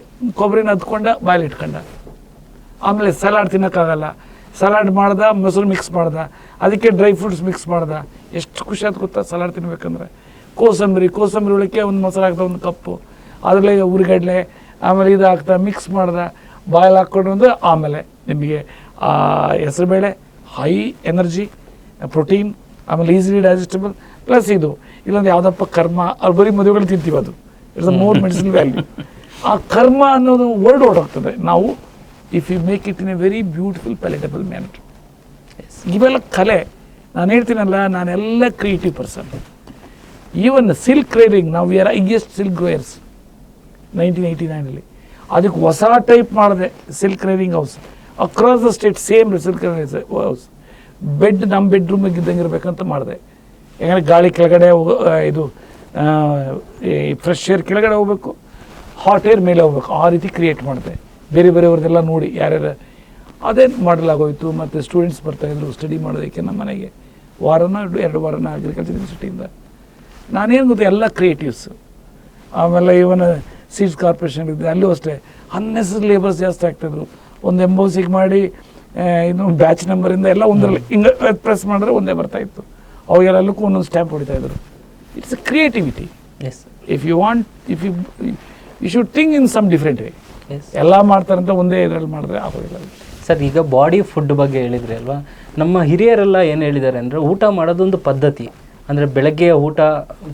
ಕೊಬ್ಬರಿನ ಹದ್ಕೊಂಡ ಬಾಯಲ್ಲಿಟ್ಕೊಂಡ. ಆಮೇಲೆ ಸಲಾಡ್ ತಿನ್ನೋಕ್ಕಾಗಲ್ಲ, ಸಲಾಡ್ ಮಾಡ್ದ, ಮೊಸರು ಮಿಕ್ಸ್ ಮಾಡ್ದ, ಅದಕ್ಕೆ ಡ್ರೈ ಫ್ರೂಟ್ಸ್ ಮಿಕ್ಸ್ ಮಾಡ್ದ. ಎಷ್ಟು ಖುಷಿ ಆಯ್ತು ಗೊತ್ತಾ ಸಲಾಡ್ ತಿನ್ಬೇಕಂದ್ರೆ. ಕೋಸಂಬರಿ ಒಳಕ್ಕೆ ಒಂದು ಮೊಸರು ಹಾಕ್ದ, 1 ಕಪ್ಪು, ಅದರಲ್ಲೇ ಉರಿಗಡ್ಲೆ, ಆಮೇಲೆ ಇದು ಹಾಕ್ತಾ ಮಿಕ್ಸ್ ಮಾಡ್ದ, ಬಾಯಲ್ಲಿ ಹಾಕ್ಕೊಂಡು ಅಂದರೆ ಆಮೇಲೆ ನಿಮಗೆ ಹೆಸರುಬೇಳೆ, ಹೈ ಎನರ್ಜಿ, ಪ್ರೋಟೀನ್, ಆಮೇಲೆ ಈಸಿಲಿ ಡೈಜೆಸ್ಟಬಲ್, ಪ್ಲಸ್ ಇದು ಇಲ್ಲೊಂದು ಯಾವುದಪ್ಪ ಕರ್ಮ, ಅವ್ರು ಬರೀ ಮದುವೆಗಳು ತಿಂತೀವಿ, ಅದು ಇಟ್ಸ್ ಮೋರ್ ಮೆಡಿಸಿನ್ ವ್ಯಾಲ್ಯೂ. ಆ ಕರ್ಮ ಅನ್ನೋದು ವರ್ಡ್ ಹೊರಟೋಗ್ತದೆ. ನಾವು if you make it in a very beautiful palatable manner. ಇವೆಲ್ಲ ಕಲೆ. ನಾನು ಹೇಳ್ತೀನಲ್ಲ, ನಾನೆಲ್ಲ creative person. Even silk craving, ನಾವು we are highest silk growers 1989 ಅದಕ್ಕೆ ಹೊಸ ಟೈಪ್ ಮಾಡಿದೆ, silk craving house across the state. Same silk house, bed ನಮ್ಮ ಬೆಡ್ರೂಮಿಗೆ ಇದ್ದಂಗೆ ಇರಬೇಕಂತ ಮಾಡಿದೆ. ಯಾಕಂದರೆ ಗಾಳಿ ಕೆಳಗಡೆ ಇದು ಫ್ರೆಶ್ ಏರ್ ಕೆಳಗಡೆ ಹೋಗ್ಬೇಕು, ಹಾಟ್ ಏರ್ ಮೇಲೆ ಹೋಗ್ಬೇಕು, ಆ ರೀತಿ ಕ್ರಿಯೇಟ್ ಮಾಡಿದೆ. ಬೇರೆಯವ್ರದ್ದೆಲ್ಲ ನೋಡಿ ಯಾರ್ಯಾರು ಅದೇ ಮಾಡಲಾಗೋಯಿತು. ಮತ್ತು ಸ್ಟೂಡೆಂಟ್ಸ್ ಬರ್ತಾಯಿದ್ರು ಸ್ಟಡಿ ಮಾಡೋದಕ್ಕೆ ನಮ್ಮ ಮನೆಗೆ, 2 ವಾರನ ಅಗ್ರಿಕಲ್ಚರ್ ಯೂನಿವರ್ಸಿಟಿಯಿಂದ. ನಾನೇನು ಗೊತ್ತು, ಎಲ್ಲ ಕ್ರಿಯೇಟಿವ್ಸು. ಆಮೇಲೆ ಇವನ್ ಸೀಡ್ಸ್ ಕಾರ್ಪೊರೇಷನ್ ಇದೆ, ಅಲ್ಲೂ ಅಷ್ಟೇ ಅನ್ನೆಸರಿ ಲೇಬರ್ಸ್ ಜಾಸ್ತಿ ಆಗ್ತಾಯಿದ್ರು. ಒಂದು ಎಂಬೋಸಿಗೆ ಮಾಡಿ ಇನ್ನೊಂದು ಬ್ಯಾಚ್ ನಂಬರಿಂದ ಎಲ್ಲ ಒಂದರಲ್ಲಿ ಹಿಂಗೆ ಪ್ರೆಸ್ ಮಾಡಿದ್ರೆ ಒಂದೇ ಬರ್ತಾಯಿತ್ತು. ಅವಾಗೆಲ್ಲಕ್ಕೂ ಒಂದೊಂದು ಸ್ಟ್ಯಾಂಪ್ ಹೊಡಿತಾಯಿದ್ರು. It's a creativity. If you want, you should think in some different way. ಎಲ್ಲ ಮಾಡ್ತಾರಂತ ಒಂದೇ ಇದರಲ್ಲಿ ಮಾಡಿದ್ರೆ ಆಗೋದಿಲ್ಲ ಸರ್. ಈಗ ಬಾಡಿ ಫುಡ್ ಬಗ್ಗೆ ಹೇಳಿದ್ರಿ ಅಲ್ವಾ, ನಮ್ಮ ಹಿರಿಯರೆಲ್ಲ ಏನು ಹೇಳಿದ್ದಾರೆ ಅಂದರೆ, ಊಟ ಮಾಡೋದೊಂದು ಪದ್ಧತಿ. ಅಂದರೆ ಬೆಳಗ್ಗೆ ಊಟ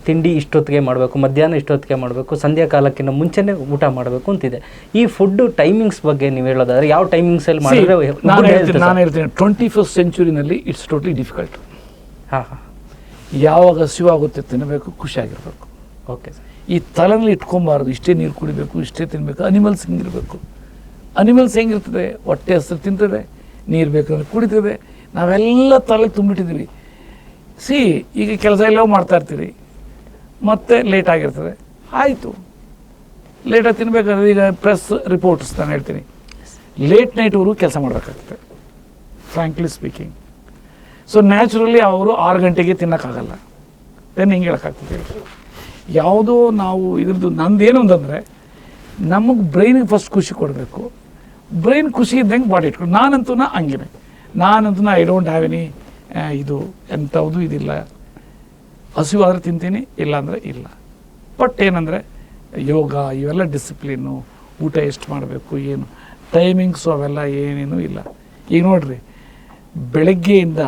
ತಿಂಡಿ ಇಷ್ಟೊತ್ತಿಗೆ ಮಾಡಬೇಕು, ಮಧ್ಯಾಹ್ನ ಇಷ್ಟೊತ್ತಿಗೆ ಮಾಡಬೇಕು, ಸಂಧ್ಯಾ ಕಾಲಕ್ಕಿಂತ ಮುಂಚೆನೇ ಊಟ ಮಾಡಬೇಕು ಅಂತಿದೆ. ಈ ಫುಡ್ ಟೈಮಿಂಗ್ಸ್ ಬಗ್ಗೆ ನೀವು ಹೇಳೋದಾದ್ರೆ ಯಾವ ಟೈಮಿಂಗ್ಸಲ್ಲಿ ಮಾಡಿದ್ರೆ? ನಾನು ಹೇಳ್ತೀನಿ 21st ಸೆಂಚುರಿನಲ್ಲಿ ಇಟ್ಸ್ ಟೋಟ್ಲಿ ಡಿಫಿಕಲ್ಟ್. ಯಾವಾಗ ಹಸಿವಾಗುತ್ತೆ ತಿನ್ನಬೇಕು, ಖುಷಿಯಾಗಿರ್ಬೇಕು. Okay sir. ಈ ತಲೆನಲ್ಲಿ ಇಟ್ಕೊಬಾರ್ದು, ಇಷ್ಟೇ ನೀರು ಕುಡಿಬೇಕು, ಇಷ್ಟೇ ತಿನ್ನಬೇಕು. ಅನಿಮಲ್ಸ್ ಹಿಂಗಿರಬೇಕು. ಅನಿಮಲ್ಸ್ ಹೆಂಗಿರ್ತದೆ, ಹೊಟ್ಟೆ ಹಸಿರು ತಿಂತದೆ, ನೀರು ಬೇಕಂದ್ರೆ ಕುಡಿತದೆ. ನಾವೆಲ್ಲ ತಲೆಗೆ ತುಂಬಿಟ್ಟಿದ್ದೀವಿ. ಈಗ ಕೆಲಸ ಎಲ್ಲೋ ಮಾಡ್ತಾ ಇರ್ತೀರಿ, ಮತ್ತೆ ಲೇಟ್ ಆಗಿರ್ತದೆ, ಆಯಿತು. ಲೇಟಾಗಿ ತಿನ್ಬೇಕಾದ್ರೆ ಈಗ ಪ್ರೆಸ್ ರಿಪೋರ್ಟ್ಸ್ ನಾನು ಹೇಳ್ತೀನಿ, ಲೇಟ್ ನೈಟ್ವರೆಗೂ ಕೆಲಸ ಮಾಡಬೇಕಾಗುತ್ತೆ, ಫ್ರ್ಯಾಂಕ್ಲಿ ಸ್ಪೀಕಿಂಗ್. ಸೊ ನ್ಯಾಚುರಲಿ ಅವರು 6 ಗಂಟೆಗೆ ತಿನ್ನೋಕ್ಕಾಗಲ್ಲ. ದೆನ್ ಹಿಂಗೆ ಹೇಳೋಕ್ಕಾಗ್ತದೆ. ಯಾವುದೋ ನಾವು ಇದ್ರದ್ದು ನಂದೇನು ಅಂತಂದರೆ, ನಮಗೆ ಬ್ರೈನಿಗೆ ಫಸ್ಟ್ ಖುಷಿ ಕೊಡಬೇಕು. ಬ್ರೈನ್ ಖುಷಿ ಇದ್ದಂಗೆ ಬಾಡಿ ಇಟ್ಕೊಂಡು, ನಾನಂತೂ ಹಂಗೇನೆ, ನಾನಂತೂ ಐ ಡೋಂಟ್ ಹ್ಯಾವ್ ಎನಿ ಇದು ಎಂಥವುದು ಇದಿಲ್ಲ. ಹಸಿವಾದರೆ ತಿಂತೀನಿ, ಇಲ್ಲಾಂದರೆ ಇಲ್ಲ. ಬಟ್ ಏನಂದರೆ ಯೋಗ ಇವೆಲ್ಲ ಡಿಸಿಪ್ಲಿನ್ನು, ಊಟ ಎಷ್ಟು ಮಾಡಬೇಕು, ಏನು ಟೈಮಿಂಗ್ಸು ಅವೆಲ್ಲ ಏನೇನೂ ಇಲ್ಲ. ಈಗ ನೋಡಿರಿ, ಬೆಳಗ್ಗೆಯಿಂದ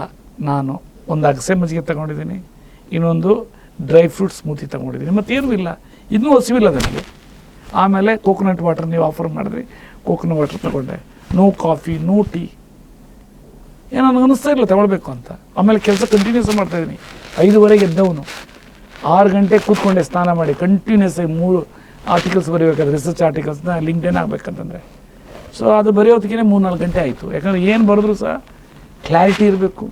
ನಾನು ಒಂದು ಅಗಸೆ ಮಜ್ಜಿಗೆ ತೊಗೊಂಡಿದ್ದೀನಿ, ಇನ್ನೊಂದು ಡ್ರೈ ಫ್ರೂಟ್ ಸ್ಮೂತಿ ತೊಗೊಂಡಿದ್ದೀನಿ, ಮತ್ತೇನೂ ಇಲ್ಲ, ಇನ್ನೂ ಹಸಿವಿಲ್ಲ ನನಗೆ. ಆಮೇಲೆ ಕೋಕೋನಟ್ ವಾಟರ್ ನೀವು ಆಫರ್ ಮಾಡಿದ್ರಿ, ಕೋಕೋನಟ್ ವಾಟರ್ ತೊಗೊಂಡೆ, ನೋ ಕಾಫಿ, ನೋ ಟೀ. ಏನೋ ನನಗೆ ಅನ್ನಿಸ್ತಾ ಇಲ್ಲ ತಗೊಳ್ಬೇಕು ಅಂತ. ಆಮೇಲೆ ಕೆಲಸ ಕಂಟಿನ್ಯೂಸ್ ಮಾಡ್ತಾಯಿದ್ದೀನಿ. 5:30 ಎದ್ದವನು 6 ಗಂಟೆ ಕೂತ್ಕೊಂಡೆ ಸ್ನಾನ ಮಾಡಿ ಕಂಟಿನ್ಯೂಸ್ ಆಗಿ 3 ಆರ್ಟಿಕಲ್ಸ್ ಬರೀಬೇಕಾದ್ರೆ, ರಿಸರ್ಚ್ ಆರ್ಟಿಕಲ್ಸ್ನ ಲಿಂಕ್ಡ್ಇನ್ ಆಗಬೇಕಂತಂದರೆ. ಸೊ ಅದು ಬರೆಯೋದಕ್ಕೆ 3-4 ಗಂಟೆ ಆಯಿತು. ಯಾಕಂದರೆ ಏನು ಬರೆದ್ರು ಸಹ ಕ್ಲಾರಿಟಿ ಇರಬೇಕು,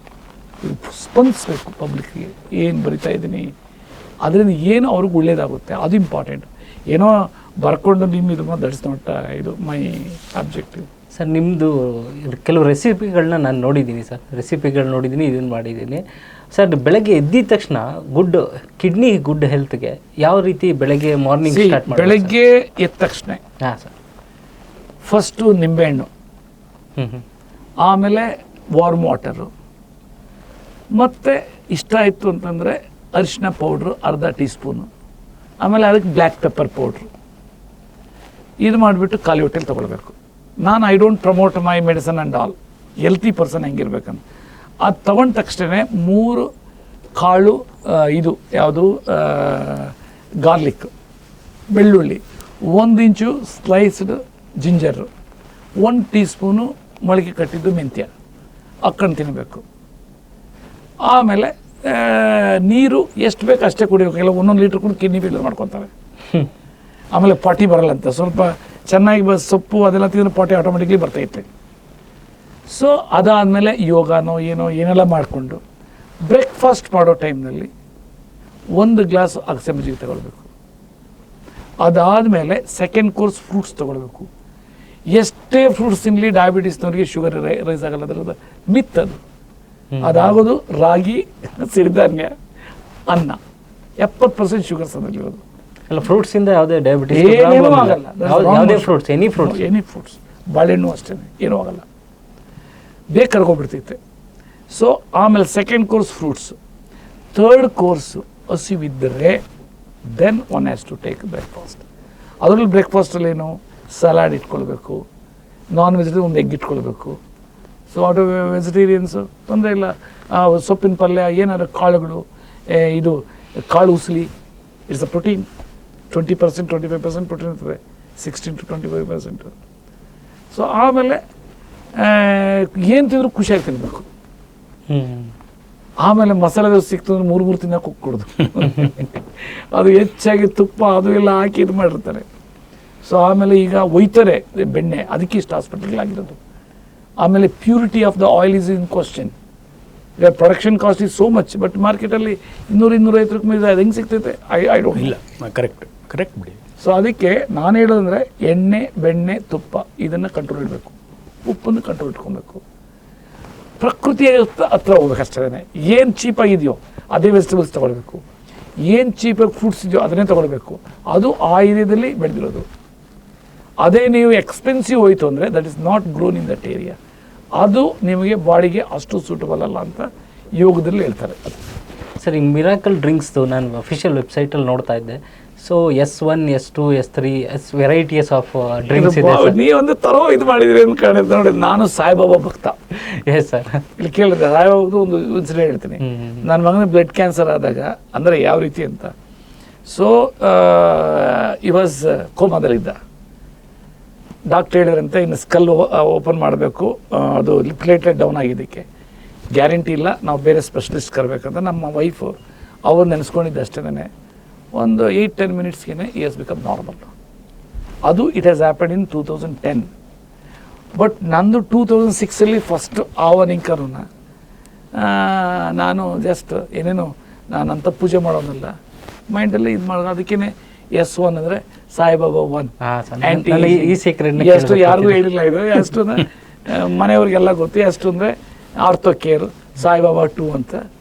ಸ್ಪಂದಿಸಬೇಕು ಪಬ್ಲಿಕ್ಗೆ, ಏನು ಬರಿತಾ ಇದ್ದೀನಿ ಅದರಿಂದ ಏನು ಅವ್ರಿಗೆ ಒಳ್ಳೇದಾಗುತ್ತೆ, ಅದು ಇಂಪಾರ್ಟೆಂಟ್. ಏನೋ ಬರ್ಕೊಂಡು ಇದು ದಟ್ಸ್ ನಾಟ್ ಇದು ಮೈ ಆಬ್ಜೆಕ್ಟಿವ್. ಸರ್ ನಿಮ್ಮದು ಕೆಲವು ರೆಸಿಪಿಗಳನ್ನ ನಾನು ನೋಡಿದ್ದೀನಿ ಸರ್, ನೋಡಿದ್ದೀನಿ, ಇದನ್ನು ಮಾಡಿದ್ದೀನಿ ಸರ್. ಬೆಳಗ್ಗೆ ಎದ್ದಿದ ತಕ್ಷಣ ಕಿಡ್ನಿ ಗುಡ್ ಹೆಲ್ತ್ಗೆ ಯಾವ ರೀತಿ ಬೆಳಗ್ಗೆ ಮಾರ್ನಿಂಗ್ ಸ್ಟಾರ್ಟ್ ಮಾಡಿ? ಬೆಳಗ್ಗೆ ಎದ್ದ ತಕ್ಷಣ ಹಾಂ ಸರ್, ಫಸ್ಟು ನಿಂಬೆಹಣ್ಣು, ಆಮೇಲೆ ವಾರ್ಮ್ ವಾಟರು, ಮತ್ತು ಇಷ್ಟ ಆಯಿತು ಅಂತಂದರೆ ಅರಿಶಿನ ಪೌಡ್ರು ಅರ್ಧ ಟೀ ಸ್ಪೂನು, ಆಮೇಲೆ ಅದಕ್ಕೆ ಬ್ಲ್ಯಾಕ್ ಪೆಪ್ಪರ್ ಪೌಡ್ರು. ಇದು ಮಾಡಿಬಿಟ್ಟು ಖಾಲಿ ಹೊಟ್ಟೆಲಿ ತೊಗೊಳ್ಬೇಕು. ನಾನು I don't promote my medicine and all, healthy person ಹೆಂಗಿರ್ಬೇಕಂತ. ಅದು ತೊಗೊಂಡ ತಕ್ಷಣ 3 ಕಾಳು ಇದು ಯಾವುದು ಗಾರ್ಲಿಕ್, ಬೆಳ್ಳುಳ್ಳಿ, 1 ಇಂಚು ಸ್ಲೈಸ್ಡ್ ಜಿಂಜರು, 1 ಟೀ ಸ್ಪೂನು ಮೊಳಕೆ ಕಟ್ಟಿದ್ದು ಮೆಂತ್ಯ ಹಾಕ್ಕೊಂಡು ತಿನ್ನಬೇಕು. ಆಮೇಲೆ ನೀರು ಎಷ್ಟು ಬೇಕು ಅಷ್ಟೇ ಕುಡಿಬೇಕು. ಎಲ್ಲ 1 ಲೀಟ್ರ್ ಕೂಡ ಕಿಡ್ನಿ ಫೇಲ್ಯೂರ್ ಮಾಡ್ಕೊತಾರೆ. ಆಮೇಲೆ ಪಾಟಿ ಬರಲ್ಲಂತೆ, ಸ್ವಲ್ಪ ಚೆನ್ನಾಗಿ ಸೊಪ್ಪು ಅದೆಲ್ಲ ತಿಂದರೆ ಪಾಟಿ ಆಟೋಮೆಟಿಕ್ಲಿ ಬರ್ತೈತೆ. ಸೊ ಅದಾದಮೇಲೆ ಯೋಗನೋ ಏನೋ ಏನೆಲ್ಲ ಮಾಡಿಕೊಂಡು ಬ್ರೇಕ್ಫಾಸ್ಟ್ ಮಾಡೋ ಟೈಮ್ನಲ್ಲಿ 1 ಗ್ಲಾಸ್ ಅಗಸೆ ಮಜ್ಜಿಗೆ ತಗೊಳ್ಬೇಕು. ಅದಾದಮೇಲೆ ಸೆಕೆಂಡ್ ಕೋರ್ಸ್ ಫ್ರೂಟ್ಸ್ ತೊಗೊಳ್ಬೇಕು. ಎಷ್ಟೇ ಫ್ರೂಟ್ಸ್ ತಿನ್ನಲಿ ಡಯಾಬಿಟೀಸ್ನವ್ರಿಗೆ ಶುಗರ್ ರೈಸ್ ಆಗಲ್ಲ, ಅದರದ ಮಿತ್ ಅದು. ಅದಾಗೋದು ರಾಗಿ, ಸಿರಿಧಾನ್ಯ, ಅನ್ನ. 70% ಶುಗರ್ಸ್ ಅದರಲ್ಲಿರೋದು. ಅಲ್ಲ, ಫ್ರೂಟ್ಸಿಂದ ಯಾವುದೇ ಡಯಾಬಿಟೀಸ್ ಏನೂ ಆಗಲ್ಲ. ಯಾವುದೇ ಫ್ರೂಟ್ಸ್, ಎನಿ ಫ್ರೂಟ್ಸ್, ಬಾಳೆಹಣ್ಣು ಅಷ್ಟೇ, ಏನೂ ಆಗಲ್ಲ, ಬೇಗ ಕರ್ಕೊಬಿಡ್ತೈತೆ. ಸೊ ಆಮೇಲೆ second course fruits, third course ಹಸಿವಿದ್ದರೆ then one has to take breakfast. ಅದರಲ್ಲಿ ಬ್ರೇಕ್ಫಾಸ್ಟಲ್ಲಿ ಏನು ಸಲಾಡ್ ಇಟ್ಕೊಳ್ಬೇಕು, ನಾನ್ ವೆಜಿಟೇರಿಯನ್ ಒಂದು ಎಗ್ ಇಟ್ಕೊಳ್ಬೇಕು. ಸೊ ಅದು ವೆಜಿಟೇರಿಯನ್ಸು ತೊಂದರೆ ಇಲ್ಲ, ಸೊಪ್ಪಿನ ಪಲ್ಯ, ಏನಾದ್ರು ಕಾಳುಗಳು, ಇದು ಕಾಳು ಉಸಲಿ, ಇಟ್ಸ್ ಅ ಪ್ರೋಟೀನ್. 20% 25% ಪ್ರೋಟೀನ್ ಇರ್ತದೆ, 16 to 25%. ಸೊ ಆಮೇಲೆ ಏನು ತಿಂದರೂ ಖುಷಿಯಾಗಿ ತಿನ್ನಬೇಕು. ಆಮೇಲೆ ಮಸಾಲೆ ದೋಸೆ ಸಿಕ್ತಂದ್ರೆ 3 ತಿನ್ನೋಕೆ ಹೋಗ್ಕೊಡೋದು. ಅದು ಹೆಚ್ಚಾಗಿ ತುಪ್ಪ ಅದು ಎಲ್ಲ ಹಾಕಿ ಇದು ಮಾಡಿರ್ತಾರೆ. ಸೊ ಆಮೇಲೆ ಈಗ ಒಯ್ತಾರೆ ಬೆಣ್ಣೆ, ಅದಕ್ಕೆ ಇಷ್ಟು ಹಾಸ್ಪಿಟಲ್ಗಳಾಗಿರೋದು. ಆಮೇಲೆ purity of the oil is in question. ಈಗ production cost is so much, but ಮಾರ್ಕೆಟಲ್ಲಿ 200-250 ರೂಪಾಯಿ ಅದು ಹೆಂಗೆ ಸಿಗ್ತೈತೆ? ಐ ಡೋಂಟ್ ಇಲ್ಲ. ಕರೆಕ್ಟ್ ಬಿಡಿ. ಸೊ ಅದಕ್ಕೆ ನಾನು ಹೇಳೋದಂದರೆ ಎಣ್ಣೆ, ಬೆಣ್ಣೆ, ತುಪ್ಪ ಇದನ್ನು ಕಂಟ್ರೋಲ್ ಇಡಬೇಕು, ಉಪ್ಪನ್ನು ಕಂಟ್ರೋಲ್ ಇಟ್ಕೊಬೇಕು. ಪ್ರಕೃತಿಯ ಹತ್ರ ಹೋಗ್ಬೇಕಷ್ಟೇ. ಏನು ಚೀಪಾಗಿದೆಯೋ ಅದೇ ವೆಜಿಟೇಬಲ್ಸ್ ತೊಗೊಳ್ಬೇಕು, ಏನು ಚೀಪಾಗಿ ಫ್ರೂಟ್ಸ್ ಇದೆಯೋ ಅದನ್ನೇ ತೊಗೊಳ್ಬೇಕು. ಅದು ಆ ಏರಿಯಾದಲ್ಲಿ ಬೆಳೆದಿರೋದು. ಅದೇ ನೀವು ಎಕ್ಸ್ಪೆನ್ಸಿವ್ ಹೋಯಿತು ಅಂದರೆ that is not grown in that area. ಅದು ನಿಮಗೆ ಬಾಡಿಗೆ ಅಷ್ಟು ಸೂಟಬಲ್ ಅಲ್ಲ ಅಂತ ಯೋಗದಲ್ಲಿ ಹೇಳ್ತಾರೆ. ಸರ್, ಈ ಮಿರಾಕಲ್ ಡ್ರಿಂಕ್ಸ್ದು ನಾನು ಅಫಿಷಿಯಲ್ ವೆಬ್ಸೈಟಲ್ಲಿ ನೋಡ್ತಾ ಇದ್ದೆ. So S1, S2, S3 varieties of drinks ಇದೆ. ನೀವೊಂದು ತರೋ ಇದು ಮಾಡಿದ್ರಿ ಅಂತ ಕಾಣಿದೆ ನೋಡಿ. ನಾನು ಸಾಯಿಬಾಬಾ ಭಕ್ತ. ಎಸ್ ಸರ್, ಇಲ್ಲಿ ಕೇಳಿದೆ ಸಾಯಿಬಾಬಾದು ಒಂದು ಇನ್ಸಿಡೆಂಟ್ ಹೇಳ್ತೀನಿ. ನನ್ನ ಮಗನ ಬ್ಲಡ್ ಕ್ಯಾನ್ಸರ್ ಆದಾಗ, ಅಂದರೆ ಯಾವ ರೀತಿ ಅಂತ. ಸೊ ಈ ವಾಸ್ ಕೋಮಾದಲ್ಲಿದ್ದ. ಡಾಕ್ಟರ್ ಹೇಳಿದ್ರಂತೆ ಇನ್ನು ಸ್ಕಲ್ ಓಪನ್ ಮಾಡಬೇಕು, ಅದು ಪ್ಲೇಟ್ಲೆಟ್ ಡೌನ್ ಆಗಿದ್ದಕ್ಕೆ ಗ್ಯಾರಂಟಿ ಇಲ್ಲ, ನಾವು ಬೇರೆ ಸ್ಪೆಷಲಿಸ್ಟ್ ಕರಬೇಕಂತ ನಮ್ಮ ವೈಫು ಅವ್ರು ನೆನೆಸ್ಕೊಂಡಿದ್ದೆ ಅಷ್ಟೇ. ಒಂದು 8-10 ಮಿನಿಟ್ಸ್ಗೆ ಈ ಹ್ಯಾಸ್ ಬಿಕಮ್ ನಾರ್ಮಲ್. ಅದು it has happen in 2010. But ನಂದು 2006 ಫಸ್ಟ್ ಆವನಿಂಕರನ್ನ ನಾನು ಜಸ್ಟ್ ಏನೇನು ನಾನಂತ ಪೂಜೆ ಮಾಡೋದಿಲ್ಲ, ಮೈಂಡಲ್ಲಿ ಇದು ಮಾಡೋದು. ಅದಕ್ಕೇ S1 ಅಂದರೆ ಸಾಯಿಬಾಬಾ 1 ಆ್ಯಂಟಿ ಈ ಸೀಕ್ರೆಟ್ ಎಷ್ಟು ಯಾರಿಗೂ ಹೇಳಿಲ್ಲ ಇದು. ಎಷ್ಟು ಅಂದರೆ ಮನೆಯವ್ರಿಗೆಲ್ಲ ಗೊತ್ತು. ಎಷ್ಟು ಅಂದರೆ ಆರ್ಥೋ ಕೇರ್ ಸಾಯಿಬಾಬಾ 2 ಅಂತ.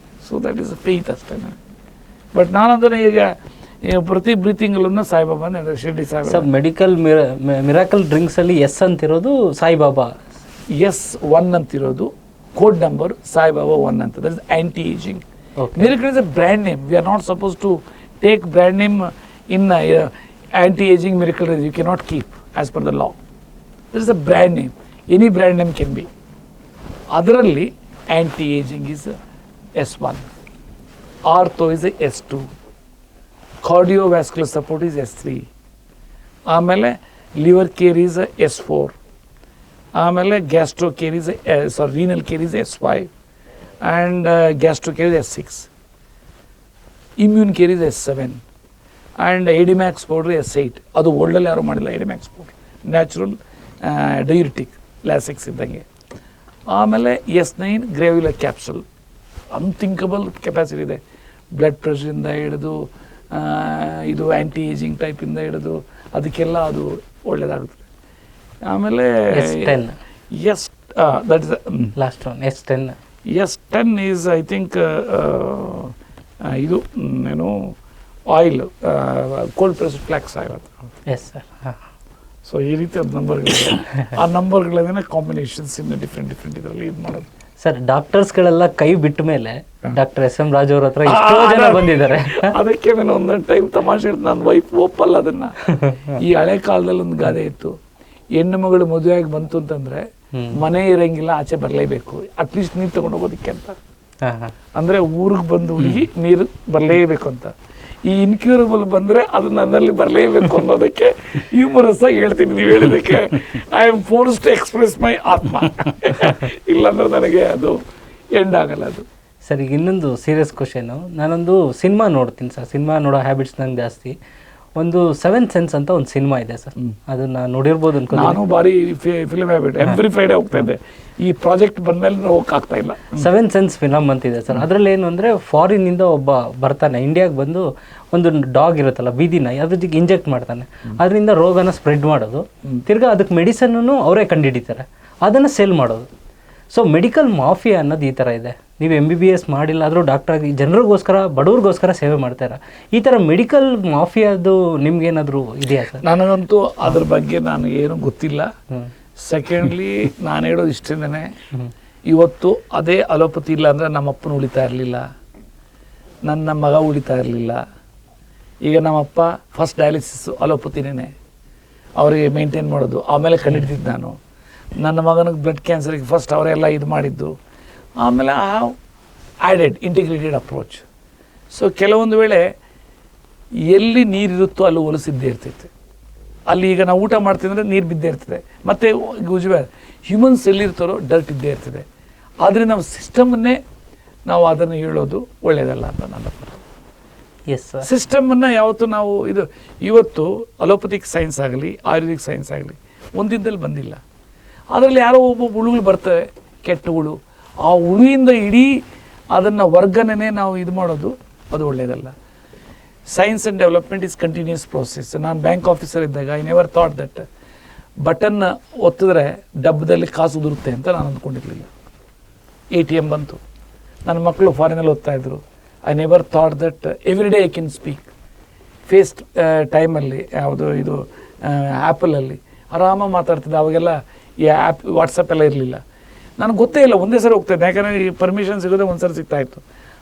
ಸೊ ದಟ್ ಈಸ್ ಫೇತ್ ಅಷ್ಟೇ. ಬಟ್ ನಾನಂದ್ರೆ ಈಗ ಪ್ರತಿ ಬ್ರೀತಿಂಗಲ್ಲೂ ಸಾಯಿಬಾಬಾ ಅಂದರೆ Shirdi Saibaba. Sir medical miracle ಡ್ರಿಂಕ್ಸಲ್ಲಿ ಎಸ್ ಅಂತಿರೋದು ಸಾಯಿಬಾಬಾ, S1 ಅಂತಿರೋದು ಕೋಡ್ ನಂಬರ್ ಸಾಯಿಬಾಬಾ 1 ಅಂತ. That is anti ageing. Miracle is a brand name. We are not supposed to take brand name in anti-aging Miracle. You cannot keep as per the law. This is a brand name. Any brand name can be. Otherly, anti-aging is S1. Ortho is S2. Cardiovascular support is S3. ಆಮೇಲೆ liver care is S4. ಆಮೇಲೆ gastro care is renal care is S5. And gastro care is S6, immune care is S7, and Edimax powder S8. ಅದು ಒಳ್ಳೆಲ್ಲ ಯಾರು ಮಾಡಿಲ್ಲ Edimax powder, natural ಡಯೂರಿಟಿಕ್ ಲ್ಯಾಸಿಕ್ಸ್ ಇದ್ದಂಗೆ. ಆಮೇಲೆ S9 ಗ್ರೇವ್ಯುಲರ್ capsule, ಅನ್ಥಿಂಕಬಲ್ capacity ಇದೆ. Blood ಪ್ರೆಷರಿಂದ ಹಿಡಿದು ಇದು ಆ್ಯಂಟಿ ageing ಟೈಪಿಂದ ಹಿಡಿದು ಅದಕ್ಕೆಲ್ಲ ಅದು ಒಳ್ಳೆಯದಾಗುತ್ತದೆ. ಆಮೇಲೆ that is last one S10. S10 is I think ಇದು ಏನು oil cold pressed flax oil. Yes sir. So ಈ ರೀತಿ ಅದು ನಂಬರ್ಗಳಿದೆ. ಆ ನಂಬರ್ಗಳೇನೆ ಕಾಂಬಿನೇಷನ್ಸ್ ಇನ್ನು ಡಿಫ್ರೆಂಟ್ ಇದರಲ್ಲಿ ಇದು ಮಾಡೋದು. ಸರ್ ಡಾಕ್ಟರ್ಸ್ಗಳೆಲ್ಲ ಕೈ ಬಿಟ್ಟ ಮೇಲೆ ಡಾಕ್ಟರ್ SM ರಾಜು ಅವ್ರ ಹತ್ರ ಎಷ್ಟೋ ಜನ ಬಂದಿದ್ದಾರೆ. ಅದಕ್ಕೆ ನಾನು ಒಂದೊಂದು ಟೈಮ್ ತಮಾಷೆ ಹೇಳ್ತೀನಿ, ನನ್ನ ವೈಫ್ ಒಪ್ಪಲ್ಲ ಅದನ್ನ. ಈ ಹಳೆ ಕಾಲದಲ್ಲಿ ಒಂದು ಗಾದೆ ಇತ್ತು, ಹೆಣ್ಣು ಮಗಳು ಮದುವೆಯಾಗಿ ಬಂತು ಅಂತಂದ್ರೆ ಮನೆ ಇರಂಗಿಲ್ಲ, ಆಚೆ ಬರಲೇಬೇಕು, ಅಟ್ಲೀಸ್ಟ್ ನೀರು ತಗೊಂಡು ಹೋಗೋದಕ್ಕೆ ಅಂತ. ಅಂದ್ರೆ ಊರಿಗೆ ಬಂದು ಹುಡುಗಿ ನೀರು ಬರಲೇಬೇಕು ಅಂತ. ಈ ಇನ್ಕ್ಯೂರಬಲ್ ಬಂದ್ರೆ ಅದು ನನ್ನಲ್ಲಿ ಬರಲೇಬೇಕು ಅನ್ನೋದಕ್ಕೆ ಹ್ಯೂಮರಸ್ ಆಗಿ ಹೇಳ್ತೀನಿ. ನೀವು ಹೇಳಿದಕ್ಕೆ I am force to express my ಆತ್ಮ. ಇಲ್ಲಾಂದ್ರೆ ನನಗೆ ಅದು ಎಂಡ್ ಆಗಲ್ಲ ಅದು. ಸರ್ ಈಗ ಇನ್ನೊಂದು ಸೀರಿಯಸ್ ಕ್ವಶನು, ನಾನೊಂದು ಸಿನಿಮಾ ನೋಡ್ತೀನಿ ಸರ್. ಸಿನಿಮಾ ನೋಡೋ ಹ್ಯಾಬಿಟ್ಸ್ ನಂಗೆ ಜಾಸ್ತಿ. ಒಂದು 7th ಸೆನ್ಸ್ ಅಂತ ಒಂದು ಸಿನಿಮಾ ಇದೆ ಸರ್, ಅದನ್ನ ನೋಡಿರ್ಬೋದು ಅನ್ಕೋ. ನಾನು ಬಾರಿ ಫಿಲ್ಮ್ ಹ್ಯಾಬಿಟ್, ಎವ್ರಿ ಫ್ರೈಡೆ ಹೋಗ್ತಾ ಇದ್ದೆ. ಈ ಪ್ರಾಜೆಕ್ಟ್ ಬಂದ್ಮೇಲೆ ಹೋಗಕ್ಕೆ ಆಗ್ತಾ ಇಲ್ಲ. 7th ಸೆನ್ಸ್ ಫಿಲಮ್ ಅಂತಿದೆ ಸರ್. ಅದರಲ್ಲಿ ಏನು ಅಂದರೆ ಫಾರಿನಿಂದ ಒಬ್ಬ ಬರ್ತಾನೆ, ಇಂಡಿಯಾಗೆ ಬಂದು ಒಂದು ಡಾಗ್ ಇರುತ್ತಲ್ಲ ಬೀದಿ ನಾಯಿ, ಅದಕ್ಕೆ ಇಂಜೆಕ್ಟ್ ಮಾಡ್ತಾನೆ. ಅದರಿಂದ ರೋಗನ ಸ್ಪ್ರೆಡ್ ಮಾಡೋದು, ತಿರ್ಗಾ ಅದಕ್ಕೆ ಮೆಡಿಸನ್ನು ಅವರೇ ಕಂಡುಹಿಡಿತಾರೆ, ಅದನ್ನು ಸೇಲ್ ಮಾಡೋದು. ಸೊ ಮೆಡಿಕಲ್ ಮಾಫಿಯಾ ಅನ್ನೋದು ಈ ಥರ ಇದೆ. ನೀವು MBBS ಮಾಡಿಲ್ಲ ಆದರೂ ಡಾಕ್ಟರ್ ಆಗಿ ಜನರಿಗೋಸ್ಕರ ಬಡವ್ರಿಗೋಸ್ಕರ ಸೇವೆ ಮಾಡ್ತಾರ. ಈ ಥರ ಮೆಡಿಕಲ್ ಮಾಫಿಯಾದು ನಿಮ್ಗೇನಾದರೂ ಇದೆಯಾ ಸರ್? ನನಗಂತೂ ಅದ್ರ ಬಗ್ಗೆ ನಾನು ಏನು ಗೊತ್ತಿಲ್ಲ. ಸೆಕೆಂಡ್ಲಿ ನಾನು ಹೇಳೋದು ಇಷ್ಟೇನೆ, ಇವತ್ತು ಅದೇ ಅಲೋಪತಿ ಇಲ್ಲ ಅಂದರೆ ನಮ್ಮಪ್ಪನ ಉಳಿತಾ ಇರಲಿಲ್ಲ, ನನ್ನ ಮಗ ಉಳಿತಾ ಇರಲಿಲ್ಲ. ಈಗ ನಮ್ಮಪ್ಪ ಫಸ್ಟ್ ಡಯಾಲಿಸಿಸ್ ಅಲೋಪತಿನೇ ಅವರಿಗೆ ಮೇಂಟೈನ್ ಮಾಡೋದು. ಆಮೇಲೆ ಕಂಡಿಡ್ತಿದ್ದು ನಾನು. ನನ್ನ ಮಗನಿಗೆ ಬ್ಲಡ್ ಕ್ಯಾನ್ಸರಿಗೆ ಫಸ್ಟ್ ಅವರೆಲ್ಲ ಇದು ಮಾಡಿದ್ದು. ಆಮೇಲೆ ಆ್ಯಡೆಡ್ ಇಂಟಿಗ್ರೇಟೆಡ್ ಅಪ್ರೋಚ್. ಸೊ ಕೆಲವೊಂದು ವೇಳೆ ಎಲ್ಲಿ ನೀರಿರುತ್ತೋ ಅಲ್ಲಿ ಹೊಲಸಿದ್ದೇ ಇರ್ತೈತೆ. ಅಲ್ಲಿ ಈಗ ನಾವು ಊಟ ಮಾಡ್ತೀವಿ ಅಂದರೆ ನೀರು ಬಿದ್ದೇ ಇರ್ತದೆ. ಮತ್ತು ಹ್ಯೂಮನ್ಸ್ ಎಲ್ಲಿರ್ತಾರೋ ಡರ್ಟ್ ಇದ್ದೇ ಇರ್ತದೆ. ಆದರೆ ನಾವು ಸಿಸ್ಟಮನ್ನೇ ನಾವು ಅದನ್ನು ಹೇಳೋದು ಒಳ್ಳೆಯದಲ್ಲ ಅಂತ ನನ್ನ ಅಭಿಪ್ರಾಯ. Yes sir. ಸಿಸ್ಟಮನ್ನು ಯಾವತ್ತು ನಾವು ಇದು ಇವತ್ತು ಅಲೋಪತಿಕ್ ಸೈನ್ಸ್ ಆಗಲಿ ಆಯುರ್ವೇದಿಕ್ ಸೈನ್ಸ್ ಆಗಲಿ ಒಂದಿದ್ದಲ್ಲಿ ಬಂದಿಲ್ಲ. ಅದರಲ್ಲಿ ಯಾರೋ ಒಬ್ಬ ಹುಳುಗಳು ಬರ್ತವೆ, ಕೆಟ್ಟ ಹುಳು. ಆ ಹುಳುವಿಂದ ಇಡೀ ಅದನ್ನು ವರ್ಗನೇ ನಾವು ಇದು ಮಾಡೋದು ಅದು ಒಳ್ಳೆಯದಲ್ಲ. Science and development is continuous process. ನಾನು ಬ್ಯಾಂಕ್ ಆಫೀಸರ್ ಇದ್ದಾಗ I never thought that button ಒತ್ತಿದ್ರೆ ಡಬ್ಬದಲ್ಲಿ ಕಾಸು ಉದುರುತ್ತೆ ಅಂತ ನಾನು ಅಂದ್ಕೊಂಡಿರಲಿಲ್ಲ. ATM ಬಂತು, ನನ್ನ ಮಕ್ಕಳು ಫಾರಿನಲ್ಲಿ ಓದ್ತಾಯಿದ್ರು. I never thought that every day I can speak face ಟೈಮಲ್ಲಿ. ಯಾವುದು ಇದು ಆ್ಯಪಲಲ್ಲಿ ಆರಾಮಾಗಿ ಮಾತಾಡ್ತಿದ್ದೆ. ಅವಾಗೆಲ್ಲ ಈ ಆ್ಯಪ್ ವಾಟ್ಸಪ್ ಎಲ್ಲ ಇರಲಿಲ್ಲ. ನನಗೆ ಗೊತ್ತೇ ಇಲ್ಲ, ಒಂದೇ ಸರಿ ಹೋಗ್ತಾಯಿದ್ದೆ. ಯಾಕಂದರೆ ಈ ಪರ್ಮಿಷನ್ ಸಿಗೋದೇ ಒಂದು ಸರಿ ಸಿಗ್ತಾಯಿತ್ತು.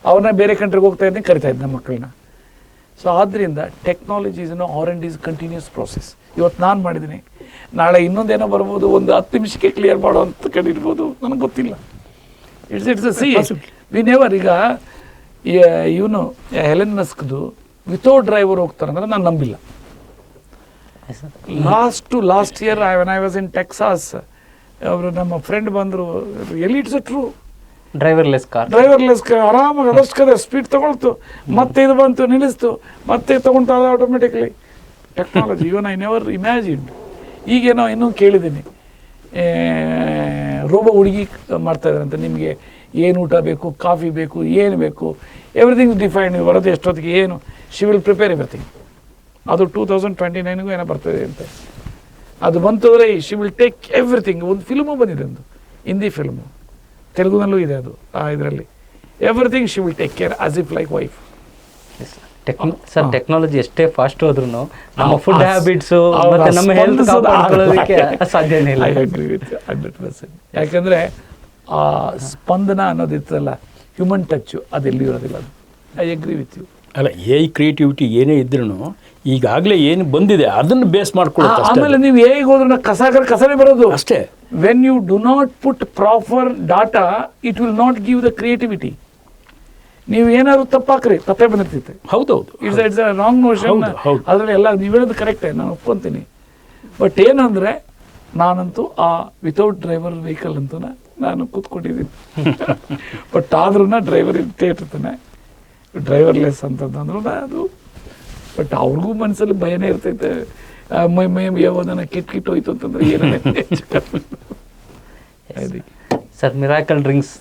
ಅವ್ರನ್ನ ಬೇರೆ ಕಂಟ್ರಿಗೆ ಹೋಗ್ತಾ ಇದ್ದೆ, ಕರಿತಾಯಿದ್ದೆ ನಮ್ಮ ಮಕ್ಕಳನ್ನ. ಸೊ ಆದ್ದರಿಂದ technology is R&D is continuous process. ಇವತ್ತು ನಾನು ಮಾಡಿದ್ದೀನಿ, ನಾಳೆ ಇನ್ನೊಂದೇನೋ ಬರ್ಬೋದು, ಒಂದು 10 ನಿಮಿಷಕ್ಕೆ ಕ್ಲಿಯರ್ ಮಾಡೋ ಅಂತ ಕಂಡಿರ್ಬೋದು, ನನಗೆ ಗೊತ್ತಿಲ್ಲ. It's see we never. ಈಗ ಇವನು ಹೆಲೆನ್ ಮಸ್ಕ್ದು ವಿತೌಟ್ ಡ್ರೈವರ್ ಹೋಗ್ತಾರೆ ಅಂದರೆ ನಾನು ನಂಬಿಲ್ಲ. Last year when I was in Texas, ಅವರು ನಮ್ಮ ಫ್ರೆಂಡ್ ಬಂದರು, ಎಲ್ಲಿ ಇಟ್ಸ್ ಟ್ರೂ ಡ್ರೈವರ್ಲೆಸ್ ಕಾರ್ ಆರಾಮಾಗಿ ಅದಷ್ಟು ಕಡೆ ಸ್ಪೀಡ್ ತೊಗೊಳ್ತು, ಮತ್ತೆ ಇದು ಬಂತು ನಿಲ್ಲಿಸ್ತು, ಮತ್ತೆ ತೊಗೊಳ್ತಾ automatically. Technology even I never imagined. ಈಗೇನೋ ಇನ್ನೂ ಕೇಳಿದ್ದೀನಿ, ರೋಬೋ ಹುಡುಗಿ ಮಾಡ್ತಾಯಿದ್ದಾರೆ ಅಂತ. ನಿಮಗೆ ಏನು ಊಟ ಬೇಕು, ಕಾಫಿ ಬೇಕು, ಏನು ಬೇಕು, ಎವ್ರಿಥಿಂಗ್ ಡಿಫೈನ್ಡ್. ನೀವು ಬರೋದು ಎಷ್ಟೊತ್ತಿಗೆ ಏನು, ಶಿ ವಿಲ್ ಪ್ರಿಪೇರ್ ಎವ್ರಿಥಿಂಗ್. ಅದು 2029 ಏನೋ ಬರ್ತದೆ ಅಂತೆ. ಅದು ಬಂತಂದರೆ ಶಿ ವಿಲ್ ಟೇಕ್ ಎವ್ರಿಥಿಂಗ್. ಒಂದು ಫಿಲ್ಮು ಬಂದಿದೆ, ಒಂದು ಹಿಂದಿ ಫಿಲ್ಮು, ತೆಲುಗುನಲ್ಲೂ ಇದೆ ಅದು. ಇದರಲ್ಲಿ everything she will take care as if like wife. Sir technology ಎಷ್ಟೇ ಫಾಸ್ಟ್ ಹೋದ್ರೂ ನಮ್ಮ ಫುಡ್ ಹ್ಯಾಬಿಟ್ಸು ಮತ್ತು ನಮ್ಮ ಹೆಲ್ತ್ ಕಾಪಾಡ್ಕೊಳ್ಳೋದಕ್ಕೆ ಸಾಧ್ಯನೇ ಇಲ್ಲ. I agree with 100%. ಯಾಕೆಂದರೆ ಆ ಸ್ಪಂದನ ಅನ್ನೋದಿರ್ತಲ್ಲ, ಹ್ಯೂಮನ್ ಟಚ್ಚು, ಅದೆಲ್ಲೂ ಇರೋದಿಲ್ಲ. ಅದು ಐ ಅಗ್ರಿ ವಿತ್ ಯು. ಅಲ್ಲ, ಕ್ರಿಯೇಟಿವಿಟಿ ಏನೇ ಇದ್ರೂ ಈಗಾಗಲೇ ಏನು ಬಂದಿದೆ ಅದನ್ನು ಬೇಸ್ ಮಾಡ್ಕೊಳ್ಳೋದು. ಆಮೇಲೆ ನೀವು ಹೇಗೆ ಹೋದ್ರೂ ಕಸನೇ ಬರೋದು ಅಷ್ಟೇ. When you do not put proper data, it will not give the creativity. ನೀವು ಏನಾದ್ರು ತಪ್ಪಾಕ್ರಿ, ತಪ್ಪೇ ಬಂದಿರ್ತೈತೆ. ಹೌದೌದು, ಇಟ್ಸ್ ಅ ರಾಂಗ್ ನೋಷನ್. ಅದರಲ್ಲಿ ಎಲ್ಲ ನೀವು ಹೇಳೋದು ಕರೆಕ್ಟೇ, ನಾನು ಒಪ್ಕೊತೀನಿ. ಬಟ್ ಏನಂದರೆ ನಾನಂತೂ ಆ ವಿತೌಟ್ ಡ್ರೈವರ್ ವೆಹಿಕಲ್ ಅಂತೂ ನಾನು ಕೂತ್ಕೊಂಡಿದ್ದೀನಿ. ಬಟ್ ಆದ್ರೂ ಡ್ರೈವರ್ ಇರ್ತೇ ಇರ್ತಾನೆ, ಡ್ರೈವರ್ಲೆಸ್ ಅಂತಂದ್ರೂ ಅದು. ಬಟ್ ಅವ್ರಿಗೂ ಮನಸ್ಸಲ್ಲಿ ಭಯನೇ ಇರ್ತೈತೆ, ಮೈ ಯಾವ್ದನ್ನ ಕಿಟ್ ಹೋಯ್ತು ಅಂತಂದ್ರೆ ಏನೇ. ಸರ್, ಮಿರಾಕಲ್ ಡ್ರಿಂಕ್ಸ್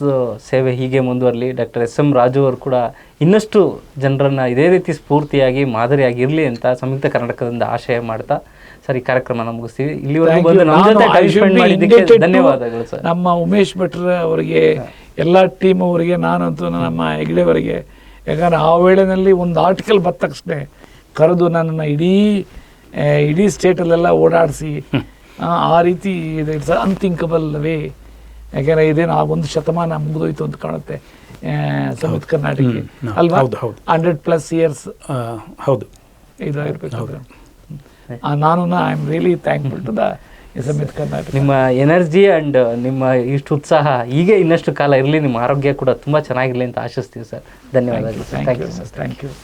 ಸೇವೆ ಹೀಗೆ ಮುಂದುವರಲಿ. ಡಾಕ್ಟರ್ ಎಸ್ ಎಂ ರಾಜು ಅವರು ಕೂಡ ಇನ್ನಷ್ಟು ಜನರನ್ನು ಇದೇ ರೀತಿ ಸ್ಫೂರ್ತಿಯಾಗಿ ಮಾದರಿಯಾಗಿ ಇರಲಿ ಅಂತ ಸಂಯುಕ್ತ ಕರ್ನಾಟಕದಿಂದ ಆಶಯ ಮಾಡ್ತಾ ಸರ್ ಈ ಕಾರ್ಯಕ್ರಮ ಮುಗಿಸ್ತೀವಿ. ಇಲ್ಲಿವರೆಗೂ ಬಂದು ನಮ್ಮ ಜೊತೆ ಟೈಮ್ ಸ್ಪೆಂಡ್ ಮಾಡಿದ್ದಕ್ಕೆ ಧನ್ಯವಾದಗಳು ಸರ್. ನಮ್ಮ ಉಮೇಶ್ ಭಟ್ರ ಅವರಿಗೆ, ಎಲ್ಲ ಟೀಮ್ ಅವರಿಗೆ, ನಾನಂತೂ ನಮ್ಮ ಹೆಗ್ಡೆ ಅವರಿಗೆ, ಯಾಕಂದ್ರೆ ಆ ವೇಳೆಯಲ್ಲಿ ಒಂದು ಆರ್ಟಿಕಲ್ ಬಂದ ತಕ್ಷಣ ಕರೆದು ನನ್ನನ್ನು ಇಡೀ ಸ್ಟೇಟಲ್ಲೆಲ್ಲ ಓಡಾಡಿಸಿ ಆ ರೀತಿ ಇಟ್ಸ್ ಅನ್ಥಿಂಕಬಲ್ ವೇ. ಯಾಕೆಂದರೆ ಇದೇನು ಆ ಒಂದು ಶತಮಾನ ಮುಗಿದೋಯ್ತು ಅಂತ ಕಾಣುತ್ತೆ ಸಂಯುಕ್ತ ಕರ್ನಾಟಕ ಅಲ್ವಾ. 100+ ಇಯರ್ಸ್ ಹೌದು ಇದಾಗಿರ್ಬೇಕು. ನಾನು I am really thankful to the Samyukta Karnataka. ನಿಮ್ಮ ಎನರ್ಜಿ ಆ್ಯಂಡ್ ನಿಮ್ಮ ಇಷ್ಟು ಉತ್ಸಾಹ ಹೀಗೆ ಇನ್ನಷ್ಟು ಕಾಲ ಇರಲಿ. ನಿಮ್ಮ ಆರೋಗ್ಯ ಕೂಡ ತುಂಬ ಚೆನ್ನಾಗಿರಲಿ ಅಂತ ಆಶಿಸ್ತೀವಿ ಸರ್. ಧನ್ಯವಾದಗಳು. Thank you.